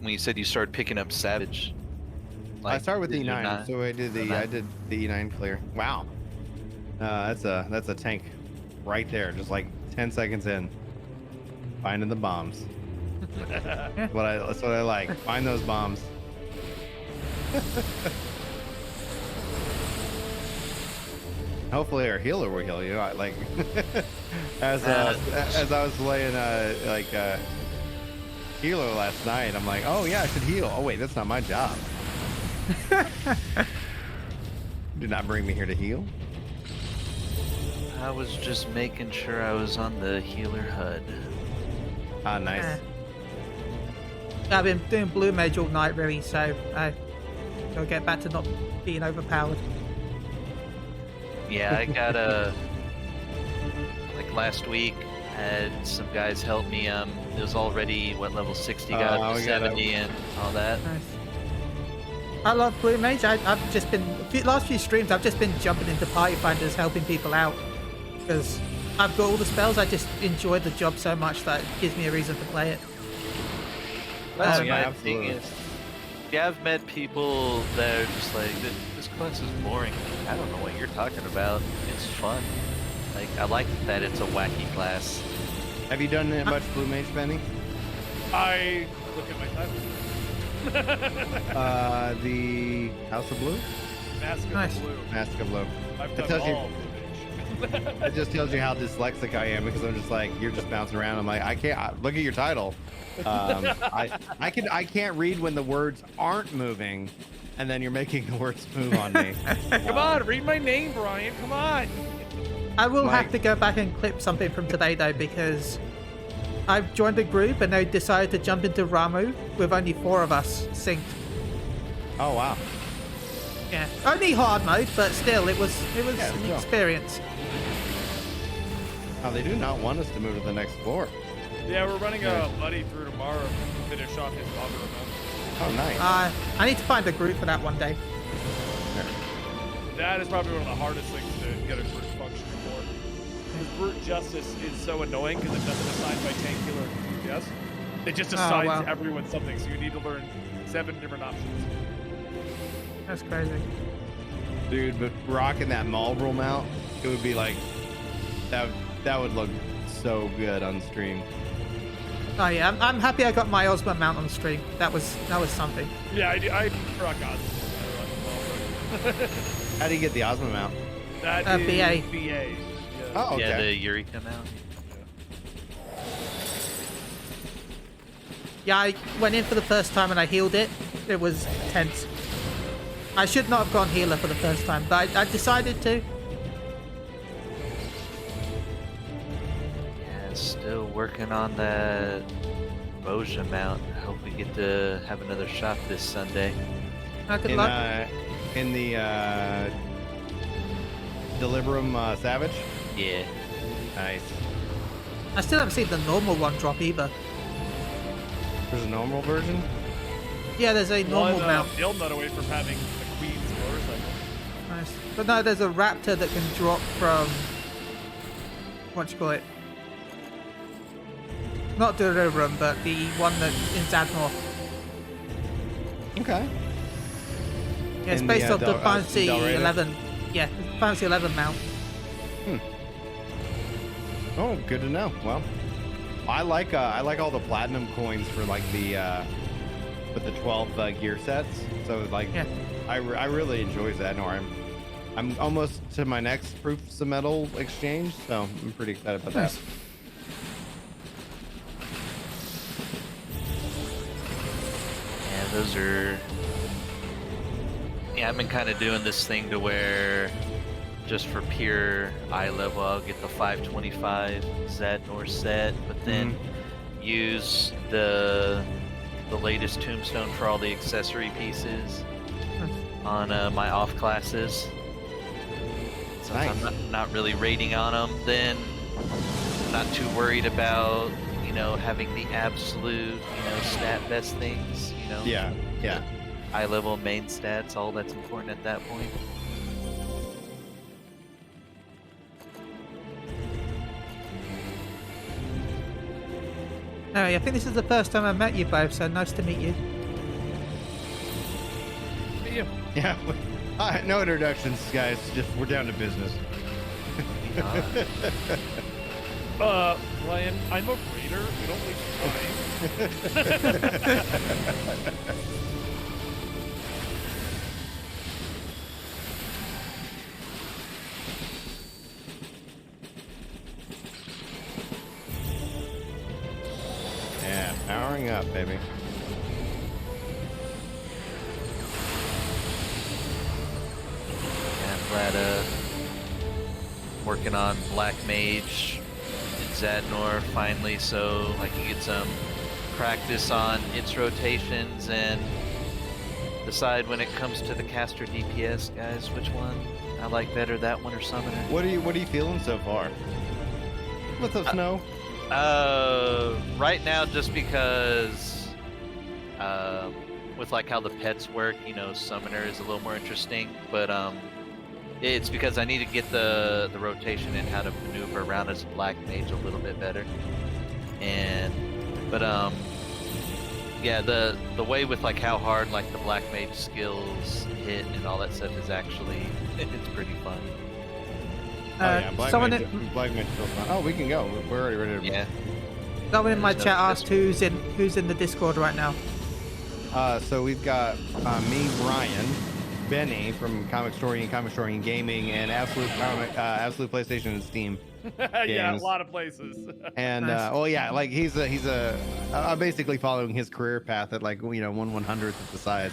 when you said you started picking up Savage. I started with did you E9, not? so I did the E9 clear. Wow, that's a tank right there, just like 10 seconds in, finding the bombs. Yeah. That's what I like. Find those bombs. Hopefully our healer will heal you. Like as I was playing healer last night, I'm like, oh yeah, I should heal. Oh wait, that's not my job. Did not bring me here to heal. I was just making sure I was on the healer HUD. Ah, nice. I've been doing Blue Mage all night, really, so I gotta get back to not being overpowered. Yeah, I got like last week, had some guys help me. It was already level 60, got up to 70 and all that. Nice. I love Blue Mage. I've just been last few streams. I've just been jumping into party finders, helping people out because I've got all the spells. I just enjoy the job so much that it gives me a reason to play it. That's yeah, my thing is, yeah, I've met people that are just like, this class is boring. I don't know what you're talking about. It's fun. Like, I like that it's a wacky class. Have you done much Blue Mage, Benny? I look at my title. The House of Blue? Mask of Nice. Blue. Mask of Blue. I've It done tells you- all Blue Mage. It just tells you how dyslexic I am because I'm just like, you're just bouncing around. I'm like, I can't look at your title. I can't read when the words aren't moving, and then you're making the words move on me. Come on, read my name, Brian. Come on. I will Like- have to go back and clip something from today though because I've joined a group and they decided to jump into Ramu with only 4 of us synced. Oh wow. Yeah, only hard mode, but still, it was Yeah, an sure. experience. Oh, they do not want us to move to the next floor. Yeah, we're running Yeah. a buddy through tomorrow to finish off his lava amount. Oh, nice. I need to find a group for that one day. That is probably one of the hardest things to get a group functioning for. Because brute justice is so annoying because it doesn't assign by tank, healer, and DPS. It just assigns wow. everyone something, so you need to learn 7 different options. That's crazy. Dude, but rocking that Marlboro mount, it would be like that would look so good on stream. Oh yeah, I'm happy I got my Osmo mount on stream. That was something. Yeah, I rock on. How do you get the Osmo mount? That is BA. BA. Yeah. Oh, okay. Yeah, the Eureka mount. Yeah, I went in for the first time and I healed it. It was tense. I should not have gone healer for the first time, but I decided to. Yeah, still working on that Boja mount. Hope we get to have another shot this Sunday. Good luck. In the Deliverum Savage. Yeah. Nice. I still haven't seen the normal one drop either. There's a normal version. Yeah, there's a normal One mount. nut away from having the Queen's motorcycle. Nice. But no, there's a Raptor that can drop from... What you call it? Not Deliverum, but the one that in Zadnor. Okay. Yeah, it's In based the, off the Del- Fantasy Del Rey? 11. Yeah, Fantasy 11 mount. Oh, good to know. Well, I like all the platinum coins for like the with the 12 gear sets. So like, Yeah. I really enjoy that. No, I'm almost to my next proofs of metal exchange, so I'm pretty excited about Nice. that. Yeah, those are... Yeah, I've been kind of doing this thing to where just for pure eye level, I'll get the 525 Zadnor set, but then use the latest tombstone for all the accessory pieces on my off classes. Since Nice. I'm not really rating on them, then I'm not too worried about, you know, having the absolute, you know, stat best things, you know. Yeah, yeah. High level main stats, all that's important at that point. Anyway, I think this is the first time I've met you both, so nice to meet you. Me you. Yeah. No introductions, guys. Just we're down to business. Ryan, I'm a raider. We don't waste time. Yeah, powering up, baby. I'm glad working on Black Mage and Zadnor finally, so I can get some practice on its rotations and decide when it comes to the caster DPS, guys, which one I like better, that one or Summoner. What are you feeling so far? What's up, Snow? Right now, just because with like how the pets work, you know, Summoner is a little more interesting, but it's because I need to get the rotation and how to maneuver around as a Black Mage a little bit better. But yeah, the way with like how hard like the Black Mage skills hit and all that stuff is actually it's pretty fun. Oh yeah, Black someone Mage feels fun. Oh, we can go. We're already ready to. Yeah. Someone in my There's chat no asked who's in the Discord right now. So we've got me, Ryan, Benny from Comic Story and Comic Story and Gaming, and Absolute PlayStation and Steam. Yeah, a Games. lot of places. And Nice. well, yeah, like I'm basically following his career path at like 1/100th of the size.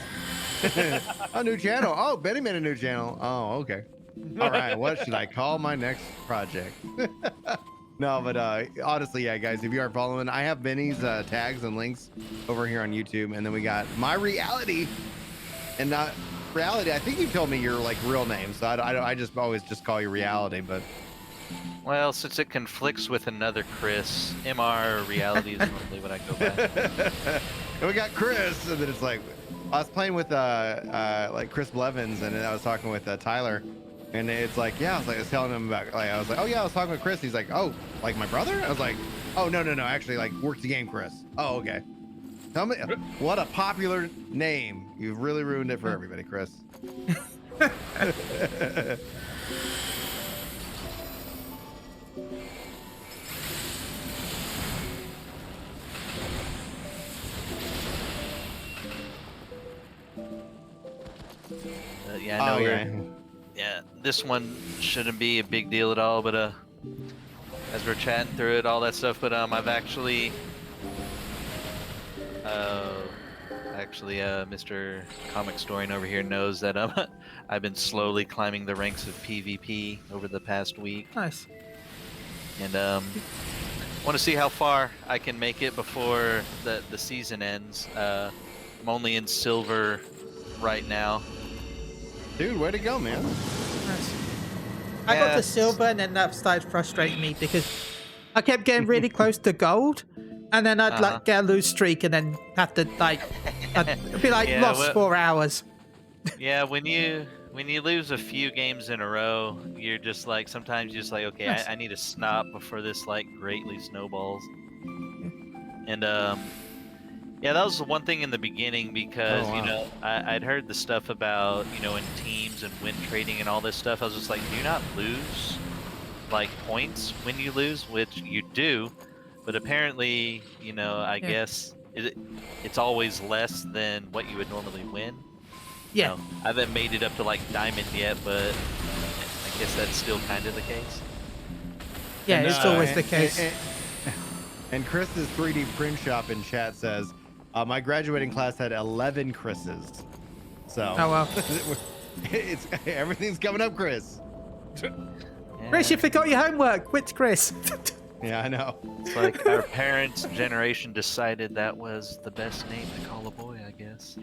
A new channel. Oh, Benny made a new channel. Oh, okay. All right. What should I call my next project? No, but honestly, yeah, guys, if you are following, I have Benny's tags and links over here on YouTube, and then we got my reality, and not reality. I think you told me your like real name, so I just always just call you reality, but. Well, since it conflicts with another Chris, MR or reality is normally what I go by. And we got Chris, and then it's like I was playing with like Chris Blevins, and then I was talking with Tyler, and it's like I was telling him about I was like, oh yeah, I was talking with Chris. He's like, oh, like my brother? I was like, oh no, actually like works the game, Chris. Oh okay. Tell me what a popular name. You've really ruined it for everybody, Chris. Yeah, I know. yeah. Yeah, this one shouldn't be a big deal at all, but as we're chatting through it, all that stuff, but I've actually Mr. Comic Story over here knows that I've been slowly climbing the ranks of PvP over the past week, Nice. and want to see how far I can make it before the season ends. I'm only in silver right now. Dude, way to go, man. Nice. I got Yeah. to silver, and then that started frustrating me because I kept getting really close to gold, and then I'd like get a loose streak, and then have to like I'd be like Yeah, lost well- 4 hours. Yeah, when you lose a few games in a row, you're just like sometimes you're just like, okay, Yes. I need to stop before this like greatly snowballs. And yeah, that was the one thing in the beginning because Oh, wow. you know I'd heard the stuff about in teams and win trading and all this stuff. I was just like, do not lose like points when you lose, which you do, but apparently I guess it's always less than what you would normally win. Yeah. I haven't made it up to like diamond yet, but I guess that's still kind of the case. Yeah, And, it's always the case. And Chris's 3D print shop in chat says, my graduating class had 11 Chris's. So, Oh well. it's everything's coming up, Chris. Yeah, Chris, you forgot your homework. Which Chris? Yeah, I know. it's like our parents' generation decided that was the best name to call a boy, I guess.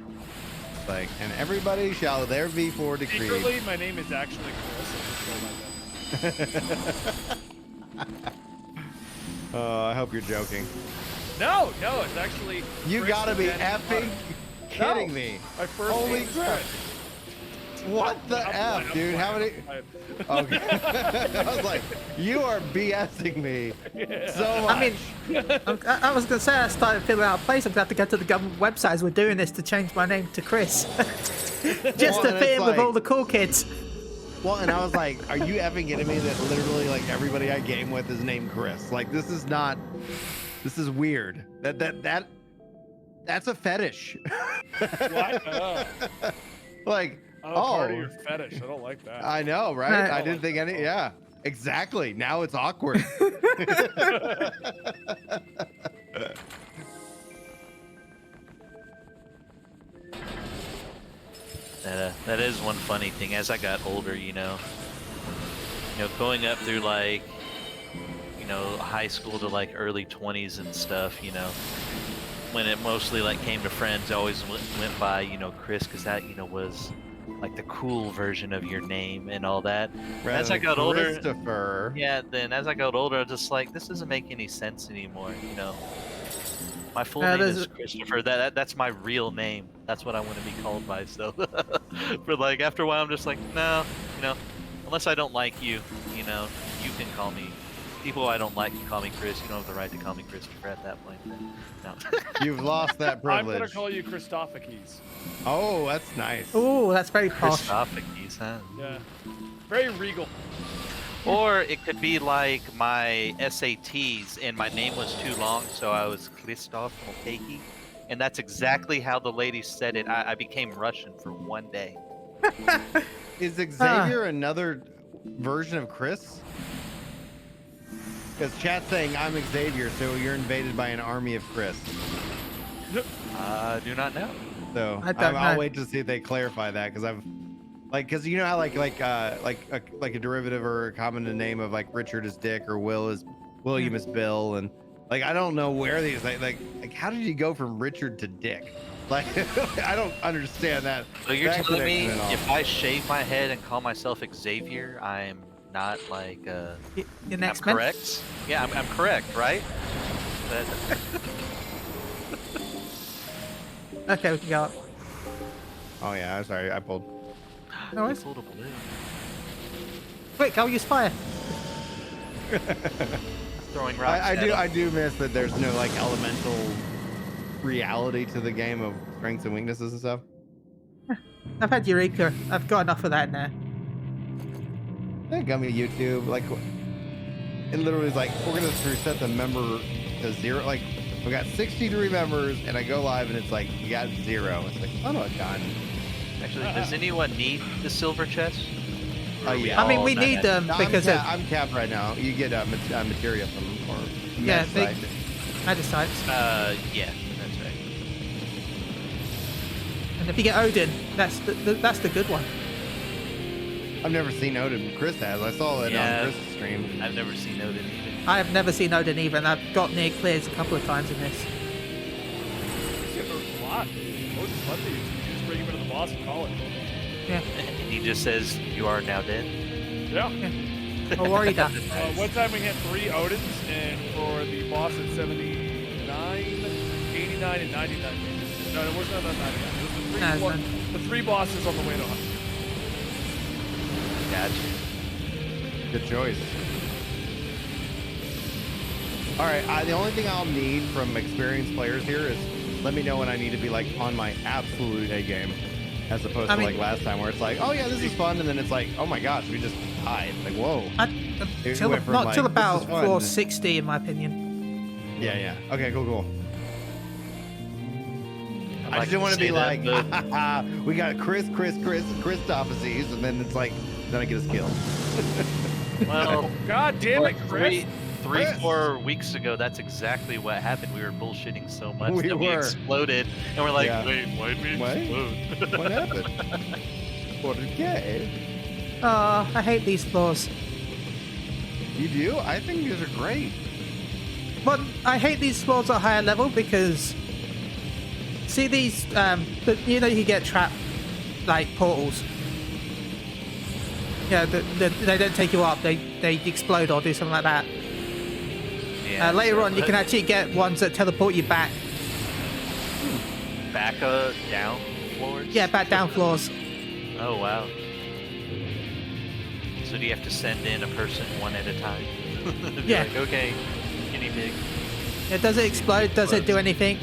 Like, and everybody shall there be for decree. Secretly, my name is actually Chris. I just go by that. Oh, I hope you're joking. No, it's actually. You Chris gotta be and effing No. kidding me. My first Holy name is crap. Chris. What the I'm F, dude? How many? Okay. I was like, you are BSing me so much. I mean, I was gonna say I started filling out a place. I'm gonna have to go to the government website as we're doing this to change my name to Chris, just Well, to and fit it's in with all like- the cool kids. Well, and I was like, are you effing kidding me that literally like everybody I game with is named Chris? Like, this is weird. That's a fetish. What? Like, Part of your fetish. I don't like that. I know, right? Right. I didn't think any. Yeah, exactly. Now it's awkward. That is one funny thing. As I got older, going up through like, high school to like early 20s and stuff, when it mostly like came to friends, I always went by, Chris, because that, was like the cool version of your name and all that. As I got older, Christopher. yeah, then as I got older, I was just like, this doesn't make any sense anymore, My full name is Christopher. That's my real name. That's what I want to be called by. So, but like after a while, I'm just like, no, unless I don't like you, you can call me. People I don't like can call me Chris. You don't have the right to call me Christopher at that point. No. You've lost that I'm privilege. gonna call you Christophakis. Oh, that's nice. Oh, that's very posh. Christophakis, huh? Yeah. Very regal. Or it could be like my SATs and my name was too long, so I was Christoph Mulcahy. And that's exactly how the lady said it. I became Russian for one day. Is Xavier another version of Chris? Because chat's saying I'm Xavier, so you're invaded by an army of Chris. Do not know. So I don't I'll know. wait to see if they clarify that, because I've because you know how like a derivative or a common name of like Richard is Dick or William is Bill, and like I don't know where these like how did you go from Richard to Dick? Like I don't understand that. So you're that telling me connection at all. if I shave my head and call myself Xavier, I'm not like Your I'm next man. correct? Yeah, I'm correct, right? But Okay, we can go up. Oh yeah, I'm sorry, I pulled. No worries. pulled a balloon. Quick, I'll use fire. Throwing rocks. I at do him. I do miss that there's no like elemental reality to the game of strengths and weaknesses and stuff. I've had Eureka. I've got enough of that now. That got me YouTube. Like, it literally is like, we're gonna reset the member to 0. Like, we got 63 members, and I go live, and it's like, you got 0. It's like, oh no, done. Actually, does anyone need the silver chest? Or are we yeah. I mean, all we need net? them No, because I'm capped right now. You get material from them, or Yeah, med they- site. Magicites. Yeah, that's right. And if you get Odin, that's the good one. I've never seen Odin. Chris has. I saw it Yeah. on Chris' stream. I've never seen Odin either. I have never seen Odin even. I've got near clears a couple of times in this. He's got a lot. Odin's fun to use. You just bring him into the boss and call it. Yeah. He just says, "You are now dead." Yeah. Or Warrior. One time we had 3 Odins, and for the boss at 79, 89, and 99. No, it wasn't on 99. It No, was it's the 3 bosses on the way to 100. Gotcha. Good choice. All right, the only thing I'll need from experienced players here is let me know when I need to be like on my absolute A game, as opposed I to mean- like last time where it's like, oh yeah, this is fun, and then it's like, oh my gosh, we just died. Like, whoa. It Till, went from, not like, till this about is fun. 460, in my opinion. Yeah, yeah. Okay, cool. I like just didn't want to say be like, that, we got Christophacies, and then it's like, then I get a skill. Well, God damn it, like Chris. three, Chris. 4 weeks ago, that's exactly what happened. We were bullshitting so much We that we were. exploded, and we're like, Yeah. wait, why did we What? explode? What happened? What did get? Oh, I hate these floors. You do? I think these are great. But I hate these floors at a higher level because see these you know, you get trapped like portals. Yeah, they don't take you up. They explode or do something like that. Yeah, Later so on, you can actually get ones that teleport you back. back down floors. Yeah, back down floors. Oh wow. So do you have to send in a person one at a time? Be Yeah. Like, okay, guinea pig. Yeah, does it explode? Does it do anything?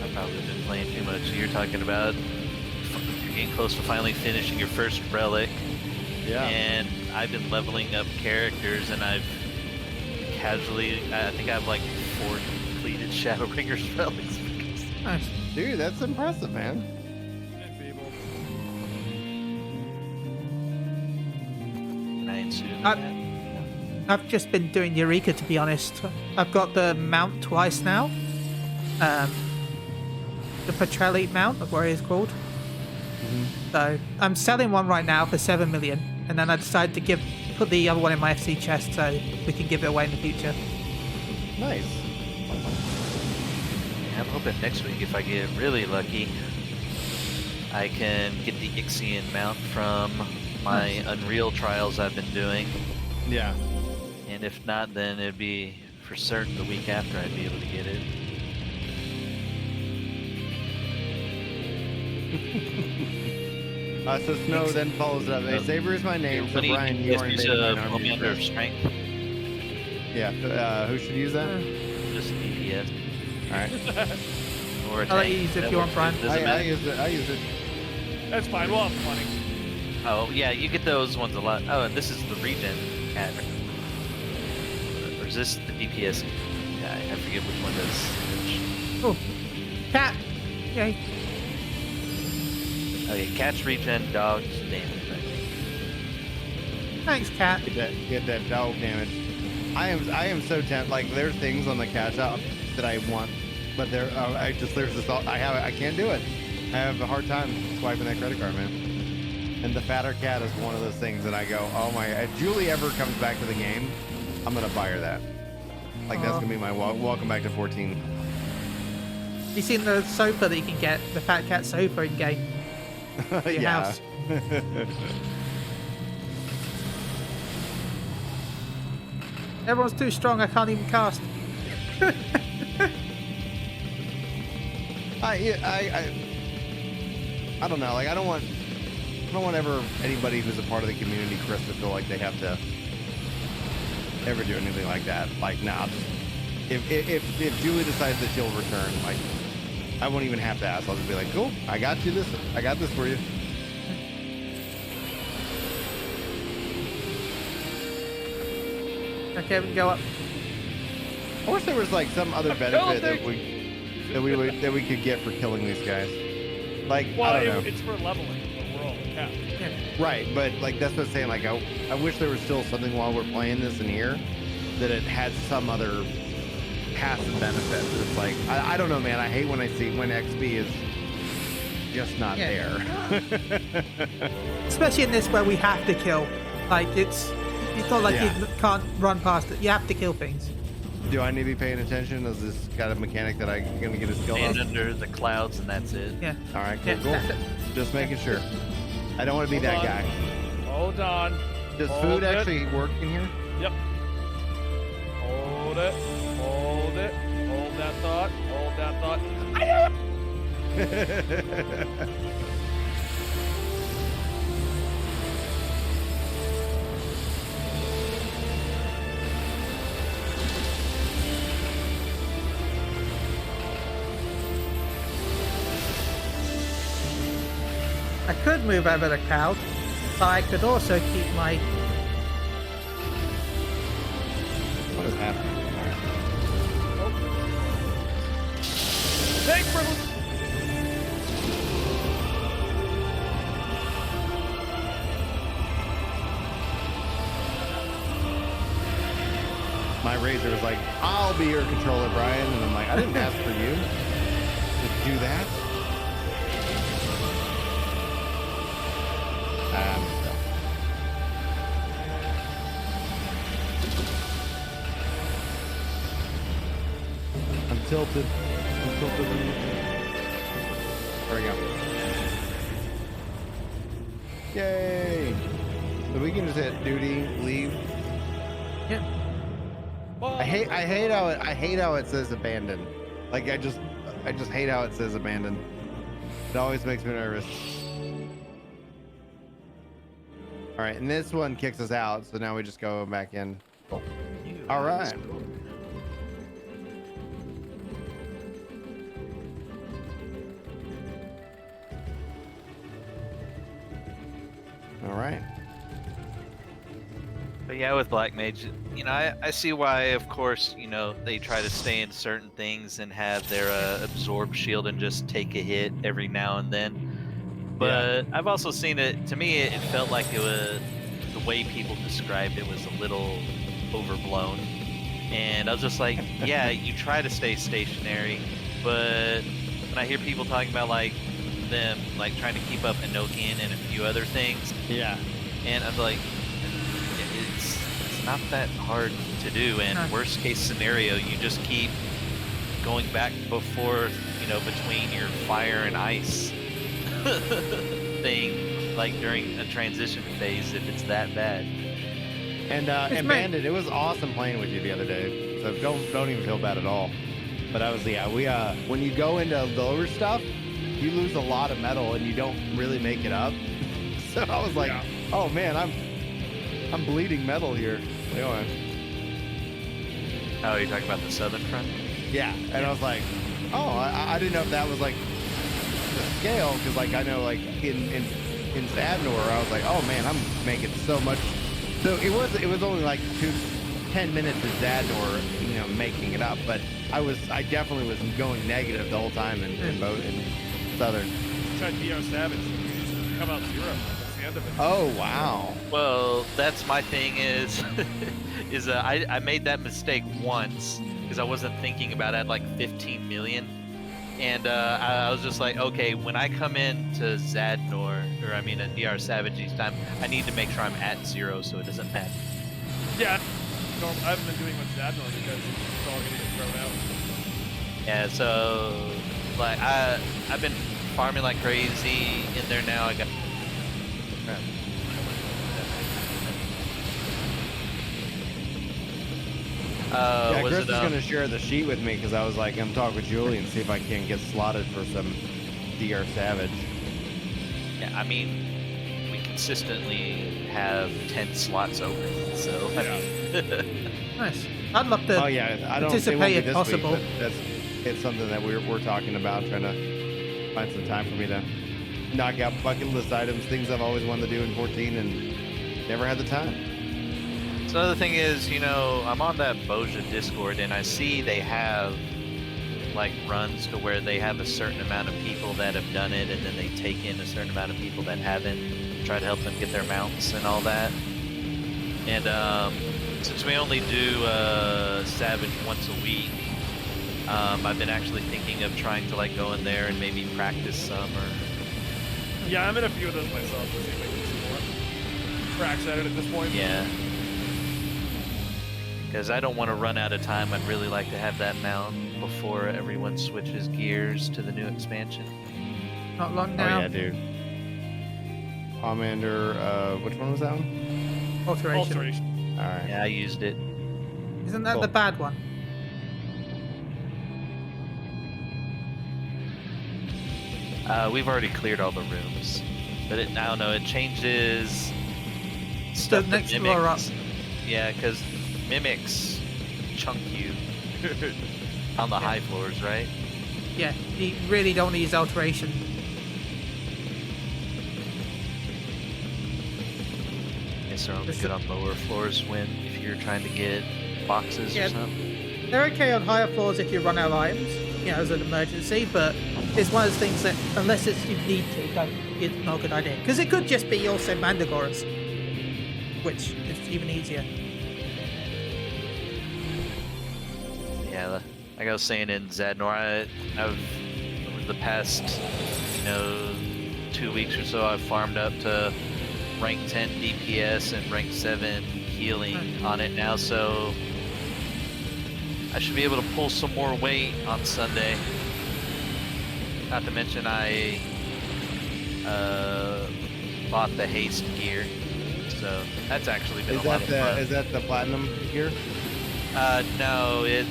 I've probably been playing too much. You're talking about you're getting close to finally finishing your first relic, Yeah. and I've been leveling up characters, and I've casually, I think I have like 4 completed Shadowbringers relics. Nice. Dude, that's impressive, man. People. Can I assume I- that? I've just been doing Eureka, to be honest. I've got the mount twice now. The Petrelite mount, or whatever it's called. So I'm selling one right now for 7 million, and then I decided to put the other one in my FC chest so we can give it away in the future. Nice. I'm hoping next week, if I get really lucky, I can get the Ixion mount from my Unreal trials I've been doing. Yeah. And if not, then it'd be for certain the week after I'd be able to get it. So Snow then follows it up. Hey, Saber is my name, so When he Brian, you aren't use invading my a army. commander of strength, Yeah. Who should use that? just EDS. All right. Or a I'll let tank. you use it if That you want, works. Brian. Doesn't I matter. use it. I use it. That's fine. We'll have plenty. Oh, yeah, you get those ones a lot. Oh, and this is the regen cat. Or is this the DPS? Yeah, I forget which one does which. Oh, cat! Yay. Okay, cats regen, dogs damage, I think. Thanks, cat. Get that dog damage. I am so tempted. Like there's things on the cash out that I want, but there's this. I can't do it. I have a hard time swiping that credit card, man. And the fatter cat is one of those things that I go, oh my! If Julie ever comes back to the game, I'm gonna buy her that. Like that's gonna be my welcome back to 14. You seen the sofa that you can get? The fat cat sofa in game. Your Yeah. house. Everyone's too strong. I can't even cast. I don't know. Like I don't want ever anybody who's a part of the community, Chris, to feel like they have to ever do anything like that. Like now, if Julie decides that she'll return, like I won't even have to ask. I'll just be like, cool, I got you this. I got this for you. Okay, we can go up. I wish there was like some other benefit that we could get for killing these guys. Like Well, I don't know. it's for leveling, but we're all capped. Yeah. Right, but like that's what I'm saying. Like I wish there was still something while we're playing this in here that it had some other passive benefit. It's like I don't know, man. I hate when I see when XP is just not Yeah. there. Especially in this where we have to kill. Like it's not like Yeah. you can't run past it. You have to kill things. Do I need to be paying attention? Is this kind of mechanic that I'm gonna get a skill Stand on? under the clouds and that's it. Yeah. All right, Yeah, cool. that's it. Just making sure. I don't want to be Hold that on. guy. Hold on. Does Hold food it. actually work in here? Yep. Hold it. Hold it. Hold that thought. Hold that thought. I could move over the crowd, but I could also keep my. What is happening? Thanks for My razor was like, I'll be your controller, Brian. And I'm like, I didn't ask for you to do that. I'm tilted. I'm tilted. There we go. Yay! The So we can just hit duty, leave. Yeah. I hate how it says abandoned. Like I just hate how it says abandoned. It always makes me nervous. All right, and this one kicks us out, so now we just go back in. Cool. All right. All right. But yeah, with Black Mage, you know, I see why, of course, you know, they try to stay in certain things and have their absorb shield and just take a hit every now and then. But I've also seen it, to me, it felt like it was, the way people described it was a little overblown. And I was just like, yeah, you try to stay stationary, but when I hear people talking about like them like trying to keep up Enochian and a few other things, Yeah. and I'm like, it's not that hard to do. And worst case scenario, you just keep going back before, you know, between your fire and ice thing, like during a transition phase, if it's that bad. And Bandit, it was awesome playing with you the other day. So don't even feel bad at all. But I was we when you go into lower stuff, you lose a lot of metal and you don't really make it up. So I was like, oh man, I'm bleeding metal here. Anyway. Oh, you're talking about the Southern Front? Yeah, and I was like, oh, I didn't know if that was like the scale, because like I know like in Zadnor, I was like, oh man, I'm making so much. So it was only like 10 minutes of Zadnor, you know, making it up, but I definitely was going negative the whole time in Southern. Tried DR Savage. Come out 0. That's the end of it. Oh wow. Well, that's my thing is, I made that mistake once because I wasn't thinking about it at like 15 million. And I was just like, okay, when I come into Zadnor, or I mean a DR Savage each time, I need to make sure I'm at 0 so it doesn't matter. Yeah, I haven't been doing much Zadnor because it's all getting thrown out. Yeah, so like I've been farming like crazy in there now. I got. Crap. Yeah, was Chris it, is gonna share the sheet with me because I was like, I'm talking with Julie and see if I can get slotted for some DR Savage. Yeah, I mean, we consistently have 10 slots open, so I mean. Nice. I'd love to Oh yeah, I don't. It won't participate be if this possible. week, but it's something that we're talking about, trying to find some time for me to knock out bucket list items, things I've always wanted to do in 14 and never had the time. So the thing is, you know, I'm on that Boja Discord and I see they have like runs to where they have a certain amount of people that have done it and then they take in a certain amount of people that haven't, try to help them get their mounts and all that. And since we only do Savage once a week, I've been actually thinking of trying to like go in there and maybe practice some or... Yeah, I'm in a few of those myself. Let's see if I can get some more cracks at it at this point. Yeah. Because I don't want to run out of time. I'd really like to have that mount before everyone switches gears to the new expansion. Not long now. Oh yeah, dude. Commander, which one was that one? Alteration. Alteration. All right. Yeah, I used it. Isn't that Cool. the bad one? We've already cleared all the rooms, but I don't know. It changes stuff. The that next floor up. mimics. Yeah, because mimics chunk you on the high floors, right? Yeah, you really don't use alteration. Yes, they're only This good is- on lower floors when if you're trying to get boxes Yeah. or something. They're okay on higher floors if you run out of items, you know, as an emergency, but it's one of those things that, unless it's you need to, it's not a good idea. Because it could just be also Mandragoras, which is even easier. Yeah, like I was saying in Zadnor, I've over the past, 2 weeks or so, I've farmed up to rank 10 DPS and rank 7 healing on it now, so I should be able to pull some more weight on Sunday. Not to mention I bought the haste gear, So that's actually been Is a lot that of fun. is that the platinum gear? No, it.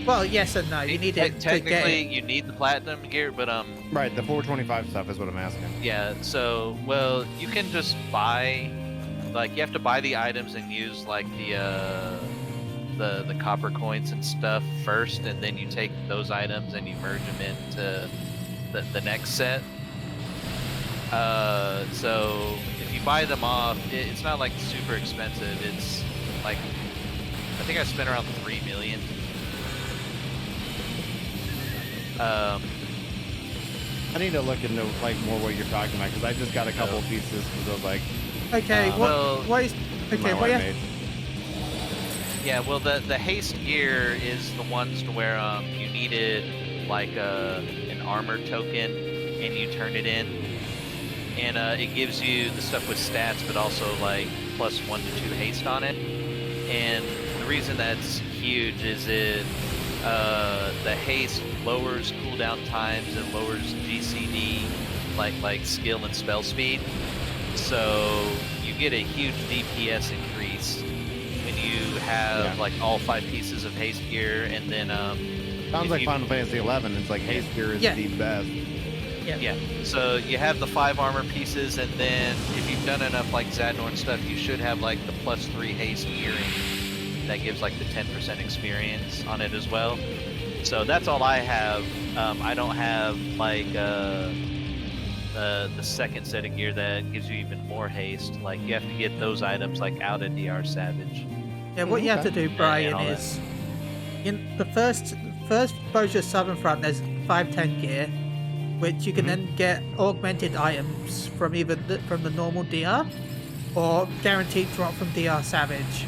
Well, yes and no. You need it to get Technically, it. you need the platinum gear, but Right, the 425 stuff is what I'm asking. yeah. So, well, you can just buy, like, you have to buy the items and use like the copper coins and stuff first, and then you take those items and you merge them into the next set. So if you buy them off, it's not like super expensive. It's like, I think I spent around 3 million. I need to look into like more what you're talking about because I just got a couple of pieces because I was like, Okay, well, what is? Okay, my what? wife Yeah. made. Yeah, well, the haste gear is the ones to where you needed like an armor token, and you turn it in, and it gives you the stuff with stats, but also like +1 to 2 haste on it. And the reason that's huge is the haste lowers cooldown times and lowers GCD, like skill and spell speed. So you get a huge DPS increase when you have like all 5 pieces of haste gear, and then Sounds like Final Fantasy 11. It's like haste gear is Yeah. the best. yeah. So you have the 5 armor pieces, and then if you've done enough like Zadnorn stuff, you should have like the +3 haste gearing that gives like the 10% experience on it as well. So that's all I have. I don't have like the second set of gear that gives you even more haste. Like you have to get those items like out of DR Savage. Yeah, what you have to do, Brian, all that. is in the first Boja Southern Front, there's 510 gear, which you can then get augmented items from either from the normal DR or guaranteed drop from DR Savage.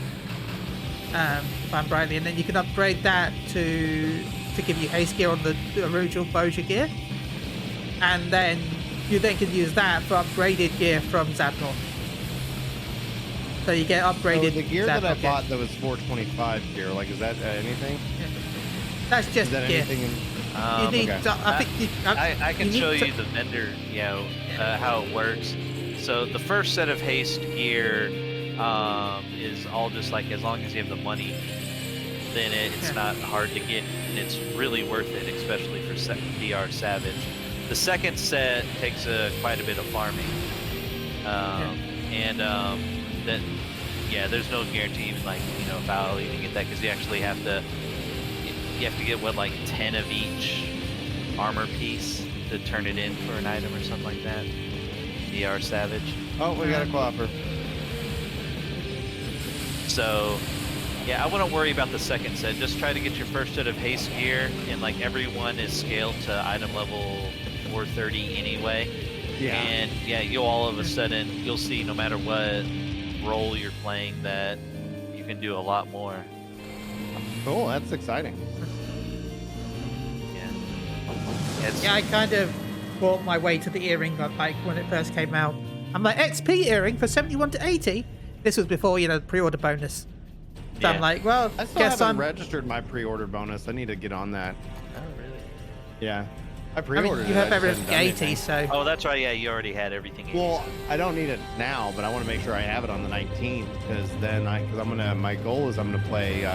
If I'm rightly, and then you can upgrade that to give you haste gear on the original Boja gear, and then you then can use that for upgraded gear from Zadnor. So you get upgraded. So the gear that I Zadnor bought that was 425 gear, like is that anything? That's Is just that gear. anything? You need. okay. I think. I can need show to- you the vendor, how it works. So the first set of haste gear is all just like, as long as you have the money, then it's Yeah. not hard to get, and it's really worth it, especially for DR Savage. The second set takes quite a bit of farming, and that, yeah, there's no guarantee even like, if I'll even get that, because you actually have to get what, like 10 of each armor piece to turn it in for an item or something like that. DR Savage. Oh, we got a clapper. So, yeah, I wouldn't worry about the second set. Just try to get your first set of haste gear, and like everyone is scaled to item level 430 anyway. Yeah. And yeah, you'll all of a sudden, you'll see no matter what role you're playing that you can do a lot more. Cool. That's exciting. Yeah. It's, Yeah, I kind of bought my way to the earring like when it first came out. I'm like, XP earring for 71 to 80. This was before, the pre-order bonus. So I'm Yeah. like, well, I still guess haven't I'm. registered my pre-order bonus. I need to get on that. Oh, really? Yeah. I I pre-ordered mean, you it. have I just everything haven't done anything. 80, so. Oh, that's right. Yeah, you already had everything. you Well, needed. I don't need it now, but I want to make sure I have it on the 19th because then my goal is I'm gonna play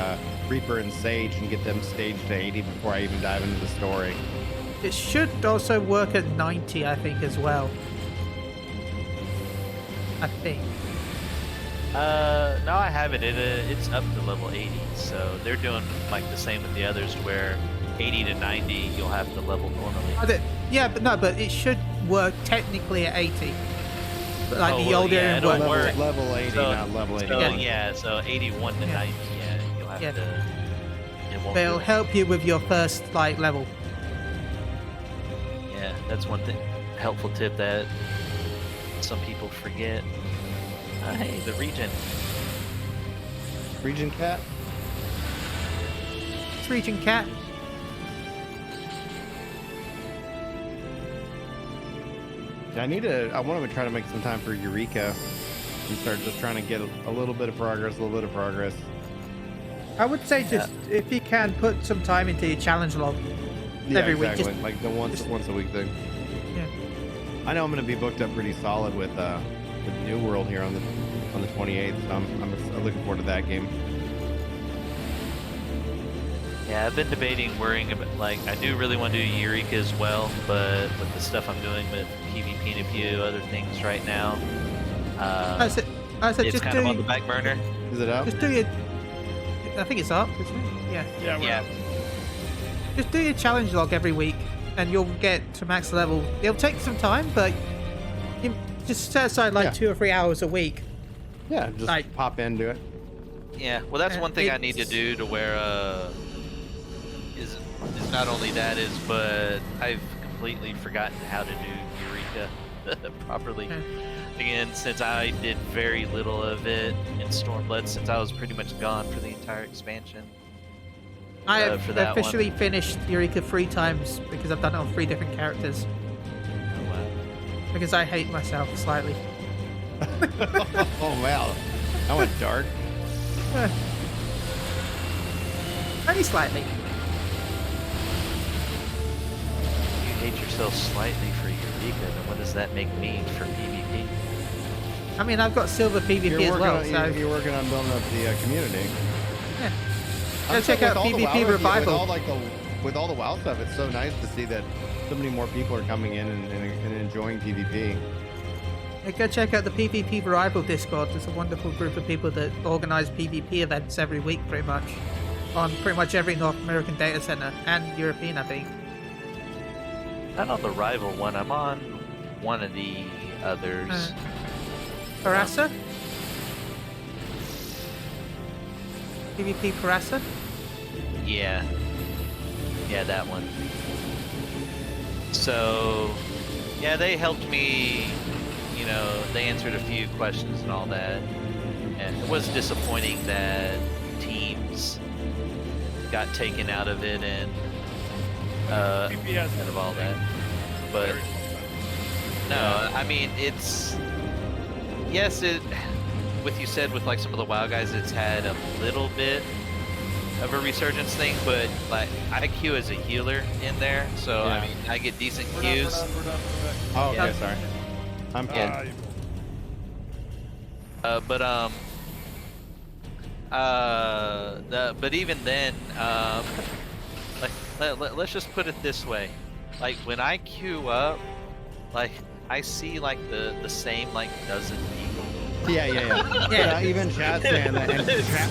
Reaper and Sage and get them staged to 80 before I even dive into the story. It should also work at 90, I think, as well. I think. No, I have it. It's up to level 80, so they're doing like the same with the others, where 80 to 90 you'll have to level normally. Yeah, but it should work technically at 80. But like Oh, the well, old yeah, area it'll worked. work. Level 80, So- not level So 81. yeah, so 81 to Yeah. 90, yeah, you'll have Yeah. to. It won't They'll really- help you with your first level. Yeah, that's one thing. Helpful tip that some people forget. Hey, the regen. Region Cat? It's Region Cat. I want to try to make some time for Eureka and start just trying to get a little bit of progress, I would say just if you can put some time into your challenge log Yeah, every week. exactly. Just, Like the once a week thing. yeah. I know I'm going to be booked up pretty solid with with New World here on the 28th. So I'm looking forward to that game. Yeah, I've been debating worrying about, like, I do really want to do Eureka as well, but with the stuff I'm doing with PvP and a few other things right now, I said it's just kind do of on the back burner. Is it out? just do your. I think it's up, isn't it? Yeah. Yeah, we're Yeah. up. Just do your challenge log every week, and you'll get to max level. It'll take some time, but you just set aside like Yeah. 2 or 3 hours a week. Yeah, just Like- pop in, do it. Yeah, well, that's one thing I need to It's- do to where is not only that is, but I've completely forgotten how to do Eureka properly. Okay. Again, since I did very little of it in Stormblood, since I was pretty much gone for the entire expansion. I for have that one. officially finished Eureka 3 times because I've done it on 3 different characters. Oh, wow. Because I hate myself slightly. Oh wow, that went dark. Only slightly. You hate yourself slightly for Eureka, then what does that make me for PvP? I mean, I've got silver PvP as well, so You're working on building up the community. yeah. I'm Go check saying out with all the PvP WoW, Revival. with all the WoW stuff, it's so nice to see that so many more people are coming in and enjoying PvP. Yeah, go check out the PvP Revival Discord. There's a wonderful group of people that organize PvP events every week, pretty much, on pretty much every North American data center and European, I think. Not on the rival one, I'm on one of the others. Parasa? PvP Parasa? Yeah. Yeah, that one. So, yeah, they helped me, you know, they answered a few questions and all that. And it was disappointing that teams got taken out of it and PvP has out of all that. But very fun. no, I mean, it's, yes, it, with you said with like some of the WoW guys, it's had a little bit of a resurgence thing, but like I queue as a healer in there, so Yeah. I mean I get decent We're done, queues. we're done. Oh, Yeah. okay, sorry. I'm Yeah. But even then, like let's just put it this way, like when I queue up, like I see like the same like dozen people. Yeah. Yeah. Even chat saying that. And chat,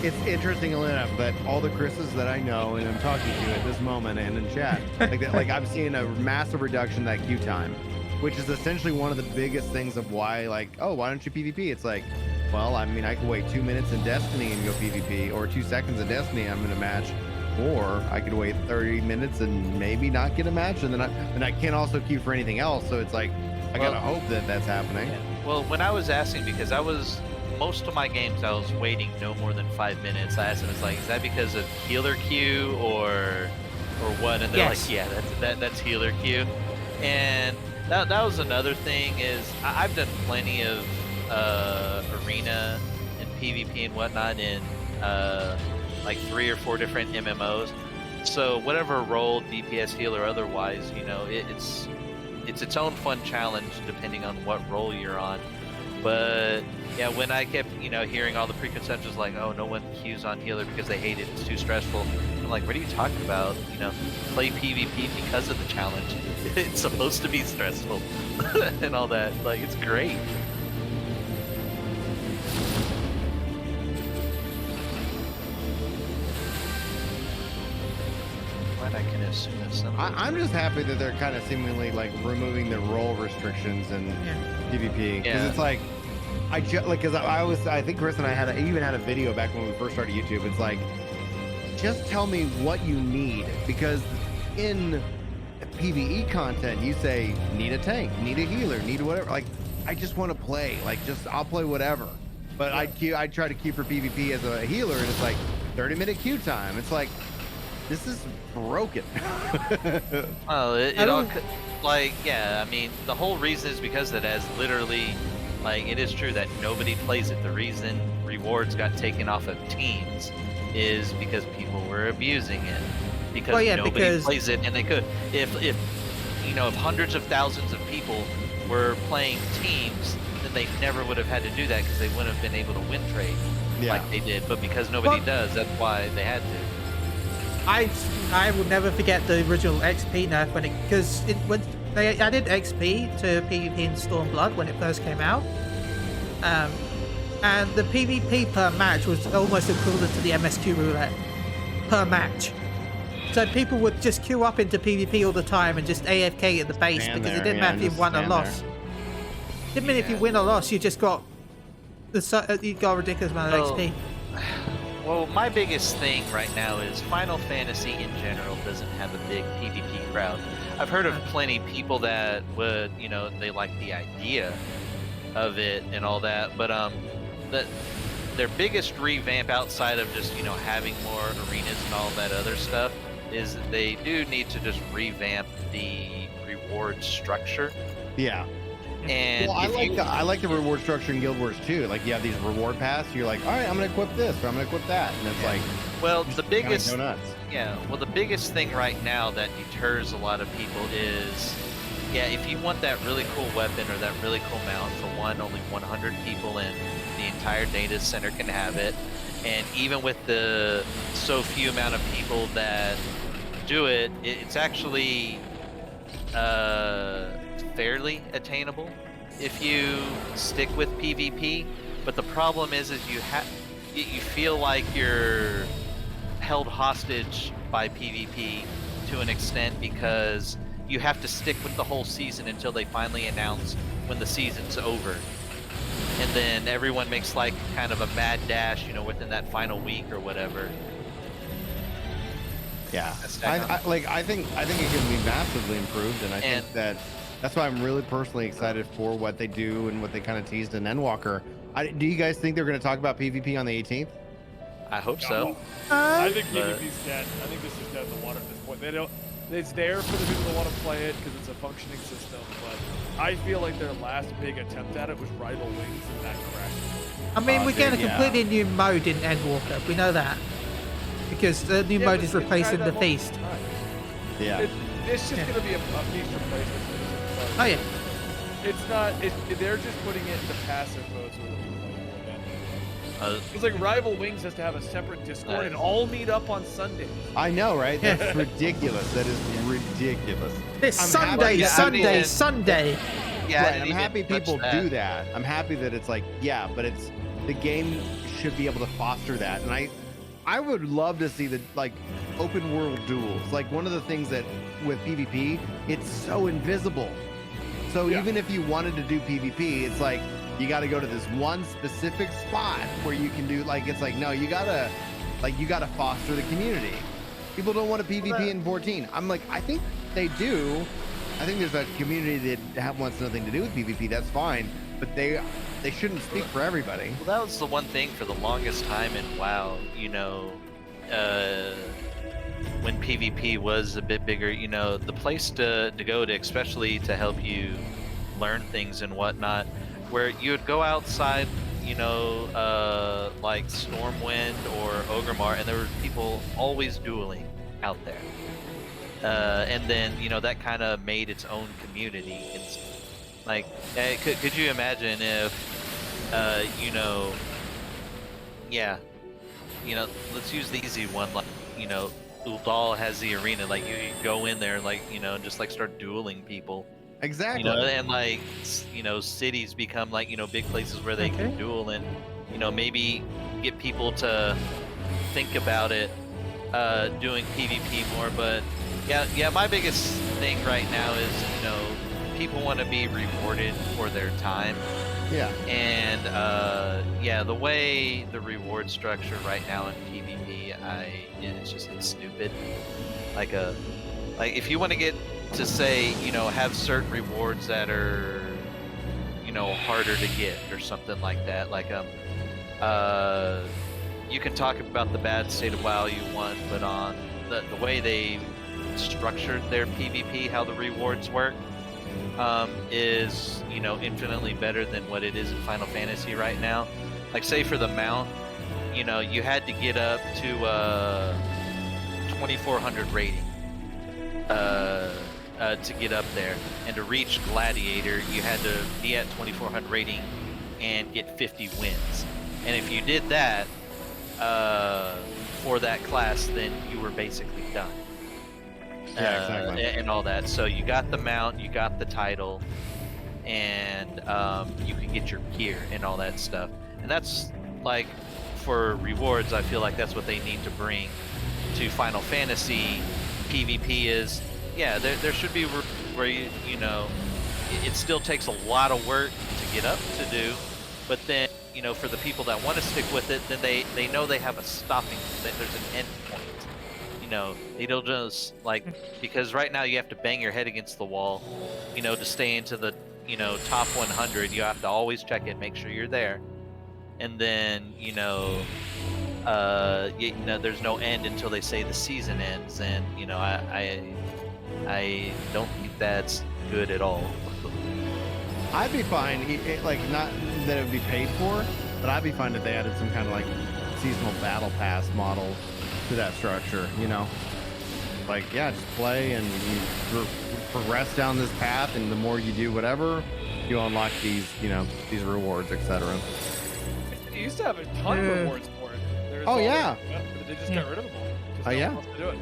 it's interesting enough that all the Chris's that I know and I'm talking to at this moment and in chat, like that, like I'm seeing a massive reduction in that queue time, which is essentially one of the biggest things of why, like, oh, why don't you PvP? It's like, well, I mean, I could wait 2 minutes in Destiny and go PvP, or 2 seconds in Destiny, I'm in a match, or I could wait 30 minutes and maybe not get a match, and then I can't also queue for anything else. So it's like, I gotta Well- hope that that's happening. Well, when I was asking, because I was most of my games I was waiting no more than 5 minutes. I asked them, it's like, is that because of healer queue or what? And they're Yes. like, yeah, that's healer queue. And that was another thing is I've done plenty of arena and PvP and whatnot in like 3 or 4 different MMOs. So whatever role, DPS, heal, or otherwise, you know, it's its own fun challenge depending on what role you're on. But yeah, when I kept, you know, hearing all the preconceptions like, oh, no one queues on healer because they hate it, it's too stressful. I'm like, what are you talking about? You know, play PvP because of the challenge. It's supposed to be stressful and all that. Like, it's great. Glad I can assume some. I'm just happy that they're kind of seemingly like removing the role restrictions in Yeah. PvP, because Yeah. it's like because I think Chris and I even had a video back when we first started YouTube. It's like, just tell me what you need, because in PvE content you say need a tank, need a healer, need whatever. Like, I just want to play. Like, I'll play whatever. But I try to queue for PvP as a healer, and it's like 30-minute queue time. It's like, this is broken. Well, it I all don't- like, yeah, I mean, the whole reason is because it has literally, like, it is true that nobody plays it. The reason rewards got taken off of teams is because people were abusing it. Because Well, yeah, nobody because- plays it, and they could. If you know, if hundreds of thousands of people were playing teams, then they never would have had to do that because they wouldn't have been able to win trade Yeah. like they did. But because nobody Well- does, that's why they had to. I will never forget the original XP nerf when they added XP to PvP in Stormblood when it first came out, and the PvP per match was almost equivalent to the MSQ roulette per match. So people would just queue up into PvP all the time and just AFK at the base Stand because there, it didn't yeah, matter if you just won or stand lost. Didn't mean if you Yeah. win or lost, you just got you got a ridiculous amount of Well, XP. Well, my biggest thing right now is Final Fantasy in general doesn't have a big PvP crowd. I've heard of plenty of people that would, they like the idea of it and all that, but their biggest revamp outside of just, having more arenas and all that other stuff is that they do need to just revamp the reward structure. Yeah. And Well, if I like the reward structure in Guild Wars too. Like you have these reward paths. You're like, all right, I'm gonna equip this or I'm gonna equip that, and it's like well, just the kinda biggest go nuts. Yeah, well, the biggest thing right now that deters a lot of people is, if you want that really cool weapon or that really cool mount, for one, only 100 people in the entire data center can have it. And even with the so few amount of people that do it, it's actually fairly attainable if you stick with PvP. But the problem is you feel like you're held hostage by PvP to an extent because you have to stick with the whole season until they finally announce when the season's over. And then everyone makes like kind of a mad dash, within that final week or whatever. Yeah, That's I think it can be massively improved, and I think that's why I'm really personally excited for what they do and what they kind of teased in Endwalker. Do you guys think they're going to talk about PvP on the 18th? I hope so. I think But- PvP's dead. I think this is dead in the water at this point. They don't. It's there for the people that want to play it because it's a functioning system. But I feel like their last big attempt at it was Rival Wings, and that crashed. I mean, we're getting a yeah. completely new mode in Endwalker. We know that because the new mode but is they replacing tried the that feast. multiple times. Yeah. It's just gonna be a feast replacement. Oh yeah. It's not. They're just putting it into passive mode so that people don't play it. It's like Rival Wings has to have a separate Discord and all meet up on Sundays. I know, right? That's ridiculous. That is ridiculous. It's I'm Sunday, happy- Sunday, I Sunday. Yeah, I Right, didn't I'm even happy touch people that. do that. I'm happy that it's like, but it's the game should be able to foster that. And I would love to see the open world duels. Like one of the things that with PvP, it's so invisible. So Yeah. even if you wanted to do PvP, it's like you got to go to this one specific spot where you can do no, you gotta foster the community. People don't want to PvP in 14. I'm like, I think they do. I think there's a community that wants nothing to do with PvP. That's fine, but they shouldn't speak for everybody. Well, that was the one thing for the longest time in WoW, when PvP was a bit bigger, the place to go to, especially to help you learn things and whatnot, where you would go outside, like Stormwind or Ogremar, and there were people always dueling out there. And then, that kind of made its own community. It's like, could you imagine if, let's use the easy one, like, Uldal has the arena, like you go in there, like, and just like start dueling people. Exactly. And like, cities become like, big places where they can duel and, maybe get people to think about it, doing PvP more. But my biggest thing right now is, people want to be rewarded for their time. Yeah. And the way the reward structure right now in PvP, it's stupid. Like if you want to get to say, have certain rewards that are, harder to get or something like that. Like you can talk about the bad state of WoW you want, but on the way they structured their PvP, how the rewards work, is infinitely better than what it is in Final Fantasy right now. Like say for the mount, you had to get up to 2400 rating to get up there. And to reach Gladiator, you had to be at 2400 rating and get 50 wins. And if you did that for that class, then you were basically done. Yeah, exactly. And all that. So you got the mount, you got the title, and you can get your gear and all that stuff. And that's like, for rewards, I feel like that's what they need to bring to Final Fantasy. PvP is, yeah, there should be where you know, it still takes a lot of work to get up to do, but then, you know, for the people that want to stick with it, then they know they have a stopping, that there's an end point. You know, they don't just, like, because right now you have to bang your head against the wall, you know, to stay into the, you know, top 100. You have to always check it, make sure you're there. And then, you know, there's no end until they say the season ends, and you know, I don't think that's good at all. I'd be fine, like, not that it would be paid for, but I'd be fine if they added some kind of like seasonal battle pass model to that structure, you know? Like, yeah, just play and you progress down this path, and the more you do whatever, you unlock these, you know, these rewards, etc. You used to have a ton of rewards for it. There's Oh, all yeah. but they just got rid of them all. Just Oh, no one yeah. wants to do it.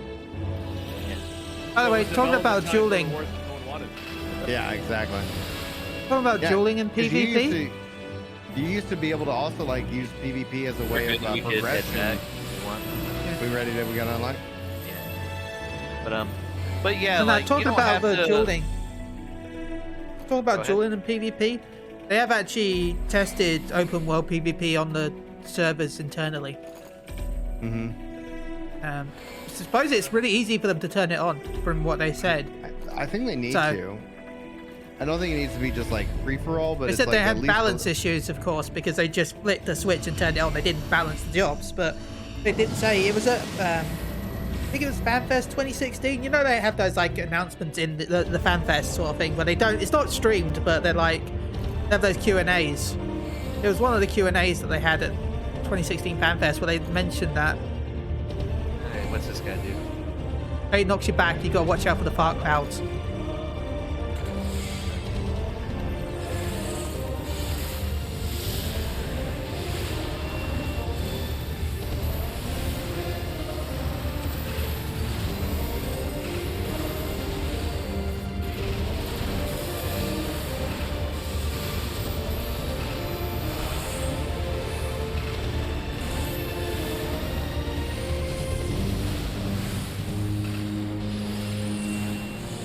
By the So way, the talking about development time for dueling, rewards that no one wanted. Yeah, exactly. talking about Yeah, dueling in 'cause PvP. You used to be able to also like use PvP as a way of You could head progression. back if you want. We ready to we got online? Yeah. But yeah, And like, talk you don't about have the to, dueling. Talk about ahead. dueling in PvP. They have actually tested open world PvP on the servers internally. Mm-hmm. I suppose it's really easy for them to turn it on, from what they said. I think they need So- to. I don't think it needs to be just like free for all, but They it's said like they at had least balance issues, of course, because they just flicked the switch and turned it on. They didn't balance the jobs, but they did say it was at, I think it was FanFest 2016. You know, they have those like announcements in the FanFest sort of thing, where they don't, it's not streamed, but they're like, they have those Q&As. It was one of the Q&As that they had at 2016 FanFest where they mentioned that. Hey, what's this guy do? Hey, it knocks you back, you gotta watch out for the fart clouds.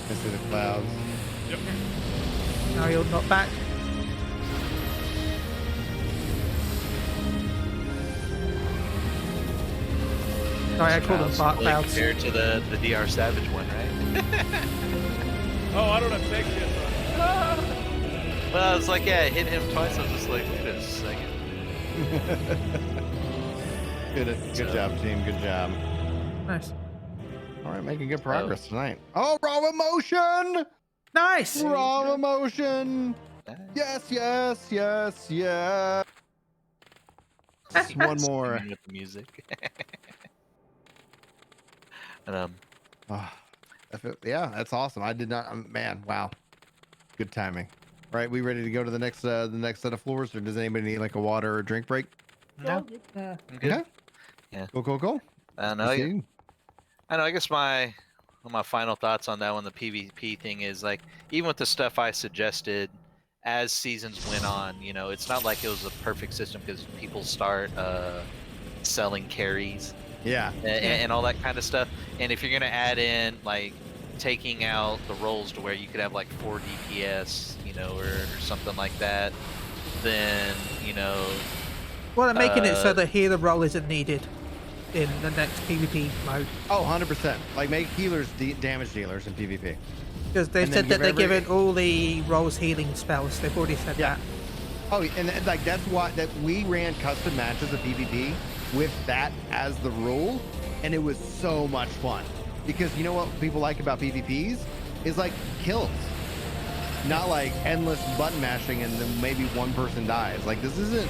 I see the clouds. Yep. Now you're not back. Sorry, I called them fart Really clouds. compared to the DR Savage one, right? Oh, I don't have thanks yet. Well, I was like, yeah, I hit him twice. I was just like, wait a second. Good job, team. Good job. Nice. All right, making good progress tonight. Oh, raw emotion! Nice! Raw emotion! Yes, yes, yes, yes. One more. Singing with the music. And, Ah, yeah, that's awesome. I did not. Man, wow. Good timing. Right, we ready to go to the next set of floors, or does anybody need like a water or drink break? No. I'm good. Okay. Yeah. Cool. I know. I guess my final thoughts on that one, the PvP thing, is like, even with the stuff I suggested as seasons went on, you know, it's not like it was a perfect system, because people start selling carries Yeah. and all that kind of stuff. And if you're gonna add in like taking out the rolls to where you could have like 4 DPS, you know, or something like that, then, you know, Well, they're making it so that healer roll isn't needed in the next PvP mode. Oh, 100%. Like make healers damage dealers in PvP. Because they've And said then that give they're giving all the rolls healing spells. They've already said Yeah. that. Oh, and like that's why that we ran custom matches of PvP with that as the rule, and it was so much fun. Because you know what people like about PvPs is like kills, not like endless button mashing and then maybe one person dies. Like this isn't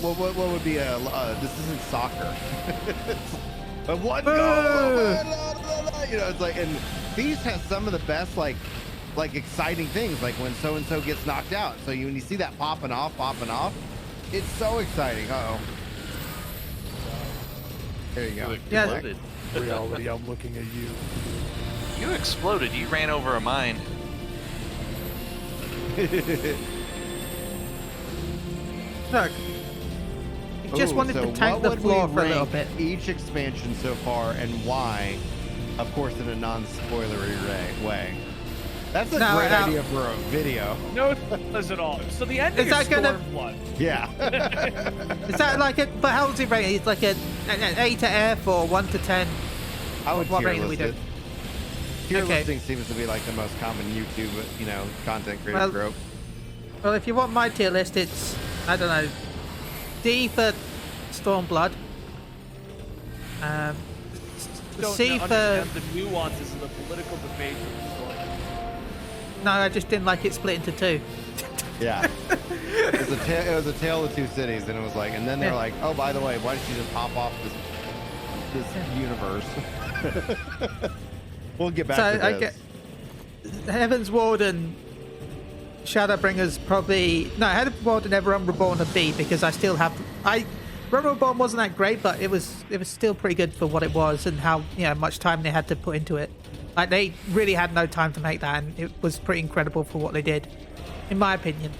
what would be a this isn't soccer. But one goal, you know, it's like, and Feast has some of the best like exciting things, like when so and so gets knocked out. So when you see that popping off, it's so exciting. Uh oh. There you go. You Yeah. exploded. Reality, I'm looking at you. You exploded. You ran over a mine. Look, you just wanted so to tank what the would floor we for a little rank bit. each expansion so far and why? Of course, in a non-spoilery way. That's a No, great no. idea for a video. No, it doesn't at all. So the ending Is that gonna- Stormblood. Yeah. Is that like a? But how's it rated? It's like an A to F or 1 to 10. I would What tier rating do we list do? it. Tier Okay. listing seems to be like the most common YouTube, content creator Well, trope. Well, if you want my tier list, it's I don't know, D for Stormblood. Don't C for understand the nuances of the political debate. With the story. no, I just didn't like it split into two. Yeah. It was a tale of two cities, and it was like, and then they're Yeah. like, oh, by the way, why don't you just pop off this universe? We'll get back So to I this. get Heaven's Ward and Shadowbringers probably no Heaven's Ward and Realm Reborn are B because I still have Realm Reborn wasn't that great, but it was still pretty good for what it was and how much time they had to put into it. Like they really had no time to make that, and it was pretty incredible for what they did, in my opinion.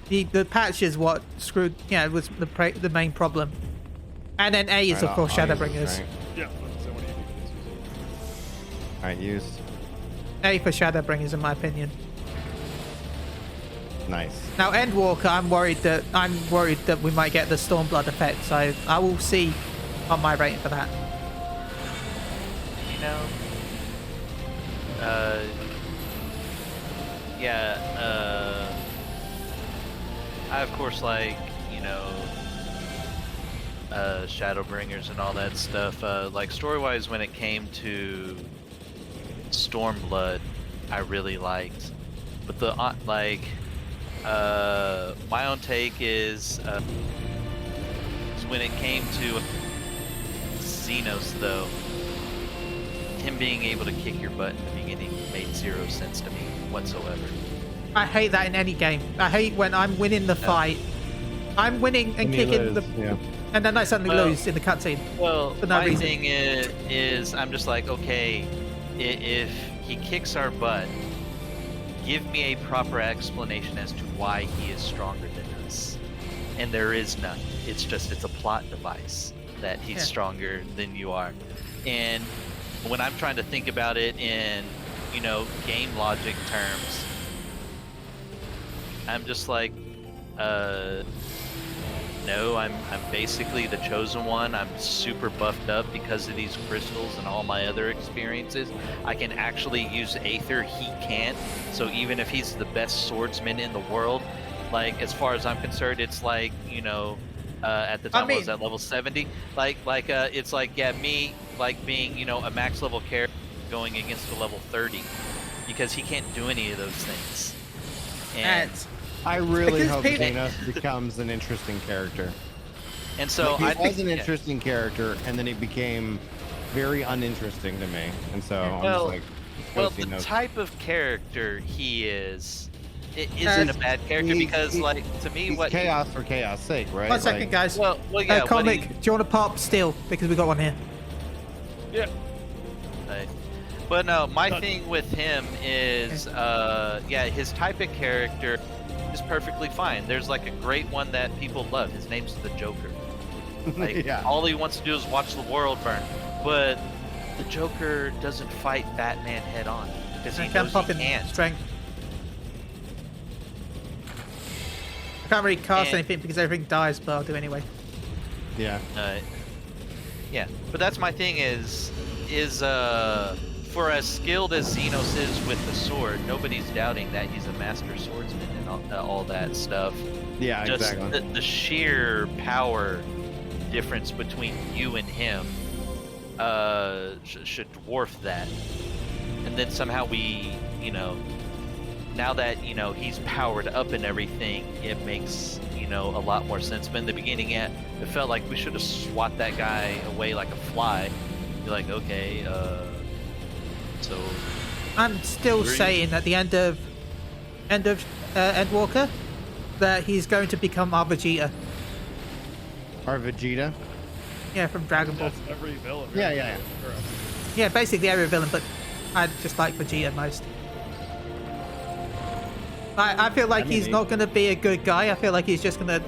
The patch is what screwed was the main problem, and then A is Right, of course I'll use Shadowbringers. this, right? Yeah. So what do you think? All right, used. A for Shadowbringers in my opinion. Nice. Now Endwalker, I'm worried that we might get the Stormblood effect, so I will see on my rating for that. You know. I of course like Shadowbringers and all that stuff. Like story-wise, when it came to Stormblood, I really liked, but my own take is when it came to Xenos, though, him being able to kick your butt in the beginning made zero sense to me whatsoever. I hate that in any game. I hate when I'm winning the fight. I'm winning and kicking yeah. and then I suddenly Well- lose in the cutscene. Well, For no my reason. thing is I'm just like, okay, if he kicks our butt, give me a proper explanation as to why he is stronger than us. And there is none. It's a plot device that he's Yeah. stronger than you are. And when I'm trying to think about it in, game logic terms, I'm just like, no, I'm basically the chosen one. I'm super buffed up because of these crystals and all my other experiences. I can actually use Aether, he can't. So even if he's the best swordsman in the world, like as far as I'm concerned, it's like, at the time I was mean- at level 70. It's like, yeah, me like being, a max level character going against a level 30 because he can't do any of those things. And I really Because hope people- Xenos becomes an interesting character. so Like, I he was think an interesting character, and then he became very uninteresting to me. And so I'm Well- just like, Well, go the Xenos. type of character he is, it isn't a bad character because, like, to me, He's what he- chaos for chaos sake, right? 1 second, Like, guys. well, yeah, what Comic, he- do you want to pop still because we got one here? Yeah. Right. But no, my thing with him is, his type of character is perfectly fine. There's like a great one that people love. His name's the Joker. Like, Yeah. all he wants to do is watch the world burn. But the Joker doesn't fight Batman head on because he I knows can't pop he in can't. strength. I can't really cast And- anything because everything dies, but I'll do anyway. Yeah. Yeah, but that's my thing is for as skilled as Xenos is with the sword, nobody's doubting that he's a master swordsman and all that stuff. Yeah, Just exactly. the sheer power difference between you and him should dwarf that. And then somehow we, now that, he's powered up and everything, it makes, a lot more sense. But in the beginning, it felt like we should have swat that guy away like a fly. Be like, okay, so I'm still saying at the end of Endwalker that he's going to become our Vegeta. Our Vegeta. Yeah, from Dragon Ball. That's every villain. Yeah, right? yeah, Yeah, basically every villain, but I just like Vegeta most. I feel like he's not going to be a good guy. I feel like he's just going to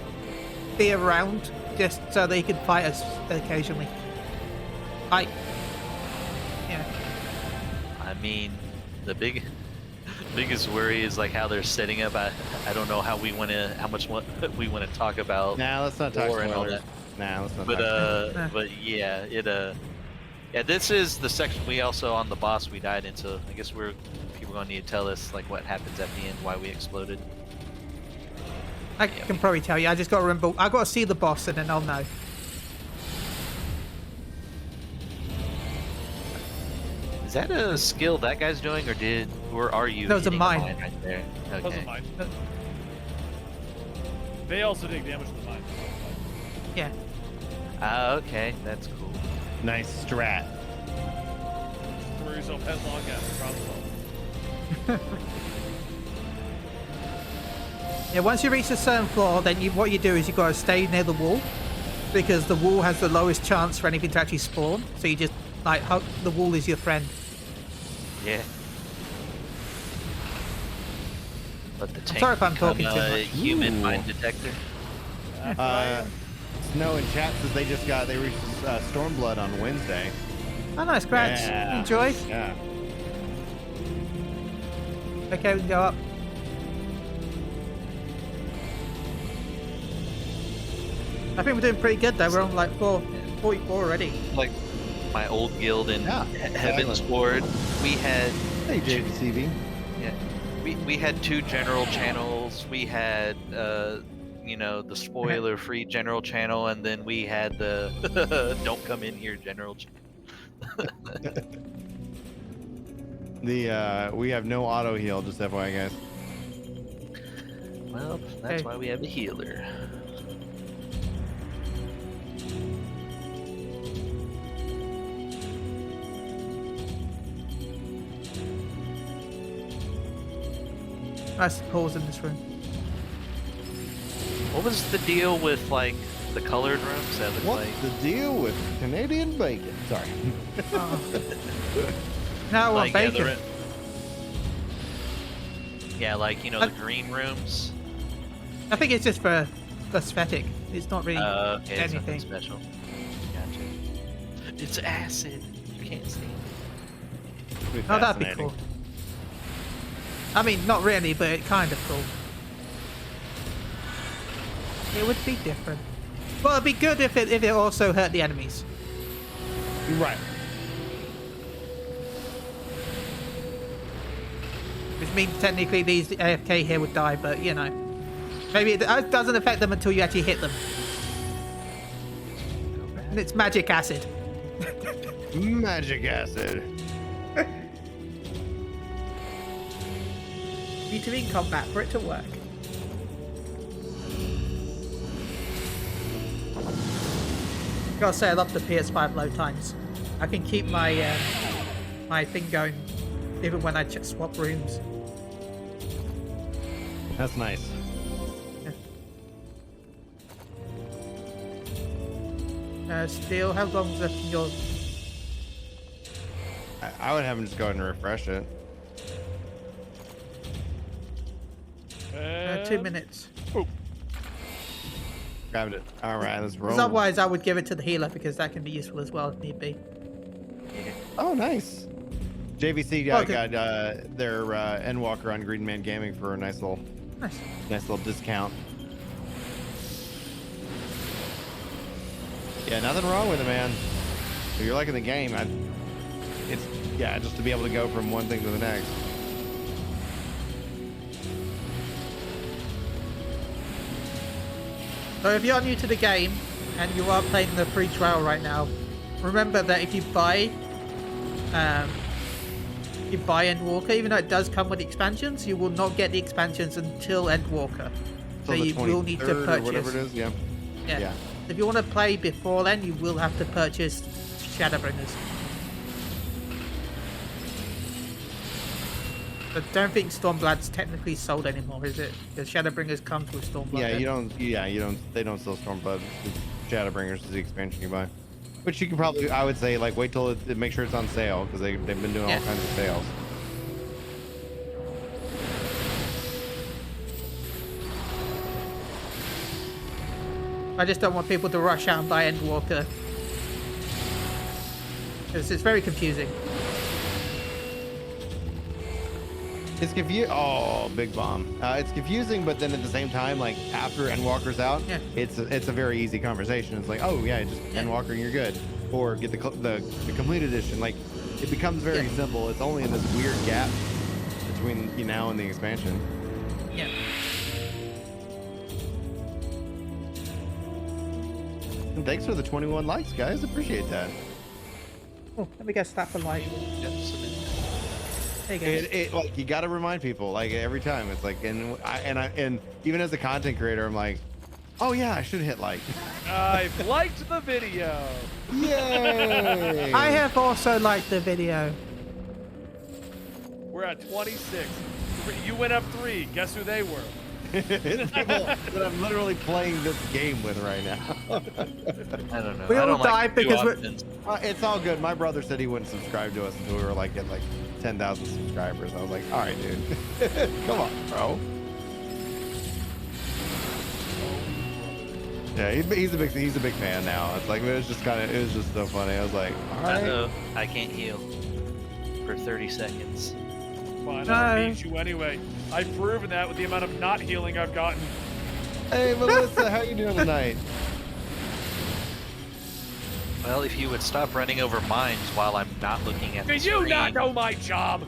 be around just so that he can fight us occasionally. Yeah. I mean, the biggest worry is like how they're setting up. I don't know how much we want to talk about. Nah, let's not talk lore and all spoilers. that. Nah, let's not But talk. but yeah, yeah, this is the section we also on the boss we died into. I guess people gonna need to tell us like what happens at the end, why we exploded. I can probably tell you. I just got to remember. I got to see the boss and then I'll know. Is that a skill that guy's doing, or are you? That was a hitting mine. right there? Doesn't Okay. mind. They also take damage to the mine. Yeah. Okay, that's cool. Nice strat. Throw yourself headlong at the crossbow. Yeah, once you reach a certain floor, then what you do is you got to stay near the wall, because the wall has the lowest chance for anything to actually spawn. So you just like the wall is your friend. Yeah. Let the tank sorry if I'm become talking too a much. human Ooh. mine detector. Snow in chat says they reached Stormblood on Wednesday. Oh, nice, Grants. Yeah. Enjoy. Yeah. Okay, we can go up. I think we're doing pretty good though. We're on like 44 already. Like my old guild in Yeah, Heaven's silent. Ward, we had Hey, JVCV. yeah, we had 2 general channels. We had the spoiler free general channel, and then we had the don't come in here general channel. We have no auto heal, just FYI, guys. Well, that's Okay. why we have a healer. Nice pause in this room. What was the deal with like the colored rooms that look What's like the deal with Canadian bacon? Sorry. Oh. Now I want like bacon. like the green rooms? I think it's just for aesthetic. It's not really Okay, it's nothing anything. special. Gotcha. It's acid. You can't see. Oh, that'd be cool. I mean, not really, but it kind of cool. It would be different. Well, it'd be good if it also hurt the enemies. Right. Which means technically these AFK here would die, but you know. Maybe it doesn't affect them until you actually hit them. And it's magic acid. Magic acid. Need to be in combat for it to work. Gotta say, I love the PS5 load times. I can keep my my thing going even when I just swap rooms. That's nice. Still, how long is left in your... I would have him just go ahead and refresh it. 2 minutes. Grabbed it. All right, let's roll. Because otherwise, I would give it to the healer because that can be useful as well if need be. Oh, nice. JVC Oh, got their Endwalker on Green Man Gaming for a nice little discount. Yeah, nothing wrong with it, man. If you're liking the game, it's just to be able to go from one thing to the next. So if you're new to the game and you are playing the free trial right now, remember that if you buy Endwalker, even though it does come with expansions, you will not get the expansions until Endwalker. So Till the you will need to 23rd or purchase. whatever it is. Yeah. Yeah. If you want to play before then, you will have to purchase Shadowbringers. I don't think Stormblood's technically sold anymore, is it? Because Shadowbringers comes with Stormblood. Yeah, then. you don't. Yeah, you don't. They don't sell Stormblood. Shadowbringers is the expansion you buy, which you can probably. I would say like wait till make sure it's on sale because they've been doing all kinds of sales. I just don't want people to rush out and buy Endwalker. Because it's very confusing. It's confusing. Oh, big bomb. It's confusing, but then at the same time, like after Endwalker's out, it's a very easy conversation. It's like, oh yeah, just Endwalker and you're good, or get the complete edition. Like it becomes very simple. It's only in this weird gap between you now and the expansion. Yeah. And thanks for the 21 likes, guys. Appreciate that. Oh, let me go slap a like. There you go. It like you got to remind people like every time. It's like and even as a content creator, I'm like, oh yeah, I should hit like. I've liked the video. Yay! I have also liked the video. We're at 26. You went up 3. Guess who they were? It's people that I'm literally playing this game with right now. I don't know. We I all don't like died to do because we're- options. It's all good. My brother said he wouldn't subscribe to us until we were like at like 10,000 subscribers. I was like, all right, dude, come on, bro. Yeah, he's a big fan now. It's like it was just so funny. I was like, all right. Uh-oh, I can't heal for 30 seconds. Fine, I'll beat you anyway. I've proven that with the amount of not healing I've gotten. Hey, Melissa, how you doing tonight? Well, if you would stop running over mines while I'm not looking at the Do screen. you not know my job?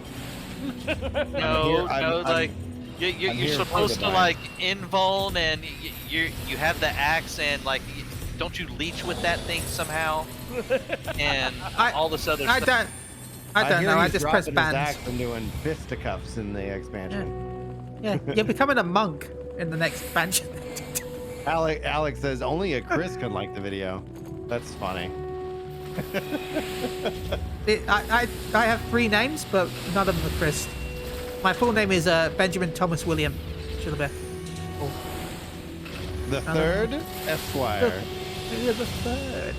No, like you're supposed to like invuln and you have the axe and like don't you leech with that thing somehow? And all this other I stuff. I don't hear know. I he's just press dropping his bands. axe and doing fisticuffs in the expansion. Yeah, you're becoming a monk in the next expansion. Alex says only a Chris could like the video. That's funny. I have 3 names, but none of them are Chris. My full name is Benjamin Thomas William. Should have been. Oh. The third Esquire. You're the third.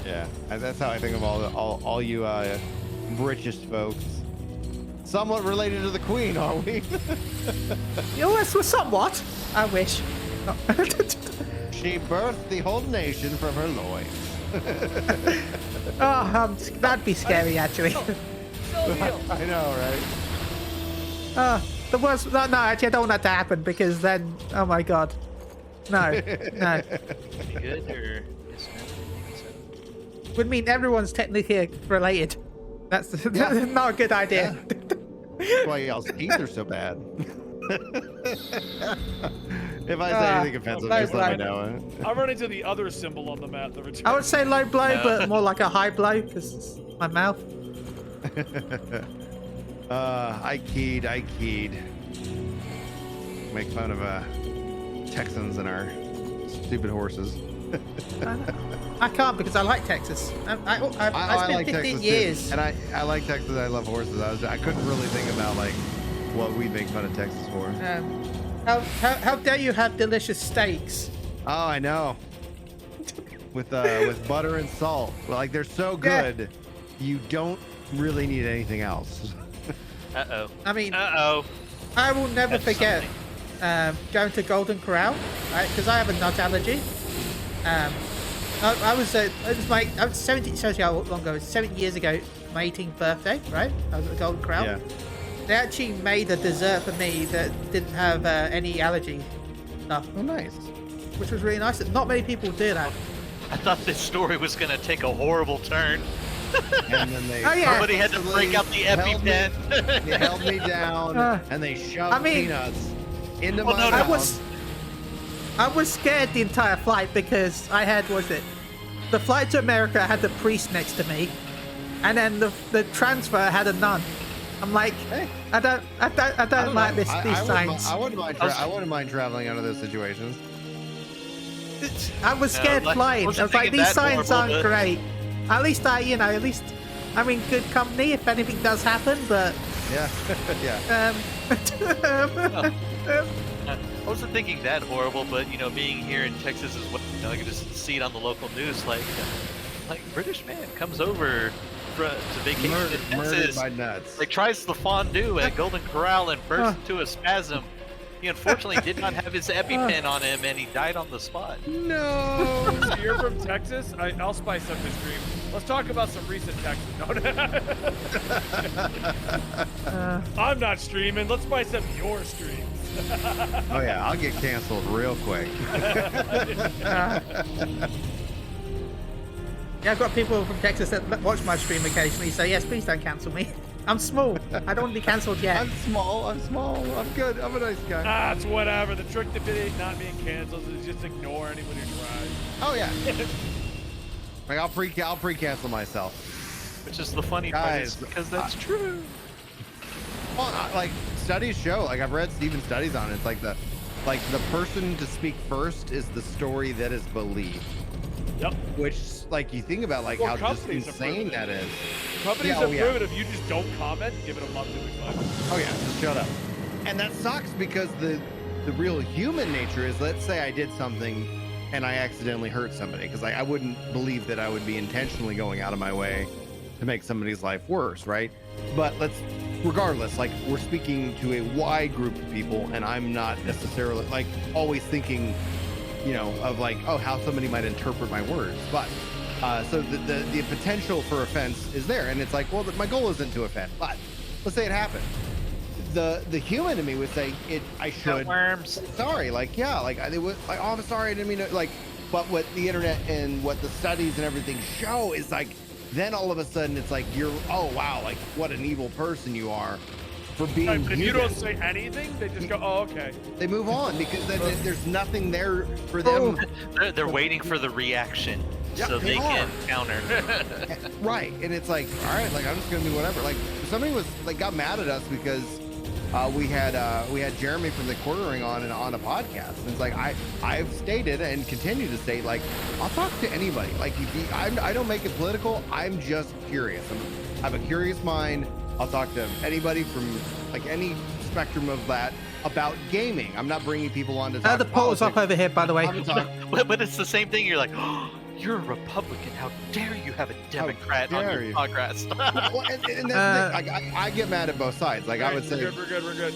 Yeah, that's how I think of all you British folks. Somewhat related to the Queen, are we? Yes, well, somewhat. I wish. She birthed the whole nation from her loins. Oh, that'd be scary, actually. I know, right? The worst. No, actually, I don't want that to happen because then, oh my god, no. You good or yes, no? Would mean everyone's technically related. That's not a good idea. That's why y'all's teeth are so bad. If I say anything offensive, just let me know. I run into the other symbol on the map. The return. I would say low blow, but more like a high blow because it's my mouth. I keyed. Make fun of Texans and our stupid horses. I can't because I like Texas. I spent like 15 Texas years. too. And I like Texas. I love horses. I couldn't really think about like what we make fun of Texas for. How dare you have delicious steaks? Oh, I know. With butter and salt. Like they're so good, you don't really need anything else. Uh-oh. I mean, Uh-oh. I will never That's forget going to Golden Corral, right? Because I have a nut allergy. I was 70. So how long ago? 7 years ago, my 18th birthday, right? I was at the Golden Corral. Yeah. They actually made a dessert for me that didn't have any allergy stuff. Oh, nice. Which was really nice. Not many people do that. I thought this story was gonna take a horrible turn. And then they Somebody had to break out the EpiPen. They held me down and they shoved peanuts into my no, mouth. I was scared the entire flight because I had the flight to America had the priest next to me, and then the transfer had a nun. I'm like, Hey. I don't like know. these signs. I wouldn't mind traveling under those situations. I was scared flying. I was wasn't like, thinking these that signs horrible, aren't but- great. At least I'm in good company if anything does happen. But Yeah, yeah. I wasn't thinking that horrible, but you know, being here in Texas as well, you know, I can just see it on the local news, like British man comes over to vacation in Murdered Texas, by nuts. like tries the fondue at Golden Corral and bursts into a spasm. He unfortunately did not have his EpiPen on him, and he died on the spot. No. So you're from Texas? I'll spice up the stream. Let's talk about some recent Texas. No, I'm not streaming. Let's spice up your streams. Oh yeah, I'll get canceled real quick. Yeah, I've got people from Texas that watch my stream occasionally, so yes, please don't cancel me. I'm small. I don't want to be cancelled yet. I'm small. I'm good. I'm a nice guy. It's whatever. The trick to not being canceled is just ignore anyone who tries. Oh yeah. Like I'll pre-cancel myself. Which is the funny part, is Guys, because that's true. Well, like studies show, like I've read Steven's studies on it. It's like the person to speak first is the story that is believed. Yep. Which, like, you think about like how just insane that is. Companies Yeah, have oh, yeah. proven if you just don't comment, give it a month to be fine. Oh yeah, just shut up. And that sucks because the real human nature is, let's say I did something and I accidentally hurt somebody, because I wouldn't believe that I would be intentionally going out of my way to make somebody's life worse, right? But regardless, like we're speaking to a wide group of people, and I'm not necessarily like always thinking, you know, of like, oh, how somebody might interpret my words. But so the potential for offense is there, and it's like, well, my goal isn't to offend, but let's say it happened. The human in me would say I should. Worms. Sorry, like yeah, like they would like, oh, I'm sorry, I didn't mean to, like. But what the internet and what the studies and everything show is like, then all of a sudden it's like oh wow, like what an evil person you are for being Right, but if you human. don't say anything, they just go, oh, okay. They move on because then there's nothing there for them. They're waiting for the reaction, Yeah, so they they can are. counter. Right, and it's like, all right, like I'm just gonna do whatever. Like somebody was like got mad at us because we had Jeremy from the Quartering on a podcast. And it's like I've stated and continue to state, like I'll talk to anybody. Like I don't make it political. I'm just curious. I have a curious mind. I'll talk to anybody from like any spectrum of that about gaming. I'm not bringing people on to talk. The polls up over here, by the way. I'm talk- but it's the same thing. You're like, oh, you're a Republican. How dare you have a Democrat on dare your you." podcast? Well, and that's the thing. I get mad at both sides. Like I would say, We're good.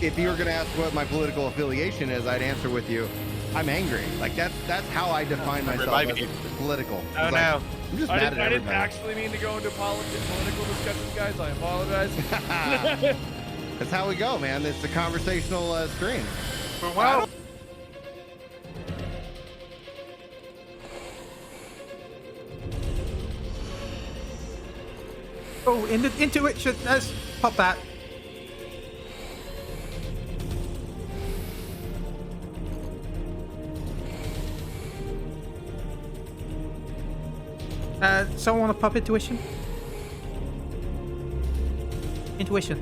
if you were going to ask what my political affiliation is, I'd answer with you, I'm angry. Like that's how I define myself Remind as me. political. Oh It's like, no. I'm just I mad didn't at everybody. actually mean to go into political discussions, guys. I apologize. That's how we go, man. It's a conversational stream. Wow. Oh, into it. Let's pop that. Someone want to pop intuition? Intuition.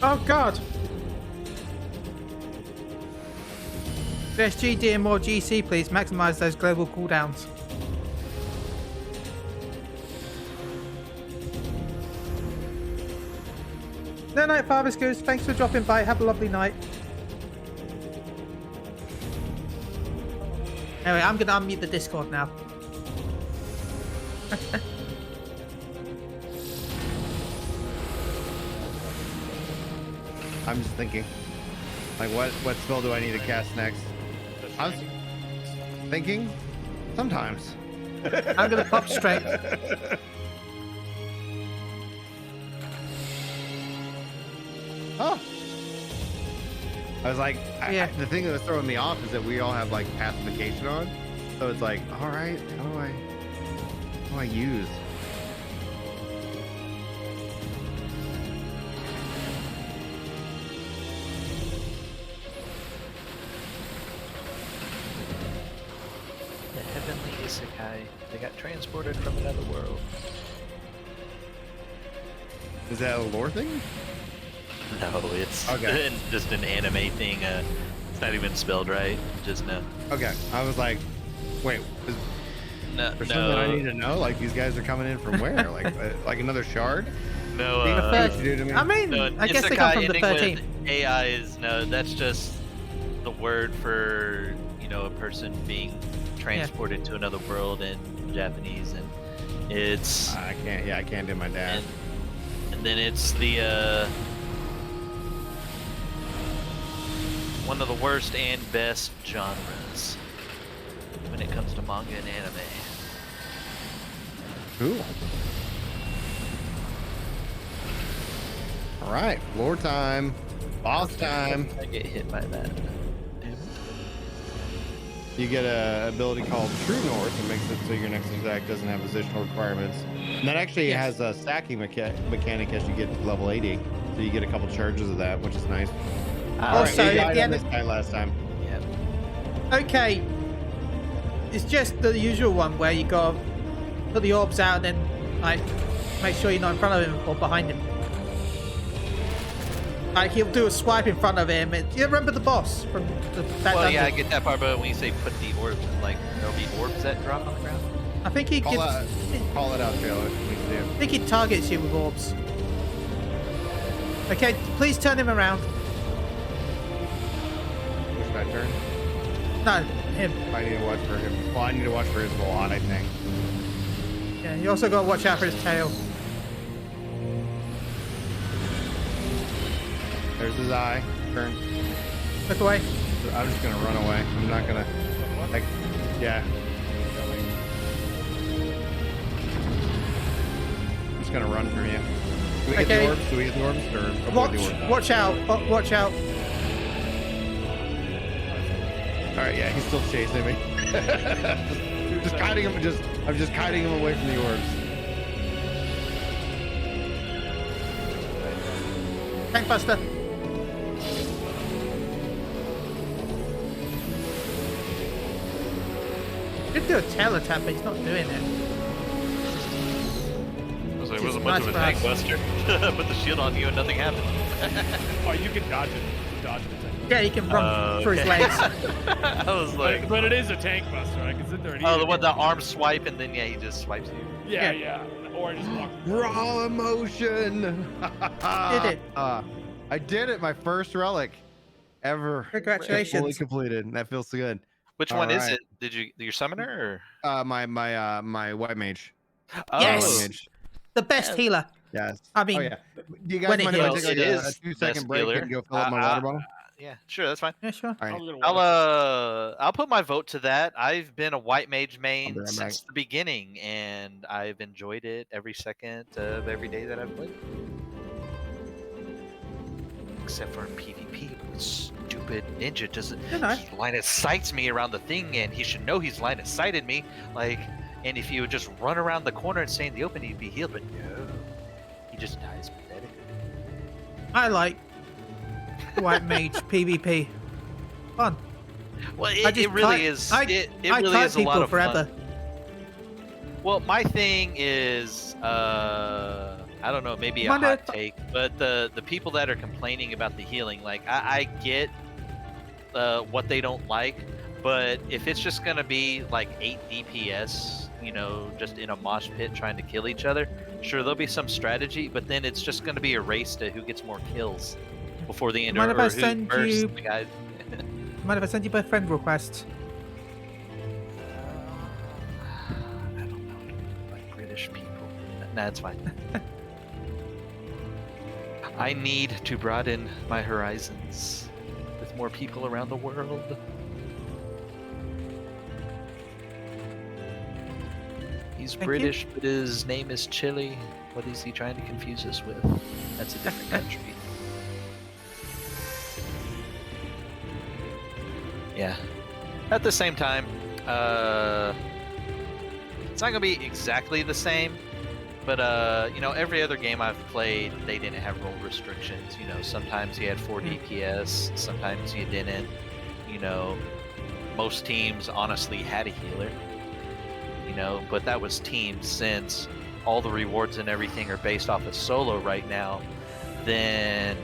Oh God. w2g doing more GC, please. Maximize those global cooldowns. No night, Father's Goose. Thanks for dropping by. Have a lovely night. Anyway, I'm gonna unmute the Discord now. I'm just thinking, like, what spell do I need to cast next? I was thinking, sometimes. I'm gonna pop strength. Oh. I was like, Yeah. the thing that was throwing me off is that we all have like pacification on, so it's like, all right, how do I use? The heavenly isekai. They got transported from another world. Is that a lore thing? No, it's Okay. just an anime thing. It's not even spelled right. Just no. Okay, I was like, wait, is No, there something I need to know? Like, these guys are coming in from where? like another shard? no. Being a What you do to me? I mean, No, I guess they come from the isekai ending 13. with AI is no. That's just the word for a person being transported to another world in Japanese, and it's I can't. Yeah, I can't do my dad. and then it's the one of the worst and best genres when it comes to manga and anime. Cool. All right, lore time, boss time. I get hit by that. You get a ability called True North that makes it so your next attack doesn't have positional requirements. And that actually Yes. has a stacking mechanic as you get to level 80. So you get a couple charges of that, which is nice. All Also, right, we at died the on end this guy last time. Yeah. Okay. It's just the usual one where you gotta put the orbs out and then, like, make sure you're not in front of him or behind him. Like, he'll do a swipe in front of him. You remember the boss from that Well, dungeon? yeah, I get that part, but when you say put the orbs, like there'll be orbs that drop on the ground. I think he Call, gives. call it out, Taylor. We can see it. I think he targets you with orbs. Okay, please turn him around. Push my turn. No, him. I need to watch for him. Well, I need to watch for his lot, I think. Yeah, you also got to watch out for his tail. There's his eye. Turn. Look away. I'm just gonna run away. I'm not gonna. Like, yeah. I'm just gonna run from you. Do we get Okay. the orbs? Do we get the orbs? Or avoid Watch, the orbs? watch out. Watch out. All right, yeah, he's still chasing me. just kiting him. I'm just kiting him away from the orbs. Tank Buster. Could do a tail attack, but he's not doing it. I was like, it Just wasn't much of a nice tank buster. Put the shield on you and nothing happened. Oh, you can dodge it. Dodge it. Yeah, he can run through his okay. legs. I was like, But it is a tank buster. I can sit there and oh, eat the it. one, the arm swipe, and then yeah, he just swipes you. Yeah, Yeah. yeah. Or I just walk. Raw emotion. Did it. I did it. My first relic ever. Congratulations. Fully completed. That feels so good. Which All one is right. it? Did you your summoner My white mage. or? Yes. White mage. The best healer. Yes. I mean, oh yeah. Do you guys when it mind if I heals. take like It a is 2-second best break healer. and go fill up my water bottle? Yeah, sure, that's fine. Yeah, sure. All right. I'm gonna I'll put my vote to that. I've been a white mage I'll main be right since the beginning, and I've enjoyed it every second of every day that I've played. Except for in PvP, stupid ninja doesn't. You know. He line of sights me around the thing, and he should know he's line of sighted me. Like, and if he would just run around the corner and stay in the open, he'd be healed. But no, he just dies pathetically. I like White Mage PvP. Fun. Well, I just it really kite- is. I- it I really kite is a lot people of forever. fun. Well, my thing is, I don't know, maybe a Wonder hot if- take, but the people that are complaining about the healing, like I get what they don't like. But if it's just gonna be like 8 DPS, you know, just in a mosh pit trying to kill each other, sure, there'll be some strategy. But then it's just gonna be a race to who gets more kills before the end, Mind or if I who send bursts you- the guy. Mind if I send you by friend request? I don't know, like British people. Nah, it's fine. I need to broaden my horizons with more people around the world. He's Thank you. British, but his name is Chile. What is he trying to confuse us with? That's a different country. Yeah. At the same time, it's not gonna be exactly the same, but you know, every other game I've played, they didn't have role restrictions. You know, sometimes you had 4 DPS, sometimes you didn't. You know, most teams honestly had a healer. You know, but that was teams. Since all the rewards and everything are based off of solo right now, then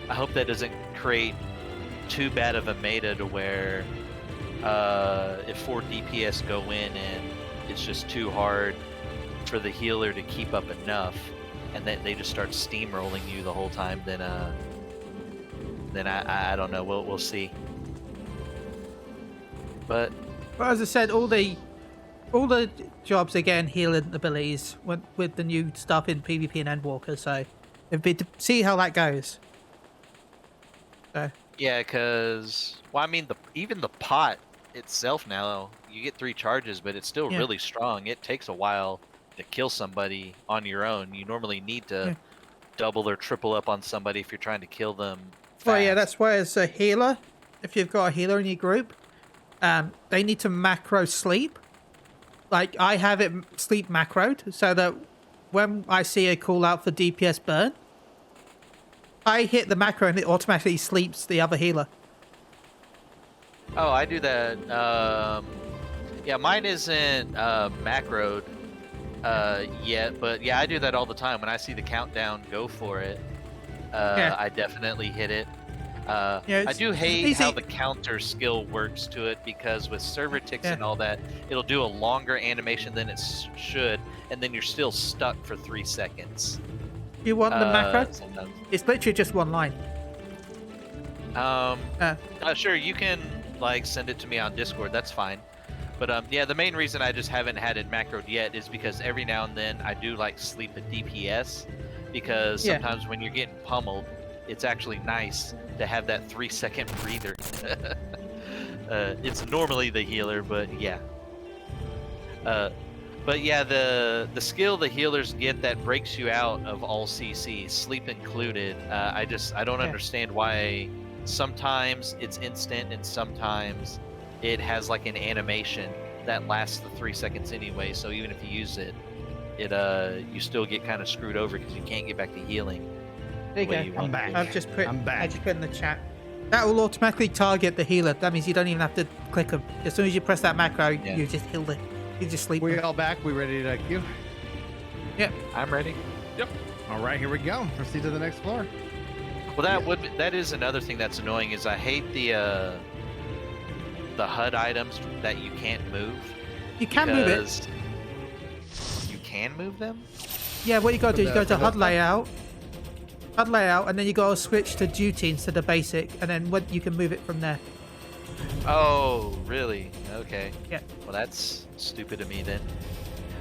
I hope that doesn't create too bad of a meta to where if 4 DPS go in and it's just too hard for the healer to keep up enough, and then they just start steamrolling you the whole time, then I don't know. We'll see. But as I said, all the jobs are getting healing abilities with the new stuff in PvP and Endwalker, so it'd be to see how that goes. So yeah, because well, I mean, even the pot itself now, you get 3 charges, but it's still really strong. It takes a while to kill somebody on your own. You normally need to double or triple up on somebody if you're trying to kill them fast. Well, yeah, that's why as a healer, if you've got a healer in your group, they need to macro sleep. Like, I have it sleep macroed, so that when I see a call out for DPS burn, I hit the macro and it automatically sleeps the other healer. Oh, I do that. Yeah, mine isn't macroed yet, but yeah, I do that all the time. When I see the countdown go for it, I definitely hit it. I do hate how the counter skill works to it, because with server ticks and all that, it'll do a longer animation than it should, and then you're still stuck for 3 seconds. You want the macro? Sometimes. It's literally just one line. Sure, you can like send it to me on Discord. That's fine. But yeah, the main reason I just haven't had it macroed yet is because every now and then I do like sleep a DPS, because sometimes when you're getting pummeled, it's actually nice to have that 3-second breather. It's normally the healer, but yeah. But yeah, the skill the healers get that breaks you out of all CC, sleep included. I don't understand why sometimes it's instant and sometimes it has like an animation that lasts the 3 seconds anyway. So even if you use it, you still get kind of screwed over because you can't get back to healing. There you go. I'm back. I've just put. I'm back. I just put in the chat. That will automatically target the healer. That means you don't even have to click them. As soon as you press that macro, you just heal it. You just sleep. We all back? We ready to queue? Yep. I'm ready. Yep. All right, here we go. Proceed to the next floor. Well, that is another thing that's annoying, is I hate the HUD items that you can't move. You can move it. because You can move them? Yeah, what you got to do is you go to HUD HUD layout, and then you got to switch to duty instead of basic, and then you can move it from there. Oh, really? Okay. Yeah. Well, that's stupid of me then.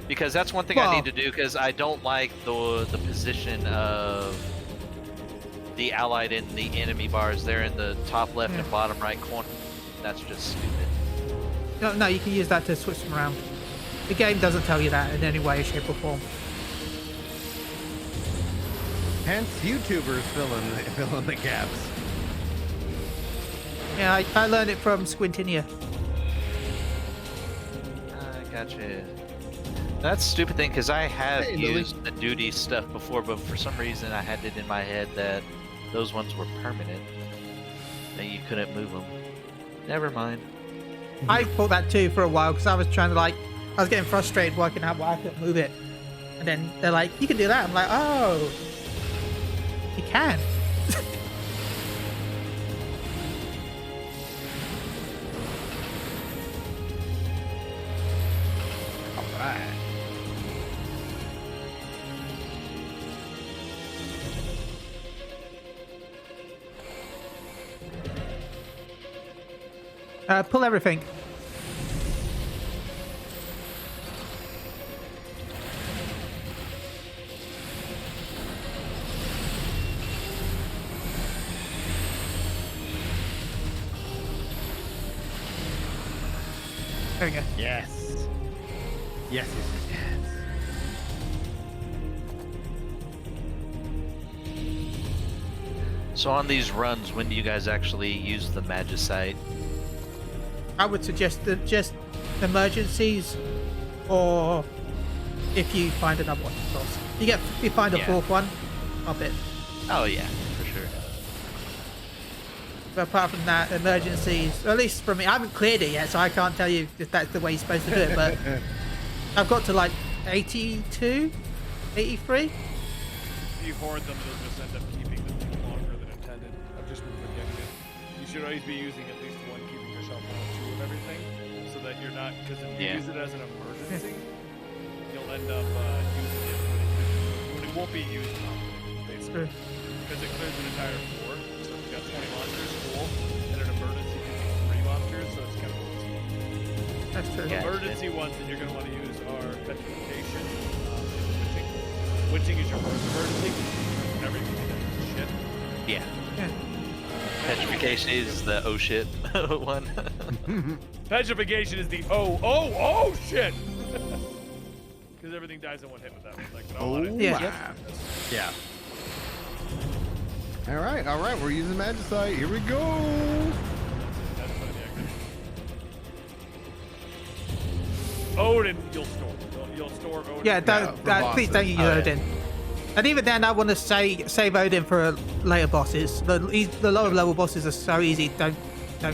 Because that's one thing I need to do, because I don't like the position of the allied in the enemy bars. They're in the top left and bottom right corner. That's just stupid. No, you can use that to switch them around. The game doesn't tell you that in any way, shape, or form. Hence, YouTubers fill in the gaps. Yeah, I learned it from Squintinia. I gotcha. That's a stupid thing, because I have used the duty stuff before, but for some reason I had it in my head that those ones were permanent, that you couldn't move them. Never mind. I thought that too for a while, because I was trying to I was getting frustrated working out why I couldn't move it. And then they're like, you can do that. I'm like, oh, you can. Pull everything. There we go. Yes. Yes, yes, yes, yes. So on these runs, when do you guys actually use the Magicite? I would suggest that just emergencies, or if you find another one, of course. You find a Yeah. fourth one, up it. Oh yeah, for sure. But apart from that, emergencies, at least for me, I haven't cleared it yet, so I can't tell you if that's the way you're supposed to do it, but I've got to like 82, 83. If you hoard them, you'll just end up keeping them longer than intended. I've just been forgetting it. You should always be using at least one, keeping yourself on two of everything, so that you're not, because if you Yeah. use it as an emergency, you'll end up using it when it won't be used properly, basically. Because it clears an entire floor. So if you've got 20 monsters, cool. And an emergency gives you 3 monsters, so it's kind of cool. That's true. Yeah. Emergency ones that you're going to want to use are petrification and witching. Witching is your first emergency. Everything is shit. Yeah. Yeah. Petrification is the oh shit one. Petrification is the oh shit. Because everything dies in one hit with that one. Like, Yeah. Yeah. All right. We're using Magicite. Here we go. That's funny, actually. Odin, you'll store. You'll store Odin. Yeah, for please don't bosses. use Oh, yeah. Odin. And even then, I want to save Odin for later bosses. The lower level bosses are so easy. Don't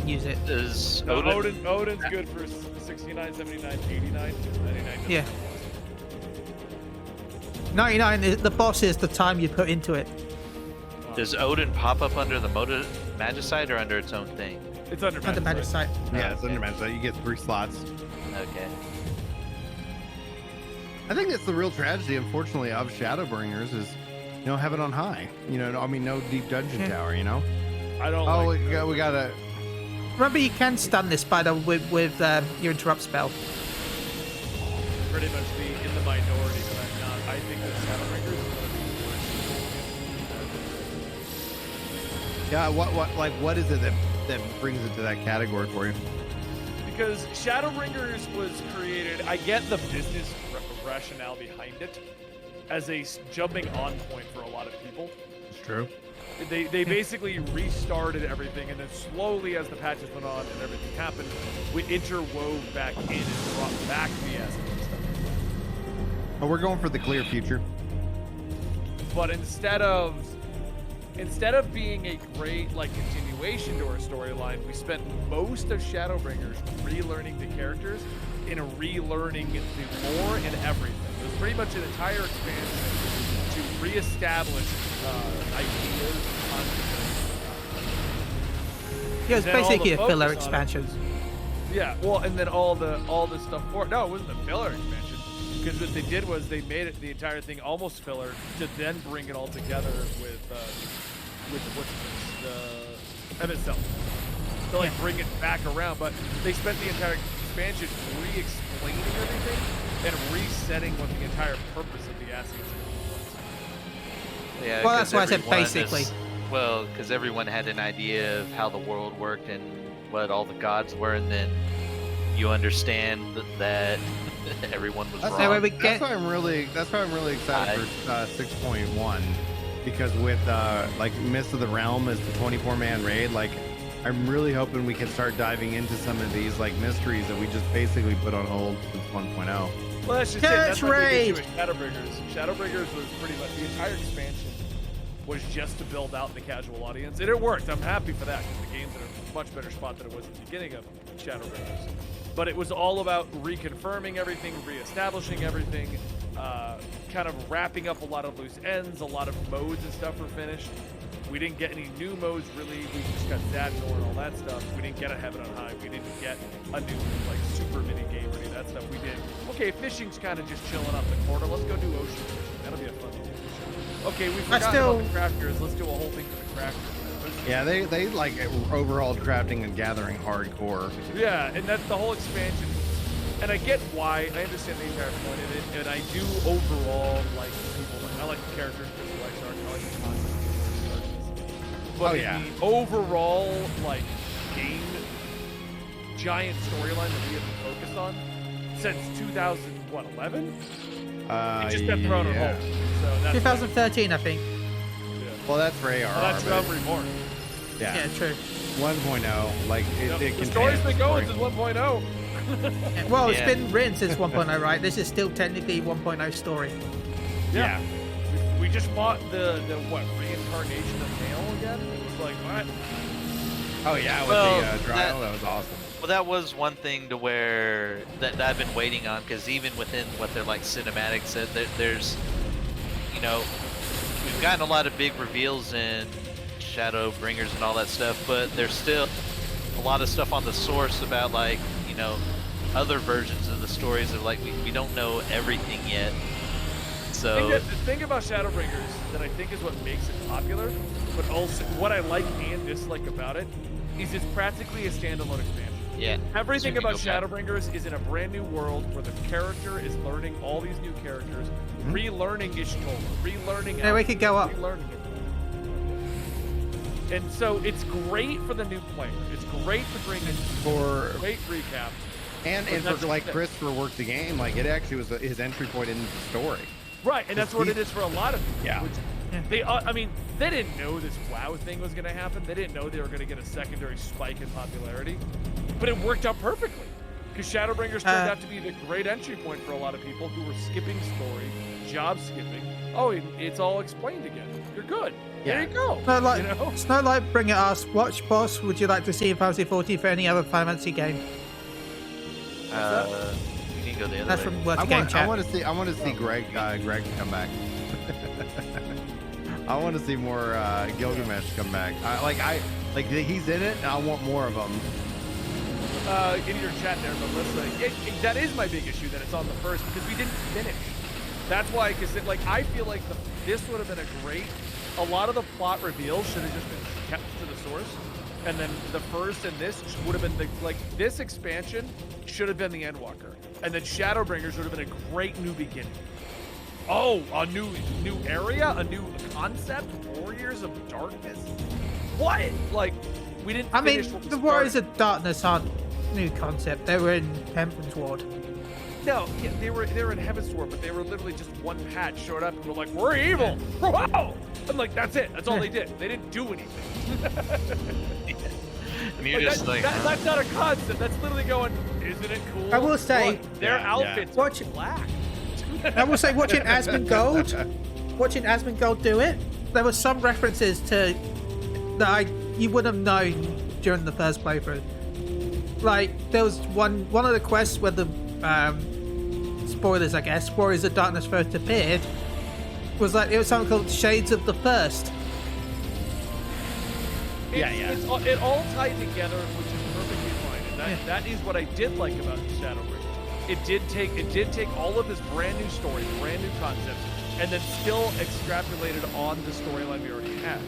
use it. Is No, Odin? Odin's good for 69, 79, 89, 99. Yeah. 99. The boss is the time you put into it. Does Odin pop up under the Magicite or under its own thing? It's under Under Magicite. Magicite. Yeah, it's under Magicite. You get 3 slots. Okay. I think that's the real tragedy, unfortunately, of Shadowbringers is, have it on high. No deep dungeon Yeah. tower. I don't Oh, like we gotta. Remember, you can stun this spider with your interrupt spell. pretty much be in the minority, but I'm not. I think that Shadowbringers is going to be Yeah, what is it that brings it to that category for you? because Shadowbringers was created. I get the business rationale behind it as a jumping on point for a lot of people. It's true. They basically restarted everything, and then slowly, as the patches went on and everything happened, we interwove back in and brought back the assets and stuff. Oh, we're going for the clear future. But instead of being a great continuation to our storyline, we spent most of Shadowbringers relearning the characters and relearning the lore and everything. It was pretty much an entire expansion to reestablish ideas and concepts. Yeah, it's Then all basically the a filler focus on it- expansion. Yeah, well, and then all the stuff for it. No, it wasn't a filler expansion. Because what they did was they made it the entire thing almost filler to then bring it all together with what's the MSL. To bring it back around, but they spent the entire expansion re-explaining everything and resetting what the entire purpose of the assets was. Yeah. Well, 'cause that's why I said everyone basically. Because everyone had an idea of how the world worked and what all the gods were, and then you understand that everyone was That's, wrong. why we that's get- why I'm really excited for 6.1 because with Mist of the Realm as the 24-man raid, I'm really hoping we can start diving into some of these mysteries that we just basically put on hold since 1.0. Well, that's just it. That's Catch my big raid! issue with Shadowbringers. Shadowbringers was pretty much the entire expansion was just to build out the casual audience, and it worked. I'm happy for that because the game's in a much better spot than it was at the beginning of Shadowbringers. But it was all about reconfirming everything, reestablishing everything, kind of wrapping up a lot of loose ends. A lot of modes and stuff were finished. We didn't get any new modes really. We just got Zadnor and all that stuff. We didn't get a Heaven on High. We didn't get a new super mini game or any of that stuff. We did. Okay, fishing's kind of just chilling up the corner. Let's go do ocean fishing. That'll be a fun thing. Okay, we forgot still- about the crafters. Let's do a whole thing for the crafters. Those Yeah, they like overhauled crafting and gathering hardcore. Yeah, and that's the whole expansion. And I get why. I understand the entire point of it, and I do overall like people. I like the characters, Crystal Exarch, I like the concept. But the overall like game giant storyline that we have been focused on since 2011, it just been thrown on hold. So that's 2013, I think. Yeah. Well, that's for ARR. Well, that's but Reborn. Yeah, true. 1.0, like it The story's been going story. since 1.0. Yeah, well, it's been written since 1.0, right? This is still technically 1.0 story. Yeah. We just fought the what reincarnation of Nail again. It was like what? Oh yeah, with Well, the trial, that was awesome. Well, that was one thing to where that I've been waiting on, because even within what they're like cinematics said, there's, you know, we've gotten a lot of big reveals in Shadowbringers and all that stuff, but there's still a lot of stuff on the source about like, you know, other versions of the stories of like we don't know everything yet. So The thing about Shadowbringers that I think is what makes it popular, but also what I like and dislike about it, is it's practically a standalone expansion. yeah, Everything so we about can go back. Shadowbringers is in a brand new world where the character is learning all these new characters, relearning Ishtola, relearning Yeah, we could go up. relearning it. And so it's great for the new player. It's great to bring in For great recap. and that's for like the- Christopher worked the game, like it actually was his entry point into the story. Right, and that's what it is for a lot of people. Yeah. Which they, I mean, they didn't know this WoW thing was going to happen. They didn't know they were going to get a secondary spike in popularity, but it worked out perfectly because Shadowbringers turned out to be the great entry point for a lot of people who were skipping story, job skipping. Oh, it's all explained again. You're good. Yeah. There you go. Snowlight, You know? Snowlight Bringer asks, "Watch boss would you like to see in Fantasy 14 for any other Fantasy game?" You can go the other That's way. from Word I to Game want, Chat. I want to see Greg come back. I want to see more Gilgamesh come back. Like he's in it, and I want more of them. In your chat there, Melissa, that is my big issue that it's on the first because we didn't finish. That's why, because like I feel like this would have been a great. A lot of the plot reveals should have just been kept to the source, and then the first and this would have been this expansion should have been the Endwalker, and then Shadowbringers would have been a great new beginning. Oh, a new area, a new concept, Warriors of Darkness. What? Like we didn't. I mean, finish what we the Warriors started. of Darkness aren't new concept. They were in Temperance Ward. No, yeah, they were in Heaven's Door, but they were literally just one patch showed up and were like, "We're evil!" Wow! And like that's it. That's all they did. They didn't do anything. And you're just like, huh? that's not a concept. That's literally going. Isn't it cool? I will say- Look, their Yeah, outfits Watch- are black. I will say, watching Asmongold do it, there were some references to that you would have known during the first playthrough. Like there was one of the quests where the spoilers, I guess, Warriors of Darkness first appeared, was like it was something called Shades of the First. It all tied together, which is perfectly fine, and that is what I did like about Shadowbringers. It did take all of this brand new story, brand new concepts, and then still extrapolated on the storyline we already had.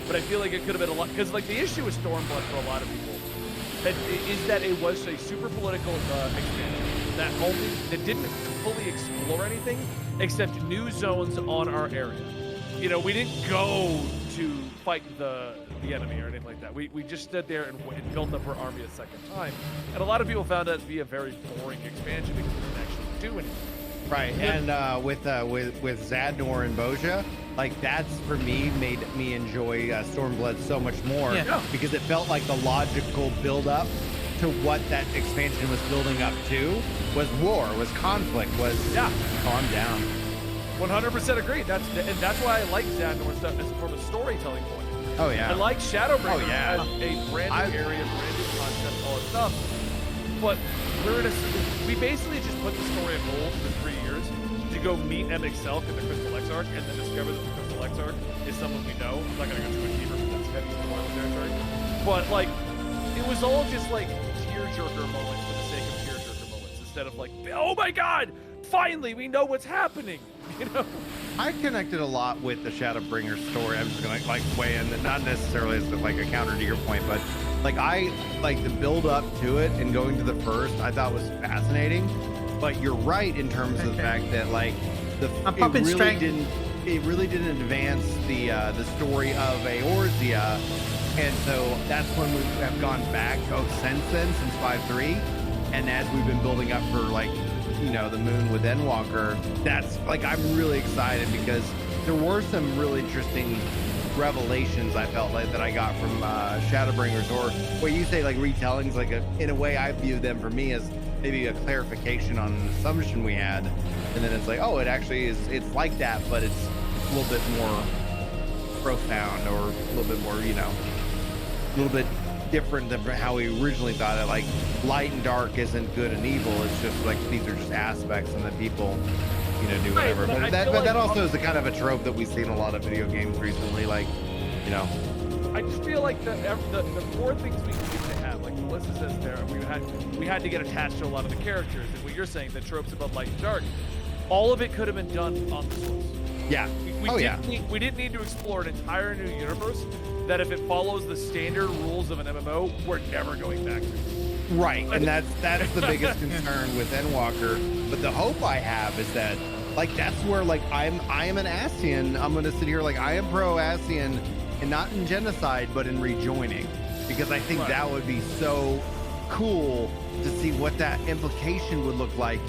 But I feel like it could have been a lot because like the issue with Stormblood for a lot of people is that it was a super political expansion that didn't fully explore anything except new zones on our area. You know, we didn't go to fight the enemy or anything like that. We just stood there and built up our army a second time. And a lot of people found that to be a very boring expansion because it didn't actually do anything. Right, and with Zadnor and Boja, like that's for me made me enjoy Stormblood so much more because it felt like the logical build up to what that expansion was building up to was war, was conflict, was calm down. 100% agree. That's why I like Zadnor stuff as from a storytelling point. Oh yeah. I like Shadowbringers yeah. as a brand new area, brand new concept, all that stuff. But we basically just put the story on hold for 3 years to go meet Selk in the Crystal Exarch and then discover that the Crystal Exarch is someone we know. I'm not gonna go too much deeper because that's heavy spoiler territory. But like, it was all just like tearjerker moments for the sake of tearjerker moments instead of like, oh my god, finally we know what's happening, you know. I connected a lot with the Shadowbringer story. I'm just gonna like weigh in, not necessarily as like a counter to your point, but like I like the build up to it and going to the first, I thought was fascinating. But you're right in terms of the fact that like it really didn't advance the story of Eorzea, and so that's when we have gone back since then, since 5.3, and as we've been building up for like the moon with Endwalker, that's like I'm really excited because there were some really interesting revelations I felt like that I got from Shadowbringers, or what you say like retellings, like in a way I view them for me as maybe a clarification on an assumption we had, and then it's like, oh, it actually is, it's like that, but it's a little bit more profound, or a little bit more, a little bit different than how we originally thought it. Like light and dark isn't good and evil, it's just like these are just aspects, and that people do whatever. Right, but that also is the kind of a trope that we've seen in a lot of video games recently, like I just feel like the more things we need to have, like Melissa says there, we had to get attached to a lot of the characters, and what you're saying, the tropes about light and dark, all of it could have been done on the source. Yeah. We didn't need to explore an entire new universe that if it follows the standard rules of an MMO, we're never going back to. Right, and that's the biggest concern with Endwalker. But the hope I have is that like that's where like I am an Ascian. I'm gonna sit here like I am pro Ascian, and not in genocide, but in rejoining, because I think that would be so cool to see what that implication would look like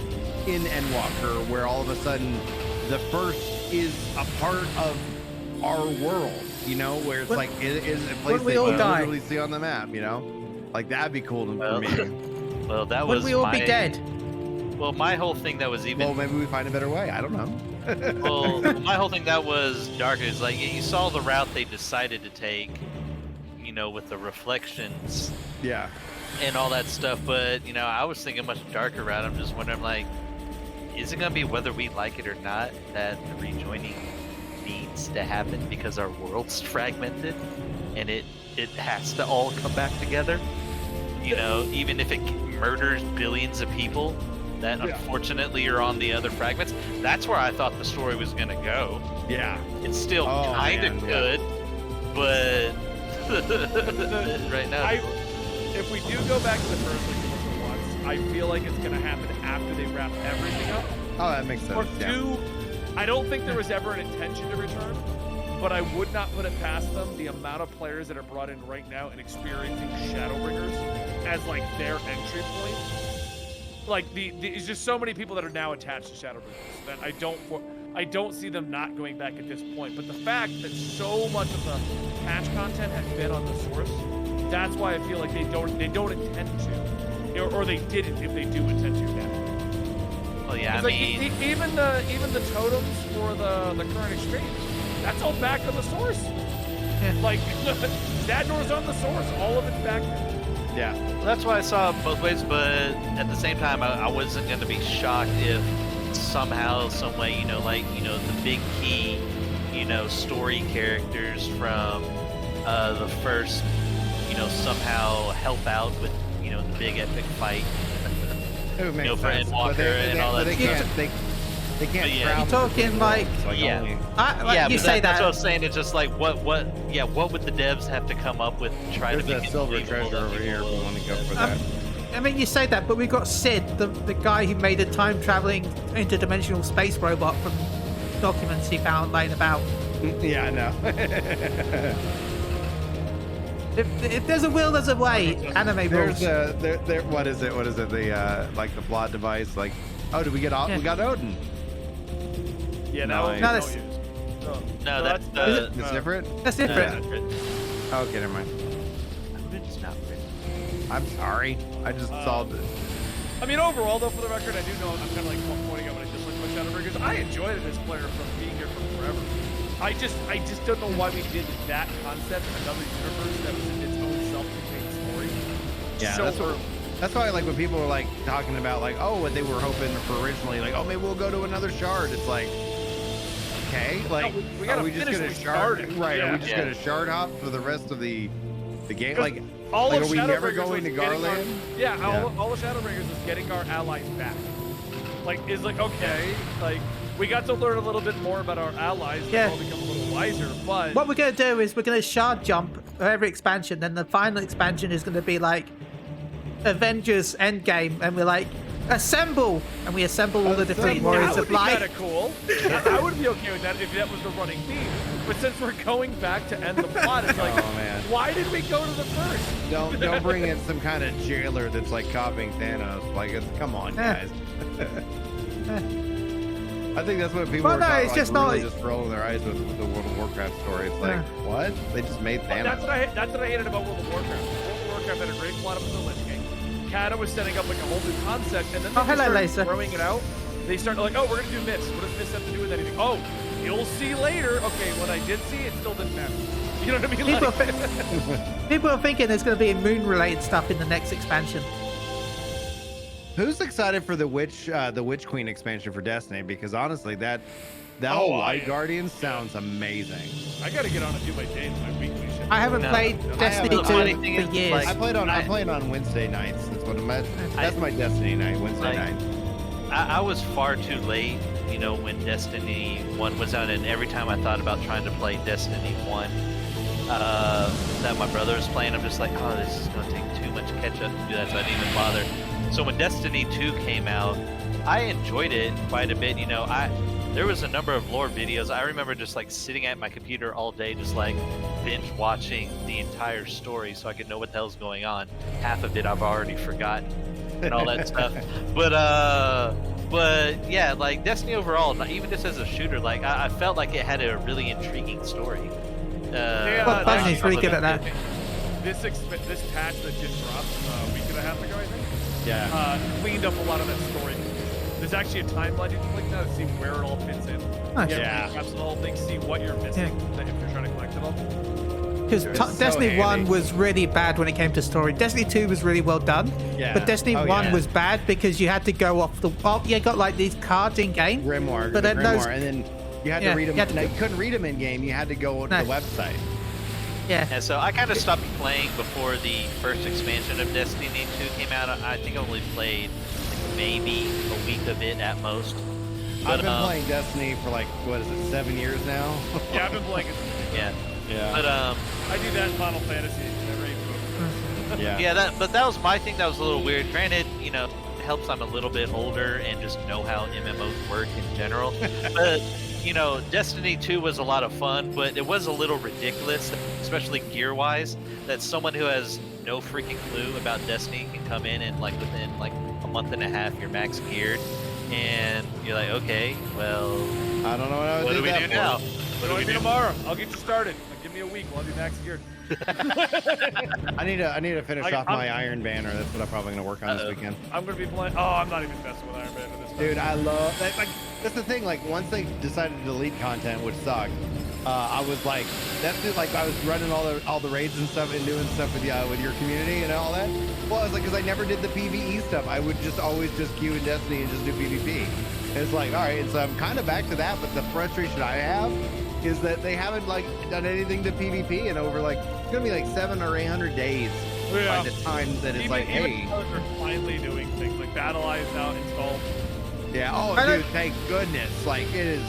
in Endwalker, where all of a sudden the first is a part of our world, where it's like it is a place that you literally see on the map, like that'd be cool for me. Well, that was we all be dead. Well, my whole thing that was even. Well, maybe we find a better way. I don't know. Well, my whole thing that was dark is like you saw the route they decided to take, with the reflections. Yeah. And all that stuff, but I was thinking a much darker route. I'm just wondering, like, is it gonna be whether we like it or not that the rejoining needs to happen because our world's fragmented, and it has to all come back together? Even if it murders billions of people that unfortunately are on the other fragments. That's where I thought the story was gonna go. Yeah. It's still kind of good, but right now. If we do go back to the first one, I feel like it's going to happen after they wrap everything up. Oh, that makes sense. Or two, I don't think there was ever an intention to return, but I would not put it past them, the amount of players that are brought in right now and experiencing Shadowbringers as like their entry point. Like there's just so many people that are now attached to Shadowbringers that I don't see them not going back at this point. But the fact that so much of the patch content has been on the source, that's why I feel like they don't intend to, or they didn't if they do intend to now. Well, yeah, I like, mean, even the totems for the current exchange, that's all back on the source. Like Zadnor's on the source, all of it's back there. Yeah, well, that's why I saw it both ways. But at the same time, I wasn't going to be shocked if somehow, some way, the big key, story characters from the first, somehow help out with, the big epic fight. it makes for sense. Endwalker and all that they stuff. They can't. Yeah. crowd You're talking like, yeah. only- you say that's that. what I was saying. It's just like what would the devs have to come up with to try There's to a make it silver believable treasure that over here if people we want to go will- for that. I mean, you say that, but we got Sid, the guy who made a time-traveling interdimensional space robot from documents he found laying about. Yeah, I know. If there's a will, there's a way. Anime There's rules. there. What is it? The like the plot device? Like, oh, did we get Yeah. we got Odin? Yeah, Nice. No, no, that's- No, that's It's different. That's different. Okay, never mind. It's not written. I'm sorry. I just saw the. I mean, overall, though, for the record, I do know I'm kind of like pointing out what I dislike about Shadowbringers. I enjoyed it as a player from being here from forever. I just don't know why we did that concept in another universe that was in its own self-contained story. Yeah, so that's why like when people are like talking about like, oh, what they were hoping for originally, like, oh, maybe we'll go to another shard. It's like, okay, like, we gotta are we just finish gonna what we shard? started. Right? Yeah. Are we just gonna shard hop for the rest of the game? Like, all like, of are we never Shadowbringers going was to getting our- Garland? Yeah, all of Shadowbringers is getting our allies back. Like, is like, okay, like, we got to learn a little bit more about our allies. Yeah. And all become a little wiser. But What we're going to do is we're going to shard jump for every expansion. Then the final expansion is going to be like Avengers Endgame, and we're like, assemble, and we assemble all the different warriors that would of be kind light. of cool. I would be okay with that if that was the running theme. But since we're going back to end the plot, it's like, Oh, man. why did we go to the first? Don't bring in some kind of jailer that's like copying Thanos. Like, come on, Eh. guys. I think that's what people Well, are no, talking, it's like, just really not- just rolling their eyes with the World of Warcraft story. It's like, what? They just made Thanos. That's what I hated about World of Warcraft. World of Warcraft had a great plot up until Lich King. Kata was setting up like a whole new concept, and then they Oh, hello, started Lisa. throwing it out. They started like, oh, we're gonna do Mist. What does Mist have to do with anything? Oh, you'll see later. Okay, what I did see, it still didn't matter. You know what I mean? People, Like, people are thinking there's going to be moon-related stuff in the next expansion. Who's excited for the Witch Queen expansion for Destiny? Because honestly, that Oh, whole I Light am. Guardian sounds amazing. I gotta get on and do my days, my weekly shit. I haven't No. played I Destiny haven't. The funny 2 thing for is, years. like, I played on Wednesday nights. That's what I'm at. That's my Destiny night, Wednesday like, night. I was far too late, you know, when Destiny 1 was out, and every time I thought about trying to play Destiny 1 that my brother was playing, I'm just like, oh, this is going to take too much catch up to do that, so I didn't even bother. So when Destiny 2 came out, I enjoyed it quite a bit. You know, there was a number of lore videos. I remember just like sitting at my computer all day, just like binge watching the entire story so I could know what the hell's going on. Half of it I've already forgotten and all that stuff. But yeah, like Destiny overall, even just as a shooter, like I felt like it had a really intriguing story. Well, Bungie's really good at that. This patch that just dropped a week and a half ago, I think, Yeah. cleaned up a lot of that story. There's actually a timeline you can click now to see where it all fits in. Nice. Yeah. Recaps the whole thing, see what you're missing if you're trying to collect it all. Because It's so Destiny 1 handy. was really bad when it came to story. Destiny 2 was really well done. Yeah. But Destiny Oh, 1 yeah. was bad because you had to go off the... Oh, you got like these cards in game. Grimoire, But the then Grimoire, those- and then you had Yeah, to read them. you had to No, go- you couldn't read them in game. You had to go to No. the website. Yeah. And so I kind of stopped playing before the first expansion of Destiny 2 came out. I think I only played like maybe a week of it at most. But, I've been playing Destiny for like, what is it, 7 years now? Yeah, I've been playing it. Yeah, Yeah. but I do that in Final Fantasy. Every Yeah. yeah, but that was my thing. That was a little weird. Granted, you know, it helps I'm a little bit older and just know how MMOs work in general. But you know, Destiny 2 was a lot of fun, but it was a little ridiculous, especially gear-wise, that someone who has no freaking clue about Destiny can come in and like within like a month and a half you're max geared, and you're like, okay, well, I don't know what I would what do we that do for. now? What What do do we I do do? tomorrow? I'll get you started. Like, give me a week. We'll be max geared. I need to finish off I'm- my Iron Banner. That's what I'm probably gonna work on this Uh-oh. weekend. I'm gonna be playing. Oh, I'm not even messing with Iron Banner this time. Dude, I love that. Like, that's the thing. Like, once they decided to delete content, which sucked, I was like, that's just like I was running all the raids and stuff and doing stuff with your community and all that. Well, I was like, because I never did the PVE stuff. I would just always just queue in Destiny and just do PvP. And it's like, all right, and so I'm kind of back to that. But the frustration I have is that they haven't like done anything to PvP in over like it's gonna be like 700 or 800 days Yeah. by the time that it's like, hey, though they're finally doing things like Battle Eye is now installed. yeah, oh, I dude, don't- thank goodness. Like, it is,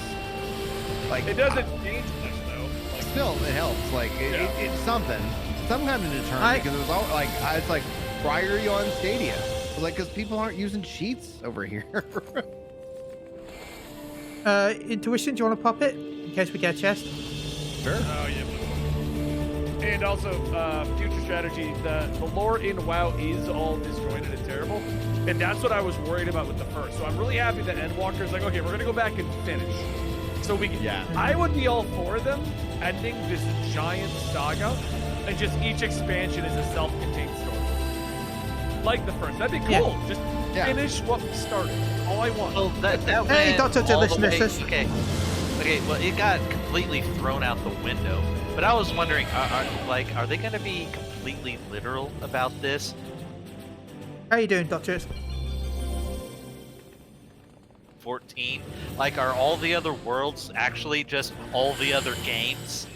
like, It doesn't change much though. Like, still it helps. Like it's something, some kind of deterrent because it was all like it's like why are you on Stadia? Like because people aren't using cheats over here. Intuition, do you want to pop it? In case we get a chest. Sure. oh yeah. And also, future strategy. The lore in WoW is all disjointed and terrible, and that's what I was worried about with the first. So I'm really happy that Endwalker's like, okay, we're gonna go back and finish. So we can. Yeah. I would be all for them ending this giant saga, and just each expansion is a self-contained story, like the first. That'd be Yeah. cool. Just Yeah. finish what we started. That's all I want. Well, that Hey, went Dr. all the Delicious. way- Okay, well, it got completely thrown out the window. But I was wondering, are they going to be completely literal about this? How you doing, Doctor? 14? Like, are all the other worlds actually just all the other games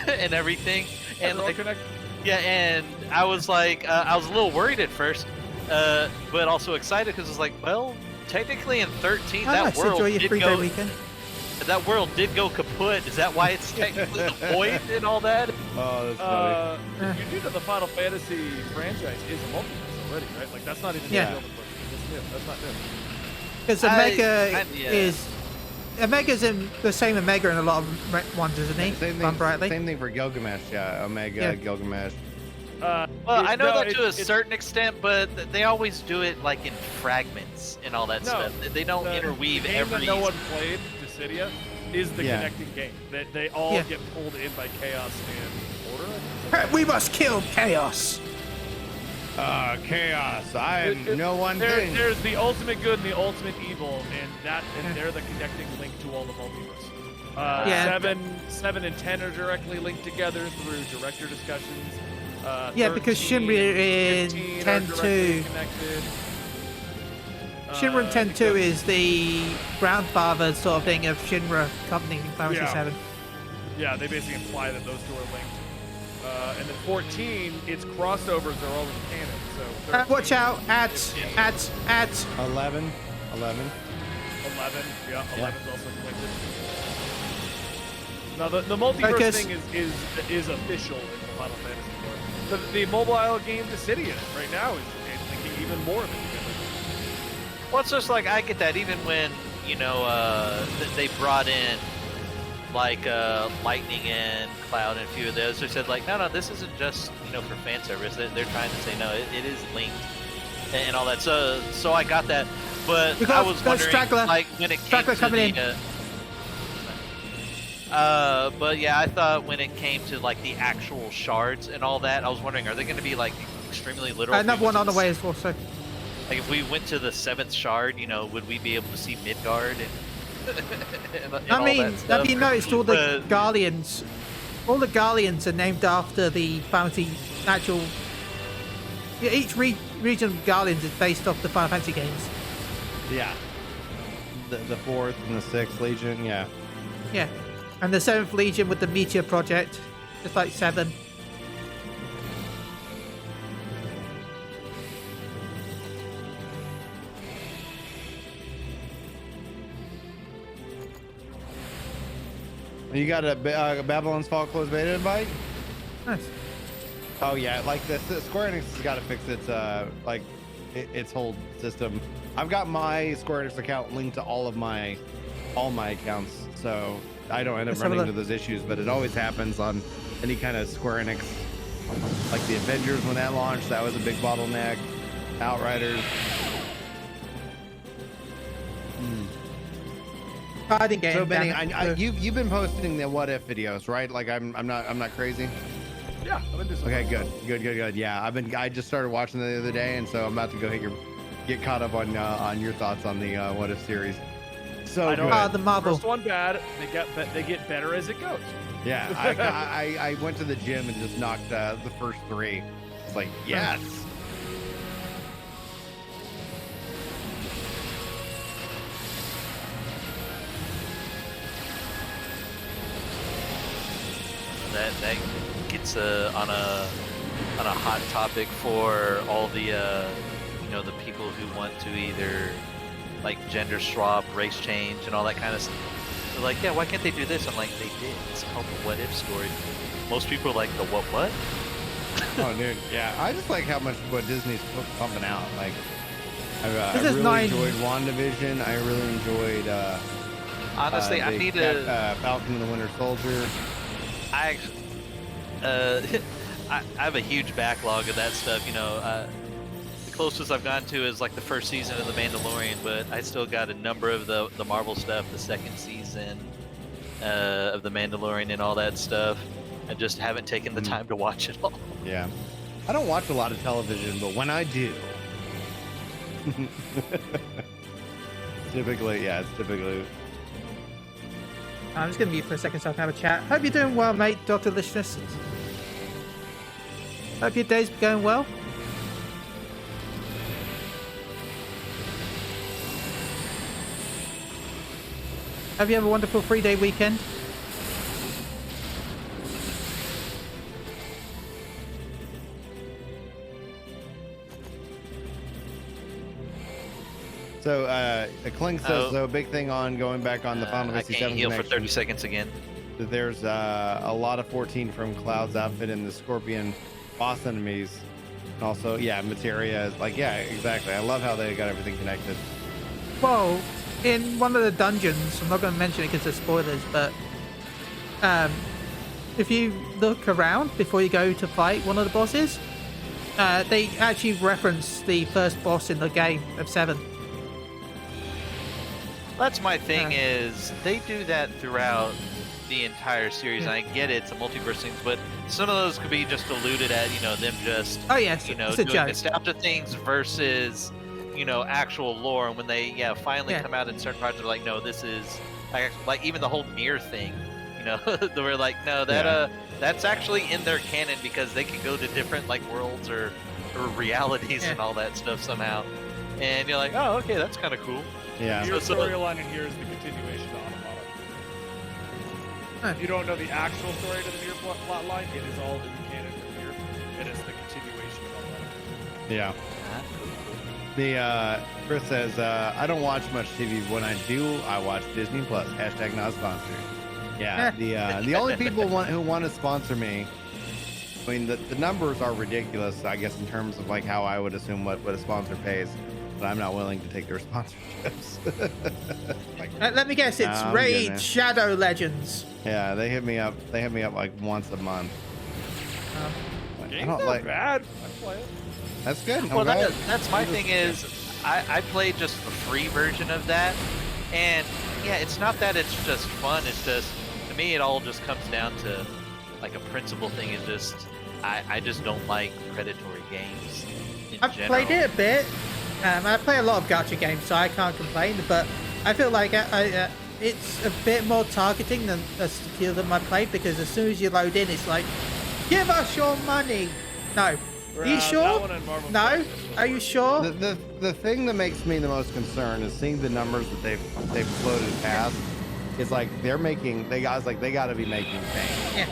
and everything? And They're all like, connected. yeah, and I was like, I was a little worried at first, but also excited because it's like, well, technically in 13, Oh, that nice. world Enjoy your did 3-day go. weekend. that world did go kaput. Is that why it's technically the void and all that? Oh, that's funny. You do know the Final Fantasy franchise is a multiverse already, right? Like that's not even Yeah. new. That's new. That's not new. Because Omega's in the same Omega in a lot of ones, isn't he? Same If I'm thing, rightly. same thing for Gilgamesh. Yeah, Omega, Yeah. Gilgamesh. Well, I know that to a it's- certain extent, but they always do it like in fragments and all that No, stuff. They don't the interweave game every. that no one played, Dissidia, is the Yeah. connecting game. They all Yeah. get pulled in by chaos and order. I think. We must kill chaos. Chaos. I know one thing. There's the ultimate good and the ultimate evil, and they're the connecting link to all the multiverse. Yeah. 7 and 10 are directly linked together through director discussions. Yeah, because 13, Shinra in 15 are 10 directly 2. connected. Shinra in 10 2 is the grandfather sort of thing of Shinra company in Final Fantasy Yeah. 7. Yeah, they basically imply that those two are linked. And then 14, its crossovers are all in canon. So 13, Watch out! At 11. 11, yeah, 11's also connected. Now the multiverse Focus. thing is official in the Final Fantasy lore. The mobile game Dissidia right now is linking even more of it together. Well, it's just like I get that even when they brought in like Lightning and Cloud and a few of those. They said like, no, this isn't just for fan service. They're trying to say no, it is linked and all that. So I got that, but We got- I was got wondering Straggler. like when it came Straggler to coming the. in. But yeah, I thought when it came to like the actual shards and all that, I was wondering, are they going to be like extremely literal? if we Another went one to on the s- way as well. So Like if we went to the 7th shard, would we be able to see Midgard and? and all I mean, that stuff? have you noticed all the But- Guardians? All the Guardians are named after the Fantasy actual. Yeah, each region of Guardians is based off the Final Fantasy games. Yeah. The 4th and the 6th Legion. Yeah. Yeah, and the 7th Legion with the Meteor Project, just like 7. You got a Babylon's Fall closed beta invite? Nice. Oh yeah, like the Square Enix has got to fix its its whole system. I've got my Square Enix account linked to all my accounts, so I don't end up Let's have a running into look. those issues. But it always happens on any kind of Square Enix, like the Avengers when that launched. That was a big bottleneck. Outriders. Fighting game. So Benny, damn it. you've been posting the what if videos, right? Like I'm not crazy. Yeah, I've been doing some Okay, fun stuff. good. Yeah, I just started watching them the other day, and so I'm about to go get caught up on your thoughts on the what if series. So I know. good. The Marvel. First one bad. They get better as it goes. Yeah, I went to the gym and just knocked the first 3. It's like yes. that gets on a hot topic for all the the people who want to either like gender swap, race change, and all that kind of stuff. They're like, yeah, why can't they do this? I'm like, they did. It's called the what if story. Most people are like the what? Oh, dude, yeah. I just like how much what Disney's pumping out. Like, I This is really 9. enjoyed WandaVision. I really enjoyed. Honestly, I the need to. Falcon and the Winter Soldier. I actually, I have a huge backlog of that stuff. The closest I've gotten to is like the first season of The Mandalorian, but I still got a number of the Marvel stuff, the second season of The Mandalorian and all that stuff. I just haven't taken the time to watch it all. Yeah. I don't watch a lot of television, but when I do, it's typically. I'm just gonna mute for a second so I can have a chat. Hope you're doing well, mate, Dr. Delicious. Hope your day's going well. Have you have a wonderful 3-day weekend? So Clink says Oh. so. Big thing on going back on the Final I Fantasy can't 7 heal for connection. 30 seconds again. That there's a lot of 14 from Cloud's outfit in the Scorpion boss enemies. And also, yeah, materia is like, yeah, exactly. I love how they got everything connected. Well, in one of the dungeons, I'm not going to mention it because of spoilers, but if you look around before you go to fight one of the bosses, they actually reference the first boss in the game of 7. That's my thing is they do that throughout the entire series. And I get it, it's a multiverse thing, but some of those could be just alluded at, them just, Oh yes, you know, it's a doing joke. nostalgia things versus, actual lore. And when they, finally come out in certain parts, they're like, no, this is like even the whole mirror thing, they were like, no, that that's actually in their canon because they can go to different like worlds or realities and all that stuff somehow. And you're like, oh, okay, that's kind of cool. Yeah. Your So- storyline in here is the continuation of Automata. You don't know the actual story to the Mirror plot line. It is all in the canon of Mirror. It is the continuation of Automata. Yeah. The Chris says I don't watch much TV. When I do, I watch Disney Plus. # not sponsored. Yeah. The only people who want to sponsor me. I mean, the numbers are ridiculous. I guess in terms of like how I would assume what a sponsor pays, but I'm not willing to take their sponsorships. Let me guess, it's I'm Raid gonna- Shadow Legends. Yeah, they hit me up. They hit me up like once a month. I Game's don't not like. bad. I play it. That's good. Well, I'm glad. that's my thing is I played just the free version of that, and yeah, it's not that it's just fun. It's just to me it all just comes down to like a principle thing. Is just I just don't like predatory games. I've played it a bit. I play a lot of gacha games, so I can't complain. But I feel like it's a bit more targeting than a few of them I played because as soon as you load in, it's like, give us your money. No. Are you That sure? one and Marvel No. Crisis was Are you sure? The thing that makes me the most concerned is seeing the numbers that they've floated past. Is like they got to be making bank. Yeah.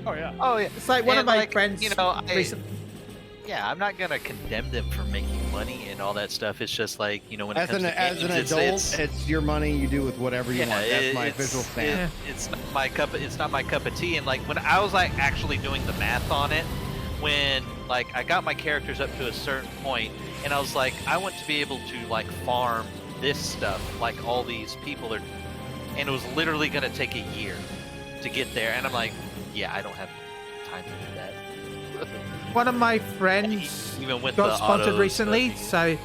Oh yeah. Oh yeah, It's like one of And, my like, friends. yeah, I'm not gonna condemn them for making money and all that stuff. It's just like when it As comes an to as an games, adult, it's your money. You do with whatever you want. That's my it's- official stance. It's not my cup. It's not my cup of tea. And like when I was like actually doing the math on it, when like I got my characters up to a certain point, and I was like, I want to be able to like farm this stuff, like all these people are, and it was literally gonna take a year to get there. And I'm like, yeah, I don't have time to do that. One of my friends Even with got the sponsored autos, recently, so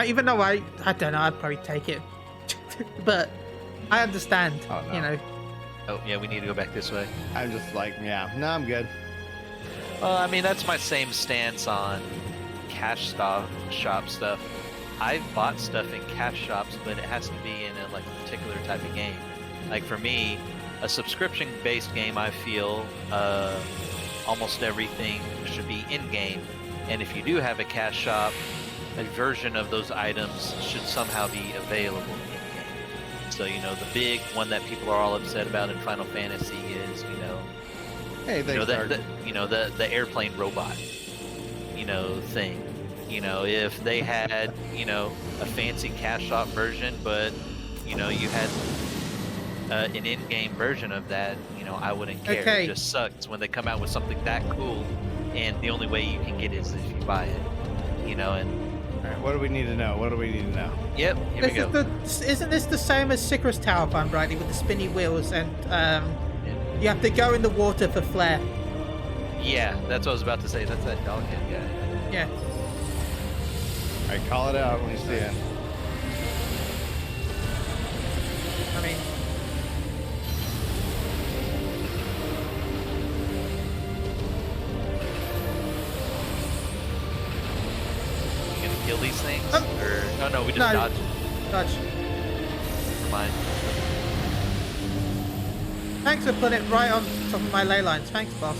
even though I don't know, I'd probably take it, but I understand. Oh, no. You know, Oh yeah, we need to go back this way. I'm just like, yeah, no, I'm good. Well, I mean, that's my same stance on cash shop stuff. I've bought stuff in cash shops, but it has to be in a particular type of game. Like for me, a subscription-based game, I feel almost everything should be in-game. And if you do have a cash shop, a version of those items should somehow be available in-game. So, the big one that people are all upset about in Final Fantasy is, Hey, thanks, Dark. the airplane robot, thing. If they had, a fancy cash shop version, but, you had an in-game version of that, I wouldn't care. Okay. It just sucks when they come out with something that cool, and the only way you can get it is if you buy it, and All right, what do we need to know? yep, here we go. isn't this the same as Sycra's Tower, if I'm right, with the spinny wheels and you have to go in the water for flare? Yeah, that's what I was about to say. That's that dog head guy. Yeah. All right, call it out when you see it. I mean, You gonna kill these things? Or no, we just No. dodged. dodge. Never mind. Thanks for putting it right on top of my ley lines. Thanks, boss.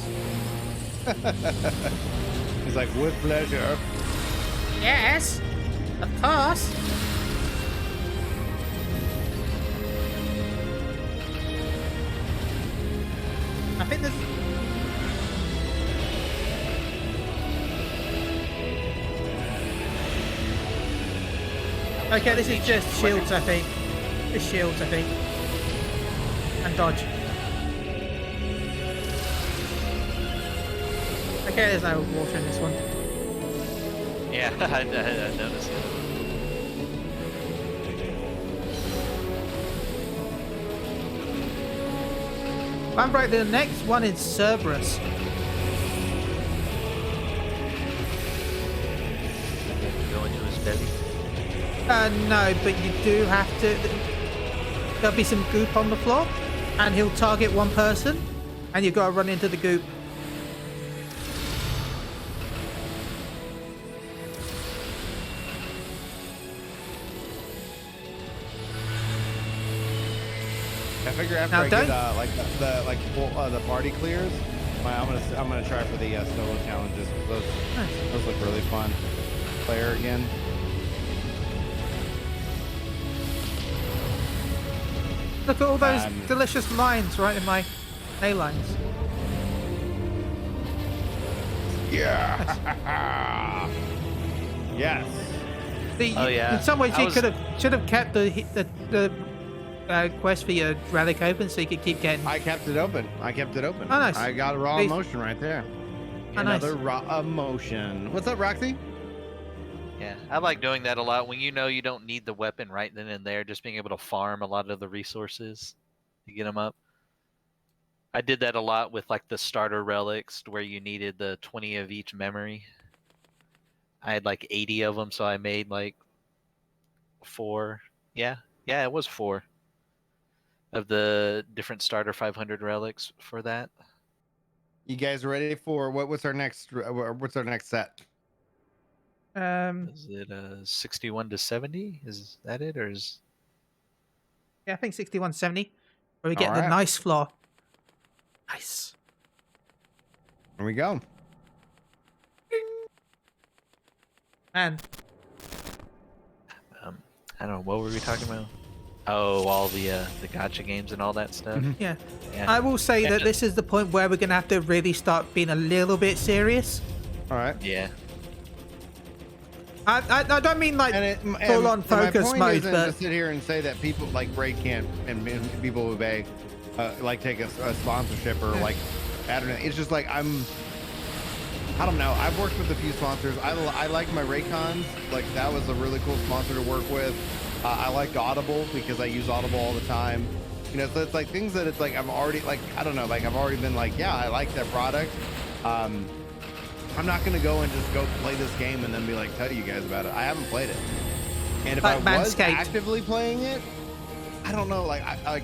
He's like, with pleasure. Yes, of course. I think there's. Okay, this is just shields, I think. Just shields, I think. And dodge. Okay, there's no water in this one. Yeah, I noticed it. I'm right, the next one is Cerberus. Go into his belly. No, but you do have to... There'll be some goop on the floor, and he'll target one person, and you've got to run into the goop. I figure after Now, I don't- get the party clears, I'm gonna try for the solo challenges. Those look really fun. Player again. Look at all those delicious lines right in my A lines. Yeah. Yes. See, Oh, yeah. In some ways, I you was- should have kept the quest for your relic open so you could keep getting. I kept it open. Oh, nice. I got a raw Please. emotion right there. Oh, nice. Another raw emotion. What's up, Roxy? Yeah, I like doing that a lot when you know you don't need the weapon right then and there, just being able to farm a lot of the resources to get them up. I did that a lot with like the starter relics where you needed the 20 of each memory. I had like 80 of them, so I made like 4. Yeah, it was 4 of the different starter 500 relics for that. You guys ready for what's our next set? Is it 61 to 70? Is that it, or is? Yeah, I think 6170. Where we get the Alright. nice floor. Nice. Here we go. And I don't know, what were we talking about? Oh, all the gacha games and all that stuff. yeah, Yeah. I will say Yeah, that this is the point where we're gonna have to really start being a little bit serious. All right. Yeah. I don't mean like full on focus my point mode, isn't but to sit here and say that people like Braid can't and people who beg like take a sponsorship or like I don't know. It's just like I don't know. I've worked with a few sponsors. I like my Raycons. Like that was a really cool sponsor to work with. I like Audible because I use Audible all the time. You know, so it's like things that it's like I'm already like I don't know. Like I've already been like, yeah, I like that product. I'm not gonna go and just go play this game and then be like tell you guys about it. I haven't played it, and if Like I was Manscaped. actively playing it, I don't know. Like I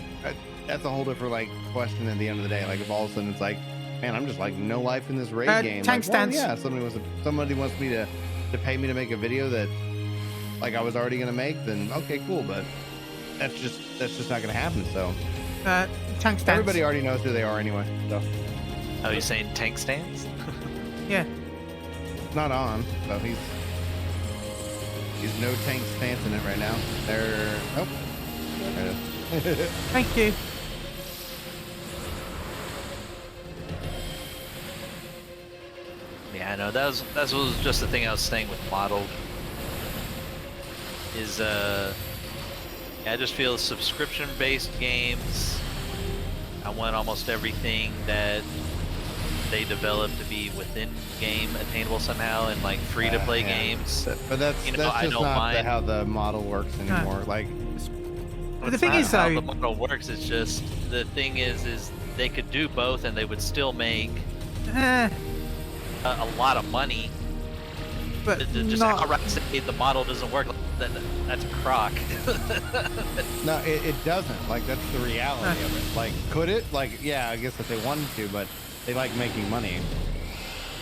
that's a whole different like question at the end of the day. Like if all of a sudden it's like, man, I'm just like no life in this raid game. tank Like, well, stance. yeah, somebody wants me to pay me to make a video that like I was already gonna make, then okay, cool. But that's just not gonna happen. So tank stance. everybody already knows who they are anyway. So Oh, you're saying tank stands? Yeah. it's not on. So he's no tank stance in it right now. There. Nope. There it is. Thank you. Yeah, I know. That was just the thing I was saying with modeled. Is yeah, I just feel subscription-based games. I want almost everything that they develop to be within game attainable somehow, and like free-to-play Yeah. games. But that's You know, that's I just don't not mind. how the model works anymore. Like But the It's thing not is, how though, the model works. It's just the thing is they could do both, and they would still make eh, a lot of money. but Just not. outright say the model doesn't work. That's a crock. no, it doesn't. Like that's the reality of it. Like could it? Like yeah, I guess if they wanted to, but they like making money.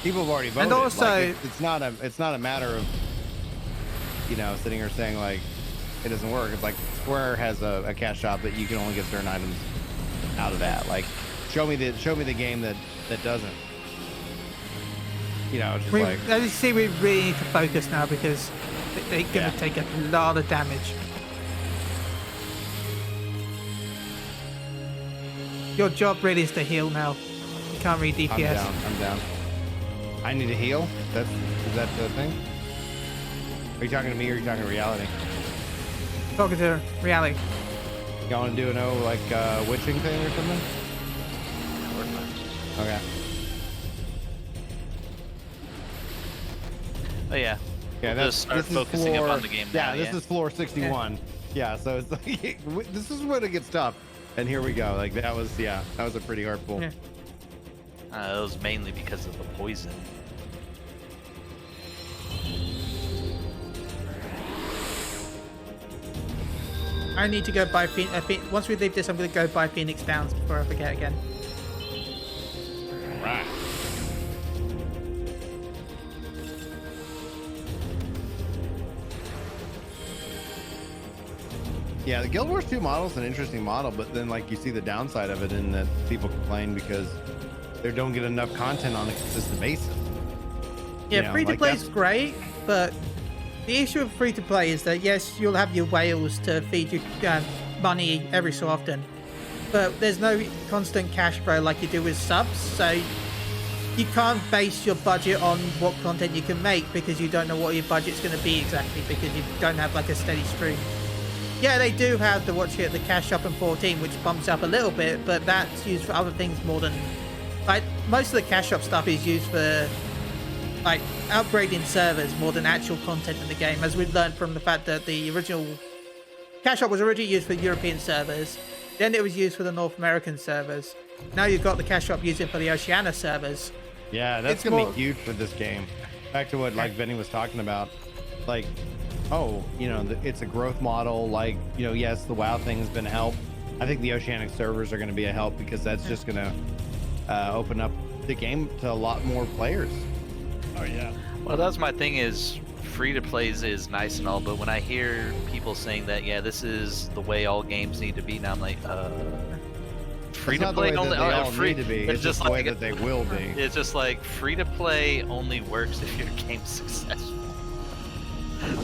People have already voted. And also- like, it's not a matter of sitting here saying like it doesn't work. It's like Square has a cash shop that you can only get certain items out of that. Like show me the game that doesn't. It's just like As you see, we really need to focus now because they're going to Yeah. take a lot of damage. Your job really is to heal now. You can't read DPS. I'm down. I need to heal. Is that the thing? Are you talking to me or are you talking to reality? Talking to reality. You want to do an witching thing or something? Okay. Oh yeah. Yeah, We'll just start focusing floor, up on the game now. Yeah, this is floor 61. Yeah, so it's like this is when it gets tough. And here we go. Like that was a pretty hard pull. Yeah. It was mainly because of the poison. I need to go buy once we leave this, I'm going to go buy Phoenix Downs before I forget again. Right. Yeah, the Guild Wars 2 model is an interesting model, but then like you see the downside of it in that people complain because they don't get enough content on a consistent basis. Yeah, You know, free to like play that's- is great, but the issue of free to play is that yes, you'll have your whales to feed you money every so often, but there's no constant cash flow like you do with subs, so you can't base your budget on what content you can make because you don't know what your budget's going to be exactly because you don't have like a steady stream. Yeah, they do have the cash shop in 14, which bumps up a little bit, but that's used for other things more than like most of the cash shop stuff is used for like upgrading servers more than actual content in the game, as we've learned from the fact that the original cash shop was originally used for European servers, then it was used for the North American servers. Now you've got the cash shop using for the Oceania servers. Yeah, that's It's gonna more- be huge for this game. Back to what like Benny was talking about, like, oh, it's a growth model. Like, yes, the WoW thing has been a help. I think the Oceanic servers are going to be a help because that's just going to open up the game to a lot more players. Oh yeah. Well, that's my thing is free to plays is nice and all, but when I hear people saying that, yeah, this is the way all games need to be, now I'm like, free It's to not the play way that only they all free need to be. It's It's just the way like that they will be. it's just like free to play only works if your game's successful.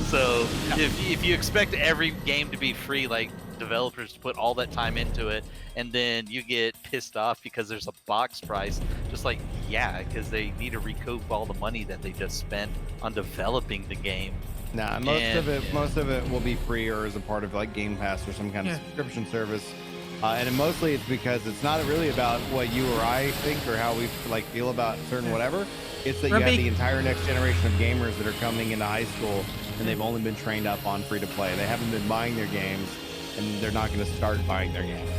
So if you expect every game to be free, like developers to put all that time into it, and then you get pissed off because there's a box price, just like, yeah, because they need to recoup all the money that they just spent on developing the game. Nah, most of it will be free or as a part of like Game Pass or some kind of subscription service. And mostly it's because it's not really about what you or I think or how we like feel about certain whatever. It's that you have the entire next generation of gamers that are coming into high school and they've only been trained up on free to play. They haven't been buying their games and they're not going to start buying their games.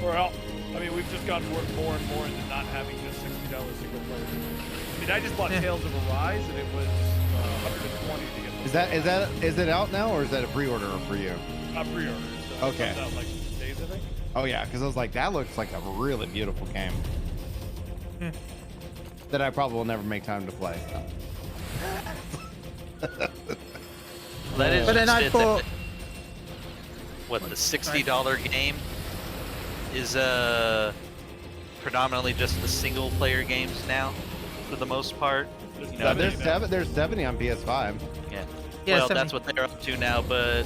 Well, I mean, we've just gotten more and more into not having just $60 single player. I mean, I just bought Tales of Arise and it was $120 to get. Is it out now or is that a pre-order for you? Pre-order. So Okay. It comes out like 6 days, I think. Oh yeah, because I was like, that looks like a really beautiful game. That I probably will never make time to play. So. That is But then just I it, thought, what the $60 game is predominantly just the single player games now for the most part. You know, There's 70 on PS5. yeah. Yeah, Well, 70. that's what they're up to now, but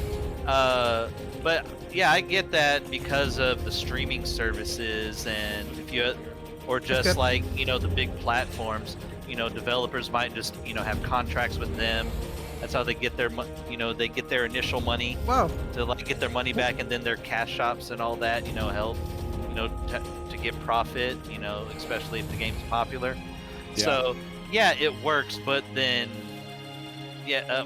yeah, I get that because of the streaming services, and if you or just good. like the big platforms, developers might just have contracts with them. That's how they get their they get their initial money wow, to like get their money back, and then their cash shops and all that help to get profit, especially if the game's popular. Yeah. So yeah, it works, but then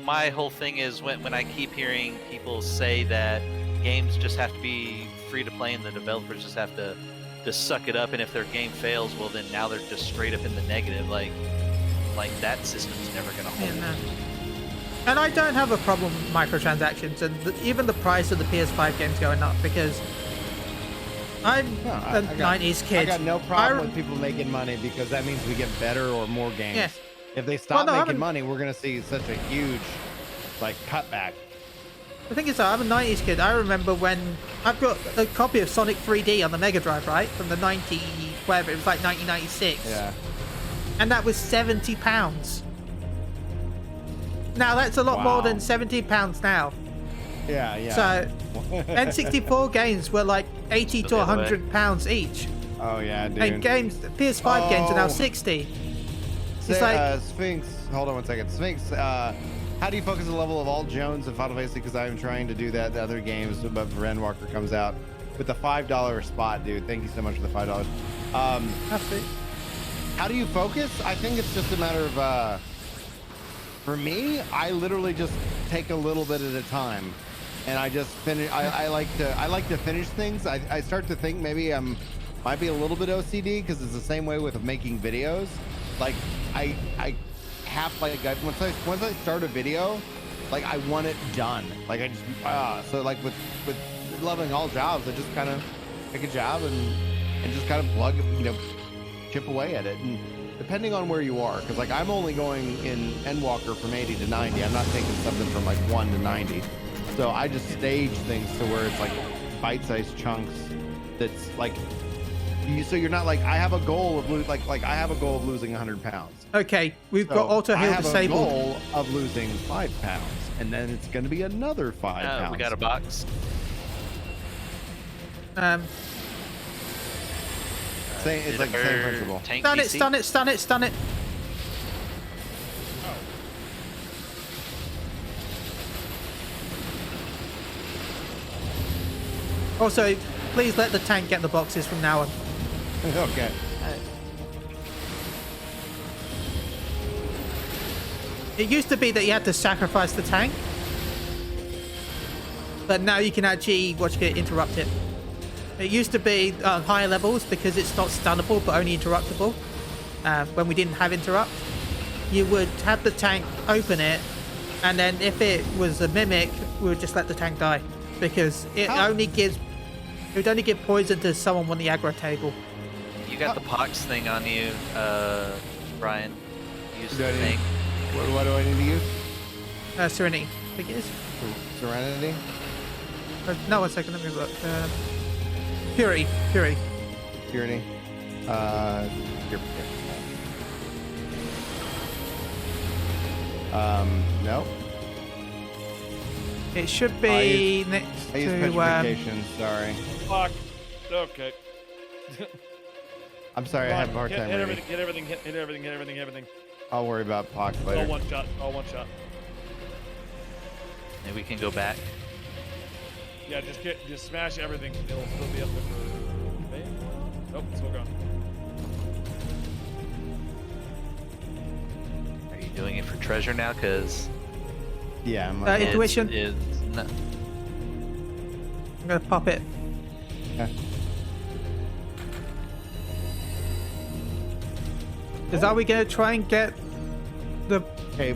my whole thing is when I keep hearing people say that games just have to be free to play and the developers just have to just suck it up, and if their game fails, well then now they're just straight up in the negative. Like that system's never gonna hold. yeah, no. And I don't have a problem with microtransactions, and even the price of the PS5 games going up because I'm a 90s kid. I got no problem with people making money because that means we get better or more games. Yeah. If they stop Well, no, making money, we're gonna see such a huge cutback. The thing is, I'm a 90s kid. I remember when I've got a copy of Sonic 3D on the Mega Drive, right? From the 1996. Yeah. And that was £70. Now that's a lot more than £70 now. Yeah, yeah. So, N64 games were like 80 to £100 each. Oh yeah, dude. And PS5 games are now Oh. 60. Say, It's like, Sphinx. Hold on one second. Sphinx. How do you focus the level of all Jones in Final Fantasy? Because I'm trying to do that in other games, but Renwalker comes out with the $5 spot, dude. Thank you so much for the $5. That's it. How do you focus? I think it's just a matter of, for me, I literally just take a little bit at a time, and I just finish. I like to finish things. I start to think maybe might be a little bit OCD because it's the same way with making videos. Like I have once I start a video, like I want it done. Like I just so like with loving all jobs, I just kind of pick a job and just kind of plug, chip away at it. And depending on where you are, because like I'm only going in Endwalker from 80 to 90. I'm not taking something from like 1 to 90. So I just stage things to where it's like bite-sized chunks. That's like so you're not like I have a goal of I have a goal of losing 100 pounds. Okay, we've got auto heal disabled. I have a goal of losing 5 pounds, and then it's going to be another 5 pounds. We got a box. It's like the same principle. Stun it. Also, please let the tank get the boxes from now on. Okay. It used to be that you had to sacrifice the tank, but now you can actually interrupt it. It used to be on higher levels because it's not stunnable but only interruptible. When we didn't have interrupt, you would have the tank open it, and then if it was a mimic, we would just let the tank die because it would only give poison to someone on the aggro table. You got the pox thing on you, Brian. Use the thing. What do I need to use? Serenity, I think it is. Serenity? No, 1 second, let me look. Purity. Here. No. It should be next I use to petrification, sorry. Fuck. Okay. I'm sorry, I have a hard time reading. Hit everything. I'll worry about Pox All later. one shot. Maybe we can go back. Yeah, just smash everything. It'll still be up there for maybe. Nope, still gone. Are you doing it for treasure now? Cause Yeah, I'm intuition. No. I'm gonna pop it. Okay. Are we gonna try and get the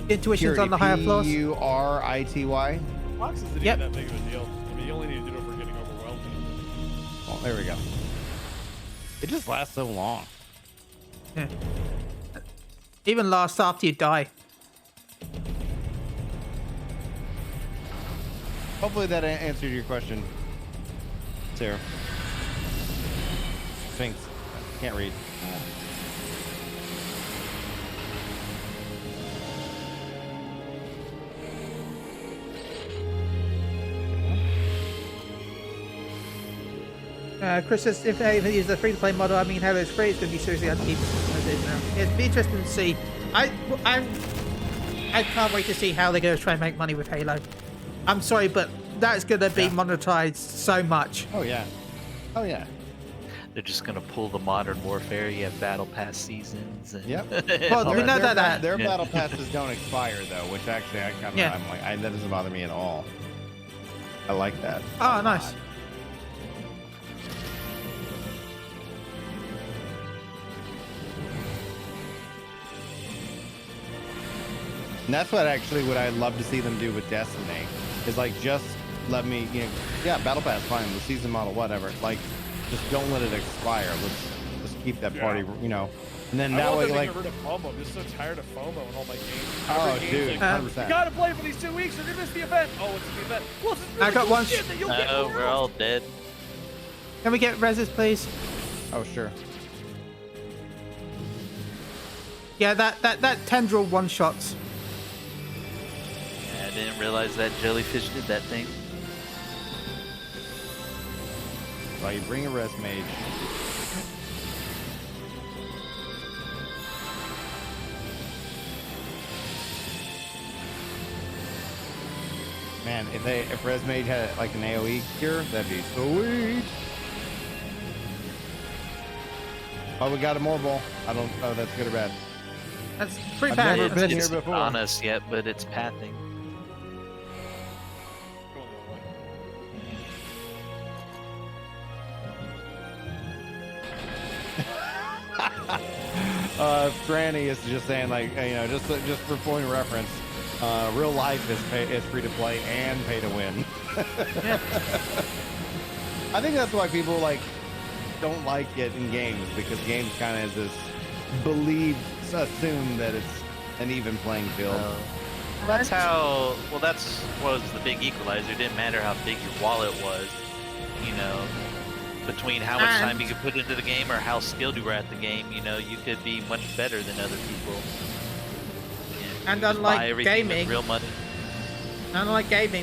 intuitions on the higher floors? Purity. Fox isn't even that big of a deal. I mean, you only need to do it for getting overwhelmed. Well, there we go. It just lasts so long. Yeah. Even lasts after you die. Hopefully that answered your question, Sarah. Sphinx. Can't read. Chris says, if they use the free-to-play model, I mean, Halo's free, it's going to be seriously unkeepable as it is now. It'd be interesting to see. I can't wait to see how they're going to try and make money with Halo. I'm sorry, but that's going to be monetized so much. Oh, yeah. They're just gonna pull the Modern Warfare. You have Battle Pass seasons. And Yep. Well, we know that their battle passes don't expire though, which actually I'm like, that doesn't bother me at all. I like that. Oh, nice. And that's what I'd love to see them do with Destiny is like just let me, battle pass, fine, the season model, whatever. Like, just don't let it expire. Let's keep that party, and then that way, like. I want them to get rid of FOMO. I'm just so tired of FOMO in all my games. Oh, dude, 100%. You gotta play for these 2 weeks. You're gonna miss the event. Oh, it's the event. Well, it's really I got one. shit that you'll get we're all dead. Can we get reses, please? Oh, sure. Yeah, that tendril one-shots. I didn't realize that jellyfish did that thing. Well, you bring a res mage. Man, if Res Mage had like an AoE cure, that'd be sweet. Oh, we got a more ball. I don't know if that's good or bad. That's pretty I've bad. never been It's here before. on us yet, but it's pathing. Granny is just saying, like, you know, just for point of reference, real life is free to play and pay to win. I think that's why people like don't like it in games, because games kind of just assume that it's an even playing field. That's how. Well, that's was the big equalizer. It didn't matter how big your wallet was, you know, between how much time you could put into the game or how skilled you were at the game. You know, you could be much better than other people. And just buy unlike everything with gaming, real money.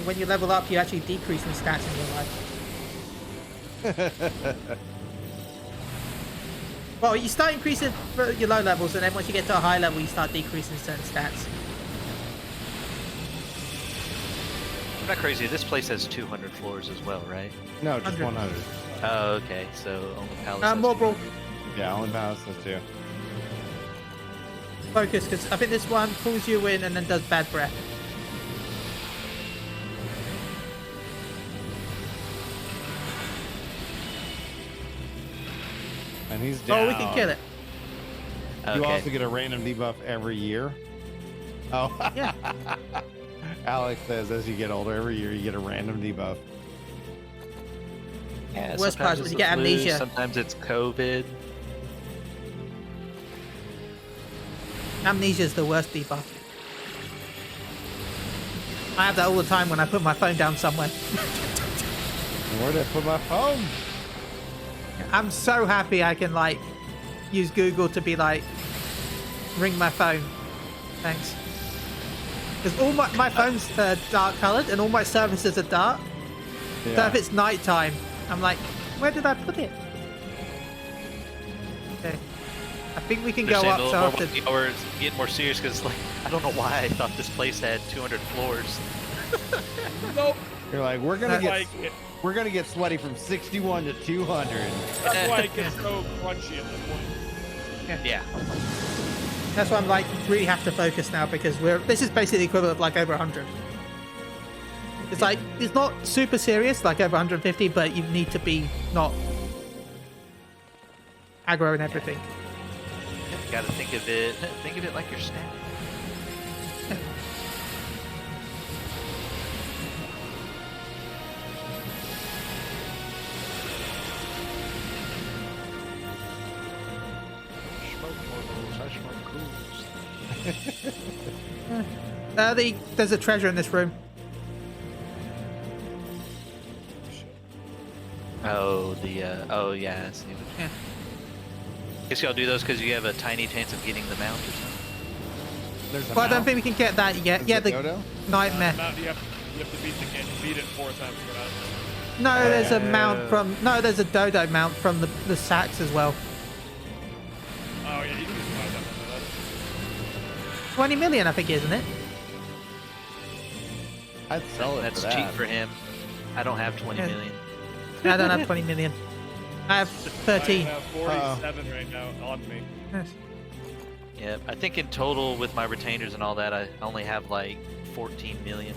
when you level up, you actually decrease in stats in your life. Well, you start increasing for your low levels, and then once you get to a high level, you start decreasing certain stats. I'm not crazy. This place has 200 floors as well, right? No, just 100. 100. Oh, okay. So only Palace. has More bro, 200. Yeah, only Palace has 2. focus, because I think this one pulls you in and then does bad breath. And he's down. Oh, we can kill it. You Okay. also get a random debuff every year. Oh, Yeah. Alex says as you get older, every year you get a random debuff. Yeah, Worst part sometimes is when it's you the get flu, amnesia. Sometimes it's COVID. Amnesia is the worst debuff. I have that all the time when I put my phone down somewhere. Where did I put my phone? I'm so happy I can like use Google to be like ring my phone. Thanks. Because all my phone's dark colored and all my services are dark. So Yeah. if it's nighttime, I'm like, where did I put it? Okay. I think we can They're go saying up a so little after. more, or it's getting more serious because like I don't know why I thought this place had 200 floors. Nope. You're like, we're gonna That's get sweaty from 61 to 200. That's why it gets so crunchy at this point. Yeah. That's why I'm like really have to focus now because this is basically the equivalent of like over 100. It's like it's not super serious like over 150, but you need to be not aggro and everything. You gotta think of it like your snap. There's a treasure in this room. Oh, oh yeah. I see what Yeah. Guess y'all do those because you have a tiny chance of getting the mount or something. There's a Well, I don't mount? think we can get that yet. Is Yeah, it the Dodo? nightmare. Mount, you have to beat it 4 times to get out. No, there's a mount from. No, there's a dodo mount from the sacks as well. Oh yeah, you can just buy that for that. 20 million, I think, isn't it? I'd sell it That's for that. cheap for him. I don't have 20 Yeah. million. I don't have 20 million. I have 13. I have 47 right now on me. Yes. Yeah, I think in total with my retainers and all that, I only have like 14 million.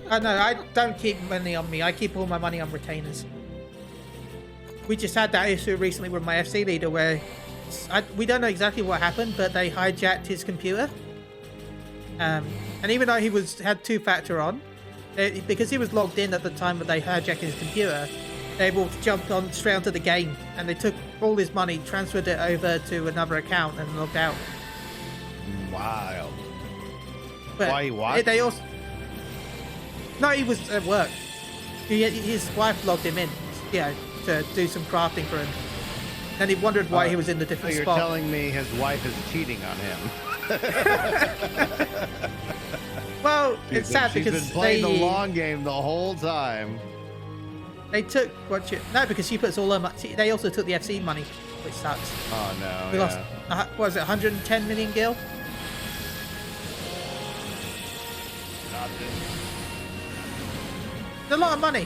No, I don't keep money on me. I keep all my money on retainers. We just had that issue recently with my FC leader where we don't know exactly what happened, but they hijacked his computer. And even though he had 2-factor on, because he was logged in at the time that they hijacked his computer, they all jumped on straight onto the game and they took all his money, transferred it over to another account and logged out. Wild. But Why he watched? They also. No, he was at work. His wife logged him in, to do some crafting for him. And he wondered why he was in the So different you're spot. telling me his wife is cheating on him? Well, it's sad She's because been playing the long game the whole time. they took because she puts all her money. They also took the FC money, which sucks. Oh no. We yeah. lost. What was it, 110 million gil? It's a lot of money.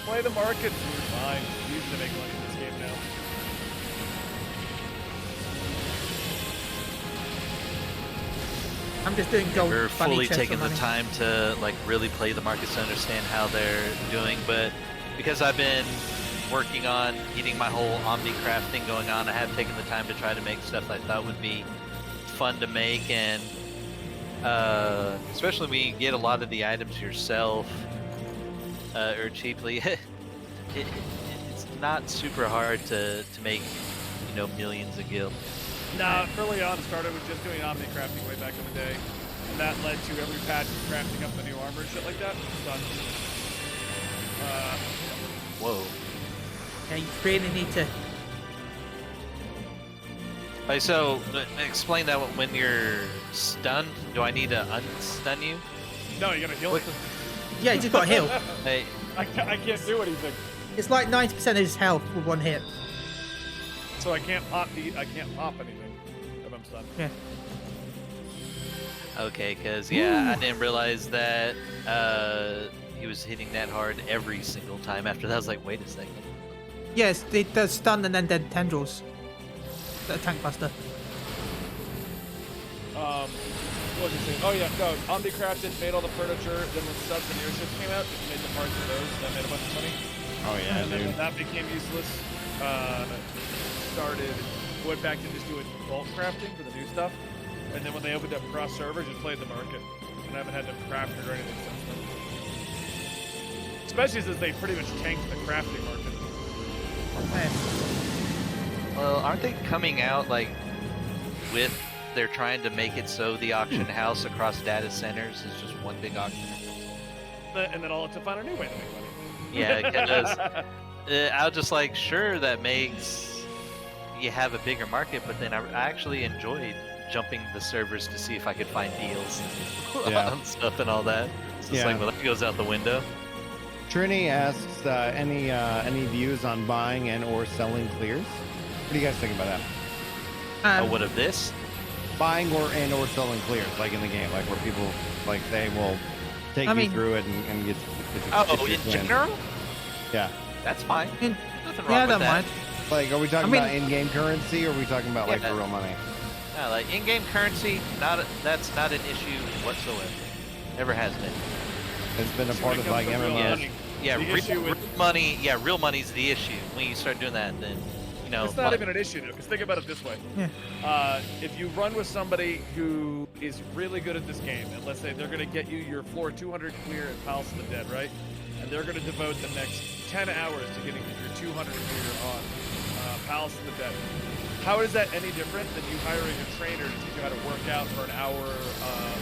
Play the market through fine. It's easy to make money in this game now. I'm just doing gold We're bunny fully checks taking for the money. time to like really play the markets to understand how they're doing, but because I've been working on getting my whole OmniCraft thing going on, I have taken the time to try to make stuff I thought would be fun to make, and especially when you get a lot of the items yourself or cheaply, it's not super hard to make, you know, millions of gil. Nah, early on, started with just doing Omni crafting way back in the day. And that led to every patch crafting up the new armor and shit like that. Done. Whoa. Yeah, you really need to. Okay, so explain that when you're stunned, do I need to unstun you? No, you gotta heal What- him. Yeah, you just got healed. Hey, I can't do anything. It's like 90% of his health with one hit. So I can't pop anything if I'm stunned. Yeah. okay, because yeah, I didn't realize that he was hitting that hard every single time. After that, I was like, wait a second. Yes, it does stun and then dead tendrils. The tank buster. What was I saying? Oh yeah, no, Omni crafted, made all the furniture, then when subs and airships came out, just made the parts for those, that made a bunch of money. Oh yeah, And then dude. when that became useless, went back to just doing bulk crafting for the new stuff. And then when they opened up cross servers, just played the market. And I haven't had to craft it or anything since then. Especially since they pretty much tanked the crafting market. Yeah. Well, aren't they coming out like with? They're trying to make it so the auction house across data centers is just one big auction. And then I'll have to find a new way to make money. Yeah, because I was just like, sure, that makes you have a bigger market, but then I actually enjoyed jumping the servers to see if I could find deals Yeah. on stuff and all that. So it's Yeah. like, well, that goes out the window. Trini asks any views on buying and or selling clears. What do you guys think about that? Oh, what of this? Buying or selling clears, like in the game, like where people like they will take I you mean- through it and get. Oh, get your in plan. general? Yeah. That's fine. In- Nothing wrong Yeah, I with don't that. mind. Like, are we talking I mean- about in-game currency, or are we talking about like Yeah. for real money? Yeah, like in-game currency, that's not an issue whatsoever. Never has been. It's been a So part when of it like comes to real MMOs. money, Yeah, The issue real with- money. Yeah, real money's the issue. When you start doing that, then you know. It's not even an issue though, because think about it this way. Yeah. If you run with somebody who is really good at this game, and let's say they're going to get you your floor 200 clear in Palace of the Dead, right? And they're going to devote the next 10 hours to getting your 200 clear on Palace of the Dead. How is that any different than you hiring a trainer to teach you how to work out for an hour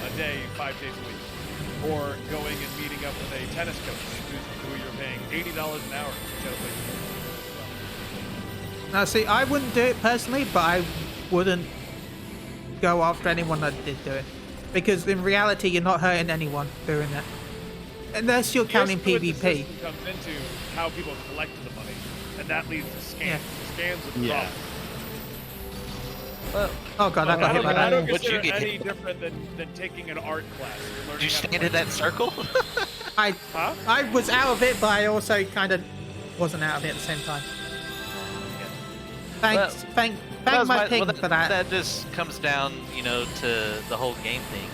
a day, 5 days a week? Or going and meeting up with a tennis coach who you're paying $80 an hour to teach you how to play tennis. Now, see, I wouldn't do it personally, but I wouldn't go after anyone that did do it. Because in reality, you're not hurting anyone doing that. Unless you're counting Here's where the PvP. system comes into how people collect the money, and that leads to scams. Yeah. Scams with the Yeah. problem. Well, Oh god, I got I hit by don't that. What'd you consider get any hit by? different than taking an art class. You're learning did you how to stand play. in that circle? Huh? I was out of it, but I also kind of wasn't out of it at the same time. Thanks, thank was my ping well, for that. That just comes down, you know, to the whole game thing.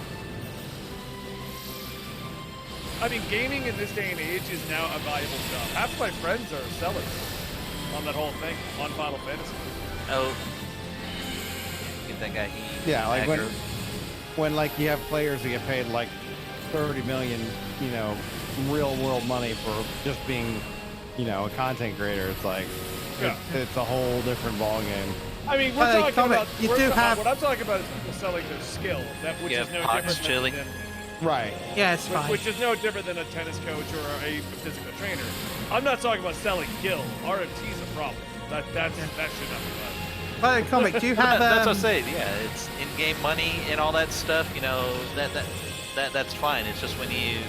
I mean, gaming in this day and age is now a valuable job. Half my friends are sellers on that whole thing on Final Fantasy. Oh, you think I he Yeah, like aggro? when like you have players who get paid like 30 million, you know, real world money for just being, you know, a content creator. It's like Yeah. it's a whole different ballgame. I mean, we're Hey, talking Comet, about. you we're do ta- have- What I'm talking about is people selling their skill, which Yeah, is no Pox different chilling. than Right. Yeah, it's fine. which is no different than a tennis coach or a physical trainer. I'm not talking about selling gil. RMT is a problem. That should not be allowed. By the comic, do you have That's what I'm saying. Yeah, it's in-game money and all that stuff. You know, that's fine. It's just when you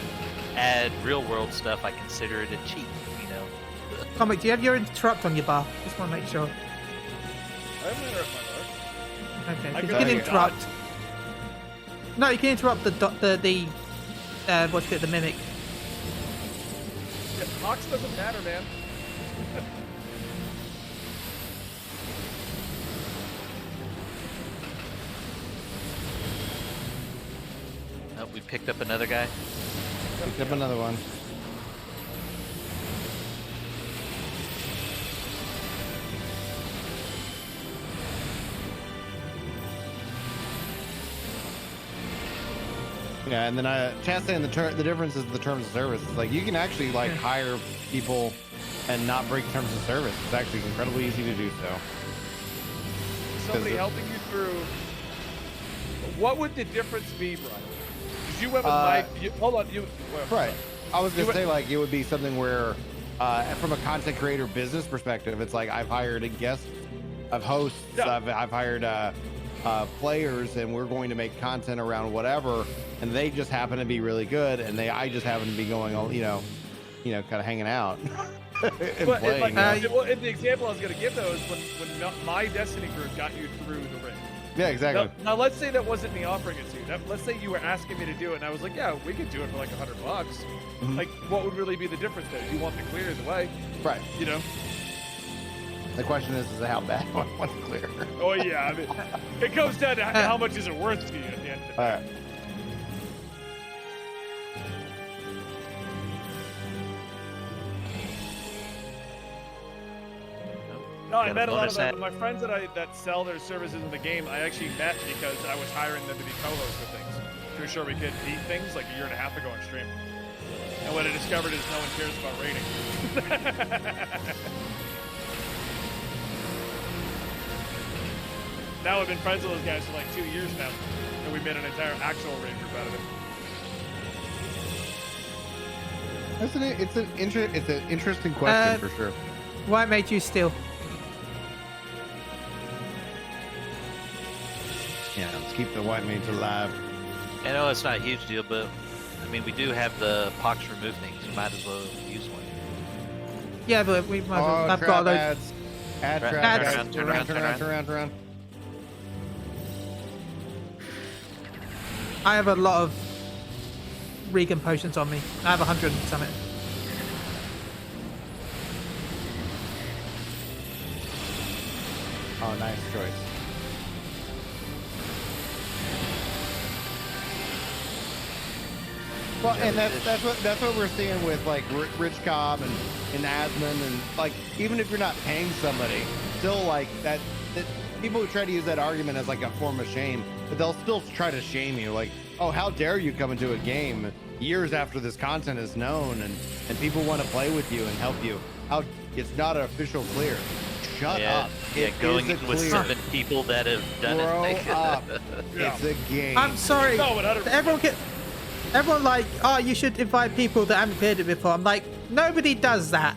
add real-world stuff, I consider it a cheat. You know. comic? Do you have your interrupt on your bar? Just want to make sure. I haven't interrupted my bar. Okay, I 'cause could you can have interrupt. No, you can interrupt the the Mimic. Yeah, Hawks doesn't matter, man. Oh, we picked up another guy. Picked up another one. Yeah, and then Chad's saying the difference is the terms of service. It's like you can actually like hire people and not break terms of service. It's actually incredibly easy to do so. Somebody helping you through. What would the difference be, Brian? Because you went with Mike. Hold on, Right. I was gonna say like it would be something where, from a content creator business perspective, it's like I've hired a guest, I've hosts, Yeah. I've hired players, and we're going to make content around whatever, and they just happen to be really good, and I just happen to be going all kind of hanging out and But playing. the example I was going to give though is when my Destiny group got you through the ring. Yeah, exactly. Now let's say that wasn't me offering it to you. Let's say you were asking me to do it, and I was like, yeah, we could do it for like $100. Mhm. Like, what would really be the difference there? You want the clear either way, Right. you know? The question is how bad I want to clear. Oh yeah, I mean, it comes down to how much is it worth to you at the end of the day. All right. No, I Got a met a lot bonus of ad. my friends that sell their services in the game. I actually met because I was hiring them to be co-hosts for things to ensure we could beat things like a year and a half ago on stream. And what I discovered is no one cares about rating. Now I've been friends with those guys for like 2 years now, and we made an entire actual raid group out of it. It's an interesting question for sure. Why made you steal? Yeah, let's keep the white mage alive. I know it's not a huge deal, but I mean, we do have the pox remove things. You might as well use one. Yeah, but we might. Oh, I've got a load. ads. Ad Turn trap ads. ads. Turn around. I have a lot of Regan potions on me. I have 100 and something. Oh, nice choice. Well, and that's what we're seeing with like Rich Cobb and Asmon, and like even if you're not paying somebody, still like that people who try to use that argument as like a form of shame, but they'll still try to shame you, like, oh, how dare you come into a game years after this content is known and people want to play with you and help you. How it's not an official clear. Shut up. Yeah, It going is a in with clear. 7 people that have done Grow it. up. Yeah. It's a game. I'm sorry. No, 100%. Everyone like, oh, you should invite people that haven't played it before. I'm like, nobody does that.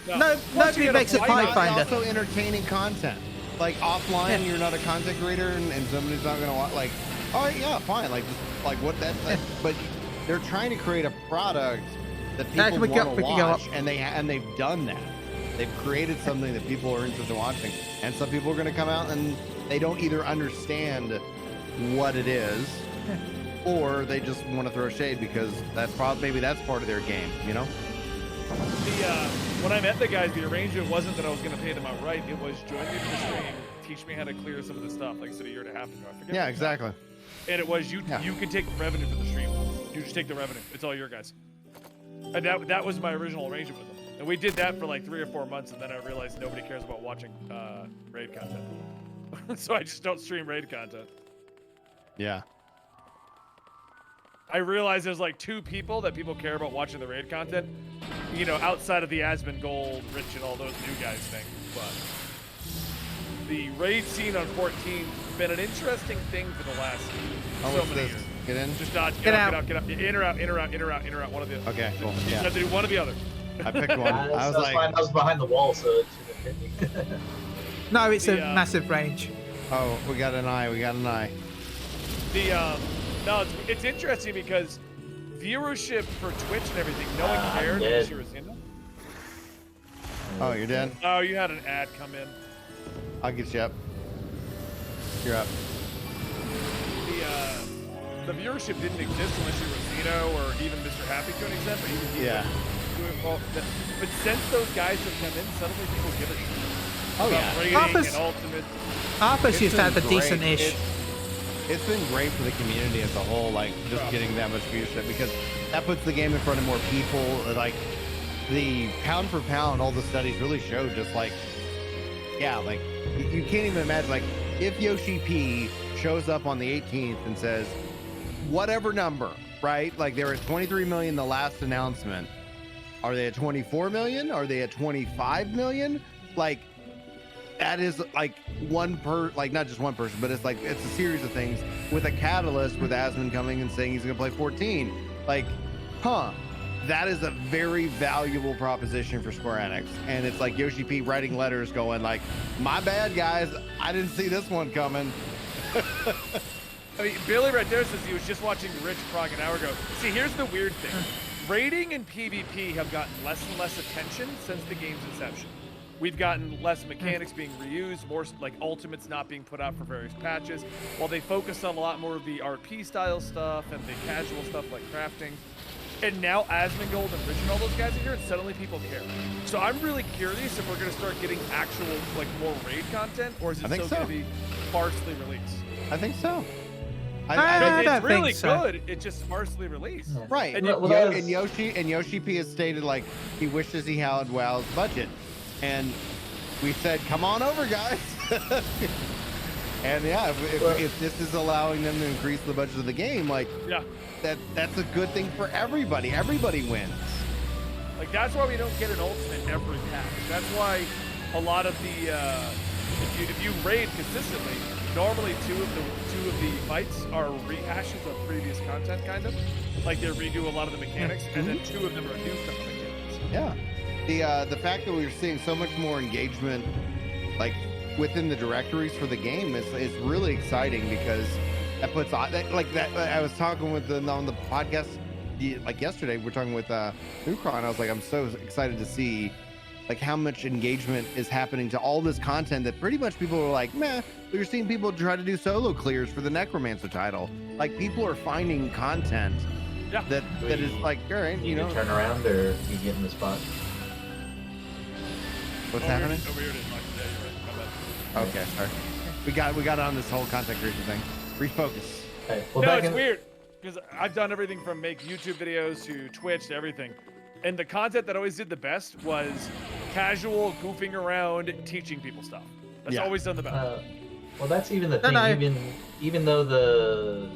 No. Plus Nobody you gotta makes a fight pie it. Not finder. also entertaining content. Like offline, Yeah. you're not a content creator, and somebody's not gonna watch. Like, oh yeah, fine. Like, just like what that. But they're trying to create a product that people can we go- want we to can go watch, up? and they've done that. They've created something that people are interested in watching, and some people are gonna come out and they don't either understand what it is, or they just want to throw shade because maybe that's part of their game, you know? When I met the guys, the arrangement wasn't that I was going to pay them outright. It was join me for the stream, teach me how to clear some of the stuff. Like I said, a year and a half ago. I forget. Yeah, exactly. And it was you. Yeah. You can take the revenue for the stream. You just take the revenue. It's all your guys. And that was my original arrangement with them. And we did that for like 3 or 4 months, and then I realized nobody cares about watching raid content. So I just don't stream raid content. Yeah. I realized there's like 2 people that people care about watching the raid content, you know, outside of the Asmon Gold, Rich, and all those new guys thing. But the raid scene on 14 has been an interesting thing for the last so what's many this? years. Get in. Just dodge, Get get out. out, get out, in or out, in or out, in or out, in or out, one of the other. Okay, cool. You Yeah. have to do one or the other. I picked one. I was That's like, fine. I was behind the wall, so it shouldn't hit me. No, it's a The, massive range. oh, we got an eye. No, it's interesting because viewership for Twitch and everything, no one I'm cared dead. unless you were Zinda. Oh, you're dead? Oh, you had an ad come in. I'll get you up. You're up. The viewership didn't exist unless you were Dino or even Mr. Happy to an extent, but even Dino. Yeah. But since those guys have come in, suddenly people give a shit. Oh, about yeah. rating Arthur's- and ultimate. Arthur's used to have a been great. decent-ish. It's been great for the community as a whole, like just getting that much viewership, because that puts the game in front of more people. Like the pound for pound, all the studies really show just like, yeah, like you can't even imagine, like if Yoshi P shows up on the 18th and says whatever number, right? Like they were at 23 million the last announcement. Are they at 24 million? Are they at 25 million? Like that is like like not just one person, but it's like it's a series of things with a catalyst with Asmon coming and saying he's gonna play 14. Like, that is a very valuable proposition for Square Enix. And it's like Yoshi P writing letters going like, my bad guys, I didn't see this one coming. I mean, Billy right there says he was just watching Rich Prog an hour ago. See, here's the weird thing. Raiding and PvP have gotten less and less attention since the game's inception. We've gotten less mechanics being reused, more like ultimates not being put out for various patches, while they focus on a lot more of the RP style stuff and the casual stuff like crafting. And now Asmongold and Rich and all those guys are here, and suddenly people care. So I'm really curious if we're going to start getting actual, like, more raid content, or is it still going to be sparsely released? I think so. I It's don't really think so. good. It's just sparsely released. Right. And And Yoshi P has stated like he wishes he had WoW's budget. And we said, come on over, guys. And yeah, if this is allowing them to increase the budget of the game, like yeah, that's a good thing for everybody. Everybody wins. like that's why we don't get an ultimate every patch. That's why a lot of the if you raid consistently, normally two of the fights are rehashes of previous content, kind of like they redo a lot of the mechanics, and then two of them are new stuff mechanics. Yeah, the fact that we're seeing so much more engagement, like within the directories for the game, is really exciting, because that puts on like that. I was talking with on the podcast like yesterday. We're talking with Nukron. I was like, I'm so excited to see like how much engagement is happening to all this content that pretty much people are like, meh. But you're seeing people try to do solo clears for the Necromancer title. Like people are finding content that is like, all right, you know, turn around or you get in the spot. what's happening? Over here it is, Mike. Yeah, you're right. Okay, sorry. We got on this whole content creation thing. Refocus. Hey, well, No, back it's in, weird because I've done everything from make YouTube videos to Twitch to everything, and the content that always did the best was casual goofing around, teaching people stuff. That's Yeah. always done the best. Well, that's even the thing. No. Even though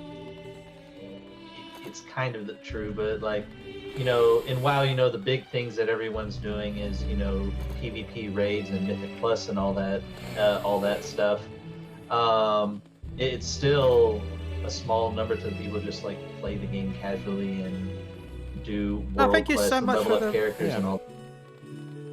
it's kind of true, but like, you know, in WoW, you know, the big things that everyone's doing is, you know, PvP raids and Mythic Plus and all that stuff. It's still a small number to people just like play the game casually and do No, world thank you quests so and much level for up the- characters and all.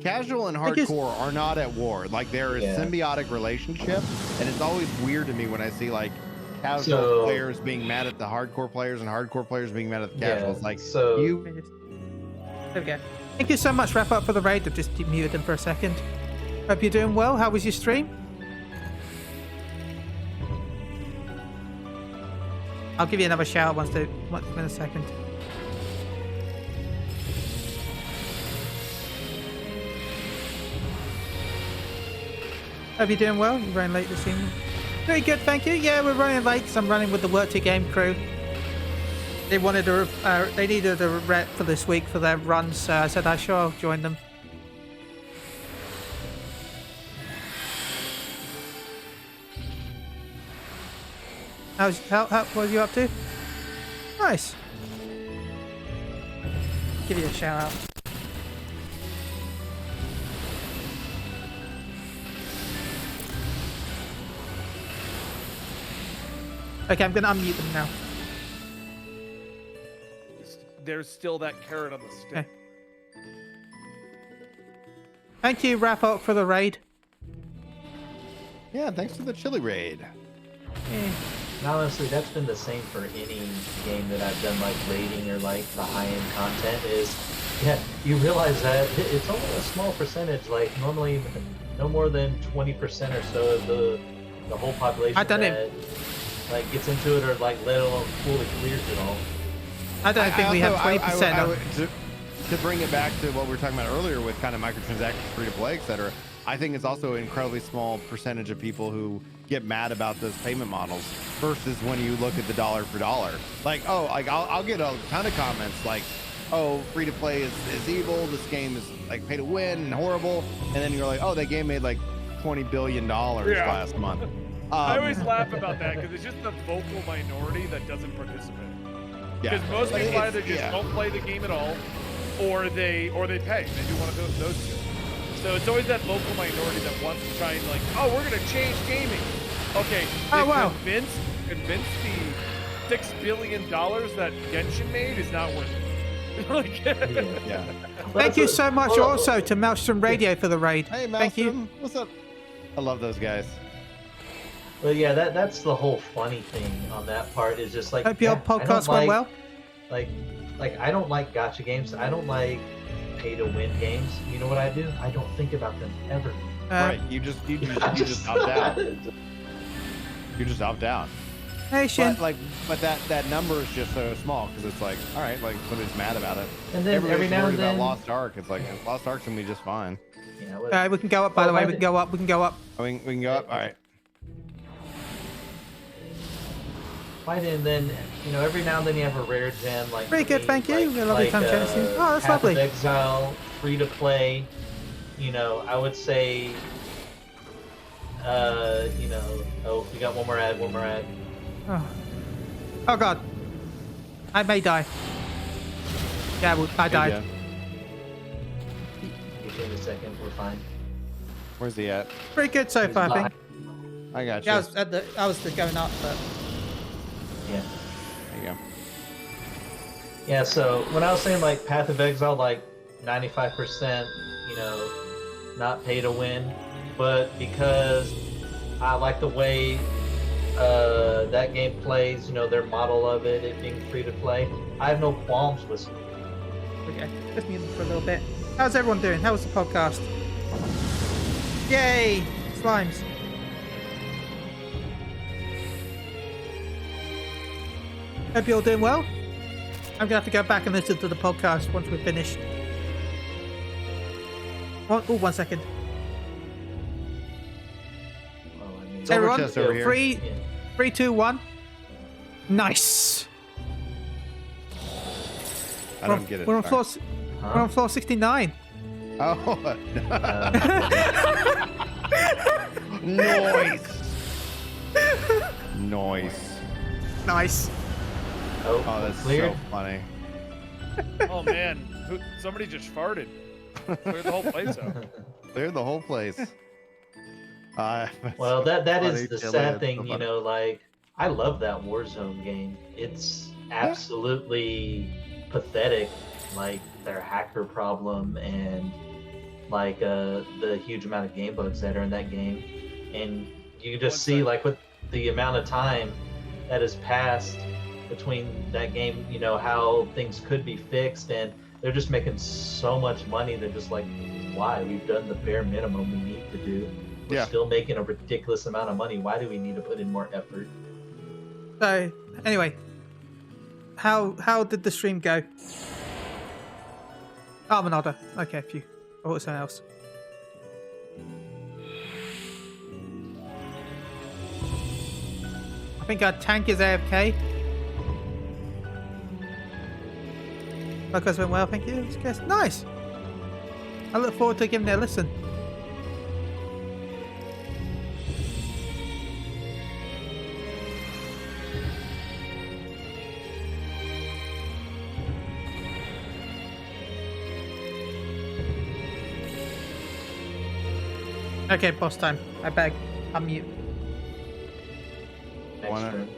Casual and Because- hardcore are not at war. Like there is symbiotic relationship, and it's always weird to me when I see like casual players being mad at the hardcore players and hardcore players being mad at the casuals. Like so you, There we go. Thank you so much, Wrap Up, for the raid. I've just muted them for a second. Hope you're doing well. How was your stream? I'll give you another shout in a second. Hope you're doing well. You're running late this evening. Very good, thank you. Yeah, we're running late because I'm running with the w2g crew. They wanted they needed a rep for this week for their run, so I said, sure, I'll join them. What are you up to? Nice. Give you a shout out. Okay, I'm gonna unmute them now. There's still that carrot on the stick. Okay. Thank you, Rapok, for the raid. yeah, thanks for the chili raid. Eh. And honestly, that's been the same for any game that I've done, like raiding or like the high-end content. Is you realize that it's only a small percentage. Like normally, no more than 20% or so of the whole population I've done that like gets into it or like let alone fully clears it all. I don't think we have 20% I of. would- to bring it back to what we were talking about earlier with kind of microtransactions, free to play, etc. I think it's also an incredibly small percentage of people who get mad about those payment models versus when you look at the dollar for dollar. Like, oh, like I'll get a ton of comments like, oh, free to play is evil. This game is like pay to win and horrible. And then you're like, oh, that game made like $20 billion last month. I always laugh about that because it's just the vocal minority that doesn't participate. Because most people either just don't play the game at all, or they pay. They do one of those two. So it's always that vocal minority that wants to try and like, oh, we're gonna change gaming. Okay. Oh, wow. Convince the $6 billion that Genshin made is not worth it. Like, Yeah. Thank you so much also to Maelstrom Radio for the raid. Hey, Thank you. Maelstrom, what's up? I love those guys. Well, yeah, that's the whole funny thing on that part is just like. Hope your I don't podcast went well. Like I don't like gacha games. I don't like pay to win games. You know what I do? I don't think about them ever. Right. You just opt out. You just opt out. Hey, Shin. But that number is just so small because it's like, all right, like somebody's mad about it. And then every now and then. About Lost Ark, it's like Lost Ark's gonna be just fine. Yeah, We can go up. By the way, we can go up. We can go up. Oh, we can go up. All right. Fight it, and then every now and then you have a rare gem like. Pretty good, thank you. A lovely time chatting to you. Oh, that's Path lovely. of Exile, free to play. I would say. Oh, we got one more ad. Oh God. I may die. Yeah, I died. Give me a second. We're fine. Where's he at? Pretty good so far, I think. I got you. Yeah, I was going up, but. Yeah. There you go. Yeah, so when I was saying like Path of Exile, like 95%, not pay to win, but because I like the way that game plays, their model of it being free to play, I have no qualms with it. Okay, just mute them for a little bit. How's everyone doing? How was the podcast? Yay! Slimes. Hope you're all doing well. I'm gonna have to go back and listen to the podcast once we're finished. Oh, 1 second. Hey, everyone, chest over here. 3, 2, 1. Nice. I don't get it. We're on floor. We're on floor 69. Oh. Noise. Nice. Oh, That's cleared. so funny. oh man, somebody just farted. Cleared the whole place out. Cleared the whole place. Well, that funny, is the Chili, sad it's thing, so funny. like I love that Warzone game. It's absolutely pathetic, like their hacker problem and like the huge amount of game bugs that are in that game. And you just see like with the amount of time that has passed between that game, how things could be fixed, and they're just making so much money. They're just like, why? We've done the bare minimum we need to do. We're still making a ridiculous amount of money. Why do we need to put in more effort? So, anyway, how did the stream go? Armanada. Okay, a few. Or something else. I think our tank is AFK. Podcast went well, thank you. Yes, nice. I look forward to giving it a listen. Okay, boss time. I beg. Unmute. Next turn.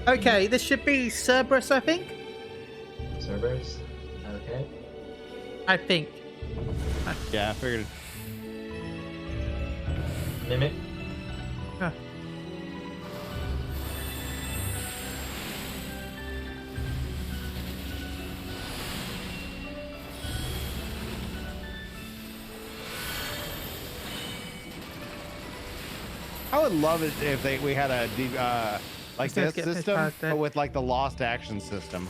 Okay, this should be Cerberus, I think. Cerberus? Okay. I think. Yeah, I figured. Mimic? Huh. I would love it if we had a like Let's this get this system, part there. but with like the lost action system.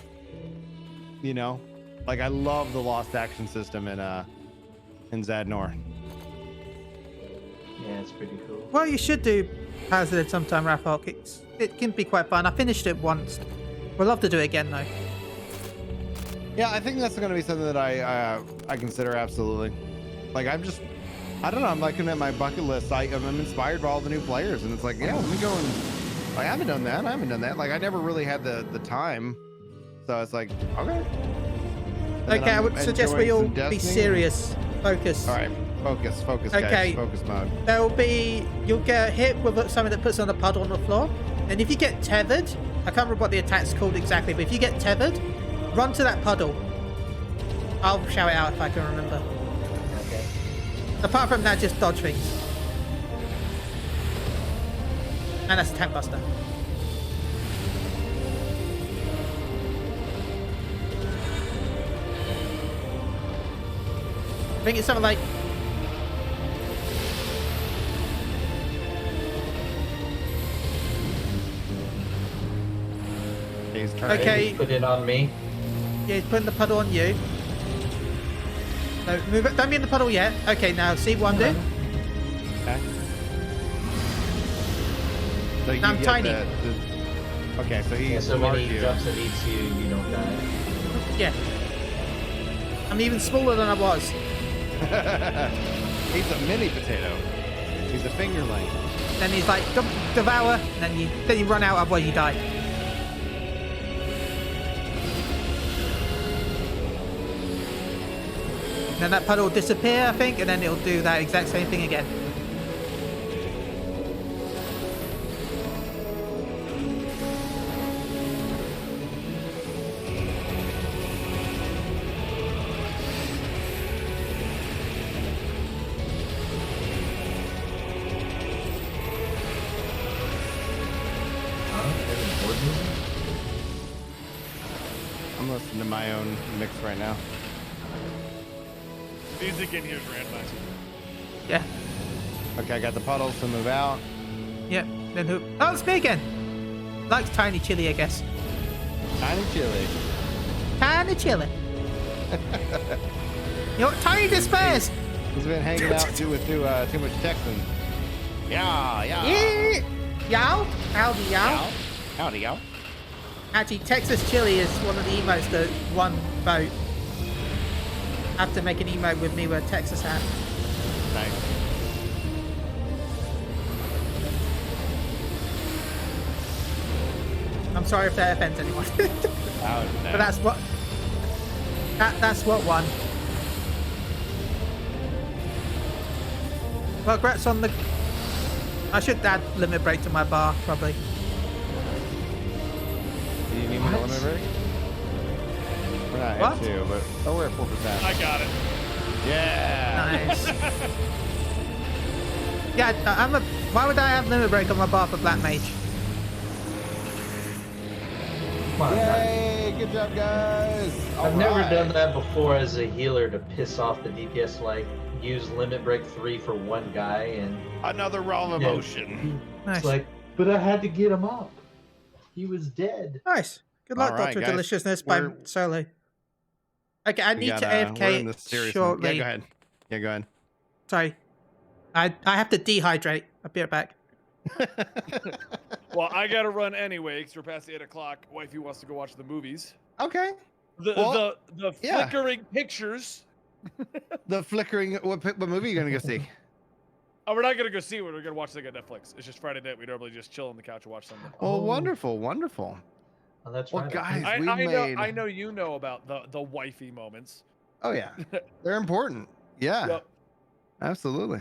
You know, like I love the lost action system in Zadnor. Yeah, it's pretty cool. Well, you should do Hazard sometime, Rafok. It can be quite fun. I finished it once. Would love to do it again though. Yeah, I think that's going to be something that I consider absolutely. Like I don't know. I'm looking at my bucket list. I'm inspired by all the new players, and it's like, yeah, let me go and. Like, I haven't done that. Like I never really had the time, so it's like, okay. And Okay, I would suggest we all some be Destiny. serious. Focus. All right, focus, guys. Okay. Focus mode. You'll get hit with something that puts on a puddle on the floor, and if you get tethered, I can't remember what the attack's called exactly, but if you get tethered, run to that puddle. I'll shout it out if I can remember. Okay. Apart from that, just dodge things. And that's a tank buster. I think it's something like He's trying. Okay. Put it on me. Yeah, he's putting the puddle on you. No, move it. Don't be in the puddle yet. Okay, now see what I'm doing. Okay. So you I'm get tiny. Okay, so he Yeah, so when marked he you. jumps and eats you, you don't die. Yeah. I'm even smaller than I was. He's a mini potato. He's a fingerling. Then he's like, devour, and then you run out, otherwise you die. Then that puddle will disappear, I think, and then it'll do that exact same thing again. I'm listening to my own mix right now. Music in here is randomized. Yeah. Okay, I got the puddles to move out. Yep. Then who? Oh, it's me again. Likes tiny chili, I guess. Tiny chili. Tiny chili. You know what? Tiny despairs. He's been hanging out with too much Texan. Yeah. Yeah. Yow. Howdy, yow. Howdy, y'all. Actually, Texas chili is one of the emotes that won vote. I have to make an emote with me with a Texas hat. Nice. I'm sorry if that offends anyone. Oh, no. But that's what won. Well, congrats on the... I should add limit break to my bar, probably. Do you need me to limit break? We're not What? at 2, but we're at 4%. I got it. Yeah. Nice. Yeah, why would I have limit break on my bar for Black Mage? Come on, Yay! Good job, guys. I've never done that before as a healer to piss off the DPS. Like use limit break 3 for one guy, and Another raw Yeah. emotion. Nice. it's like, but I had to get him up. He was dead. Nice. Good luck, All right, Doctor guys. Deliciousness by We're- Solo. Okay, I We need got, to we're in the AFK serious mode. shortly. Yeah, go ahead. Yeah, go ahead. Sorry. I have to dehydrate. I'll be right back. Well, I gotta run anyway because we're past 8 o'clock. Wifey wants to go watch the movies. Okay. The Well, yeah. flickering pictures. The flickering. What movie are you gonna go see? Oh, we're not gonna go see it. We're gonna watch it on Netflix. It's just Friday night. We normally just chill on the couch and watch something. Oh, Oh. wonderful, wonderful. Oh, that's Well, right. guys, I, we I made. know. I know you know about the wifey moments. Oh yeah, they're important. Yeah, Yep. absolutely.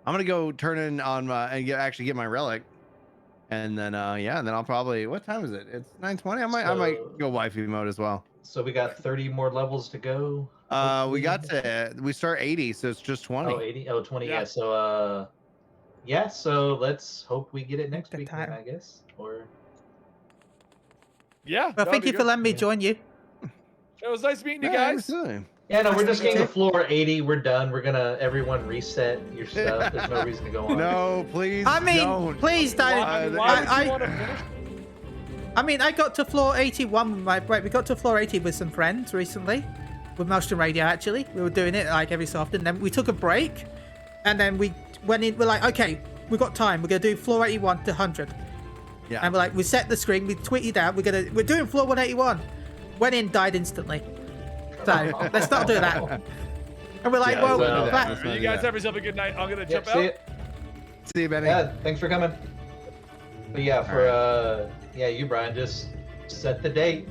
I'm gonna go turn in on my and actually get my relic, and then and then I'll probably. What time is it? It's 9:20. I might So- go wifey mode as well. So we got 30 more levels to go. We start 80, so it's just 20. Oh, 80? Oh, 20, Yeah. yeah. So, so let's hope we get it next The week, then, time. I guess. Or Yeah. Well, that'd thank be you for good. letting me Yeah. join you. It was nice meeting you Yeah, guys. absolutely. yeah, no, we're Nice just to meet getting you. the floor 80. We're done. We're gonna everyone reset your stuff. There's no reason to go on. No, please. I mean, don't. please don't. Why, Uh, why would I- you want to finish? I mean, I got to floor 81 with my break. We got to floor 80 with some friends recently, with Motion Radio. Actually, we were doing it like every so often. Then we took a break, and then we went in. We're like, okay, we got time. We're gonna do floor 81 to 100. Yeah. And we're like, we set the screen. We tweeted out. We're doing floor 181. Went in, died instantly. So let's not do that. And we're like, Yeah, well, let's not do that. that- Let's You not do guys that. have yourself a good night. I'm gonna Yep, jump see out. you. See you, Benny. Yeah, thanks for coming. But yeah, for yeah, you Brian, just set the date.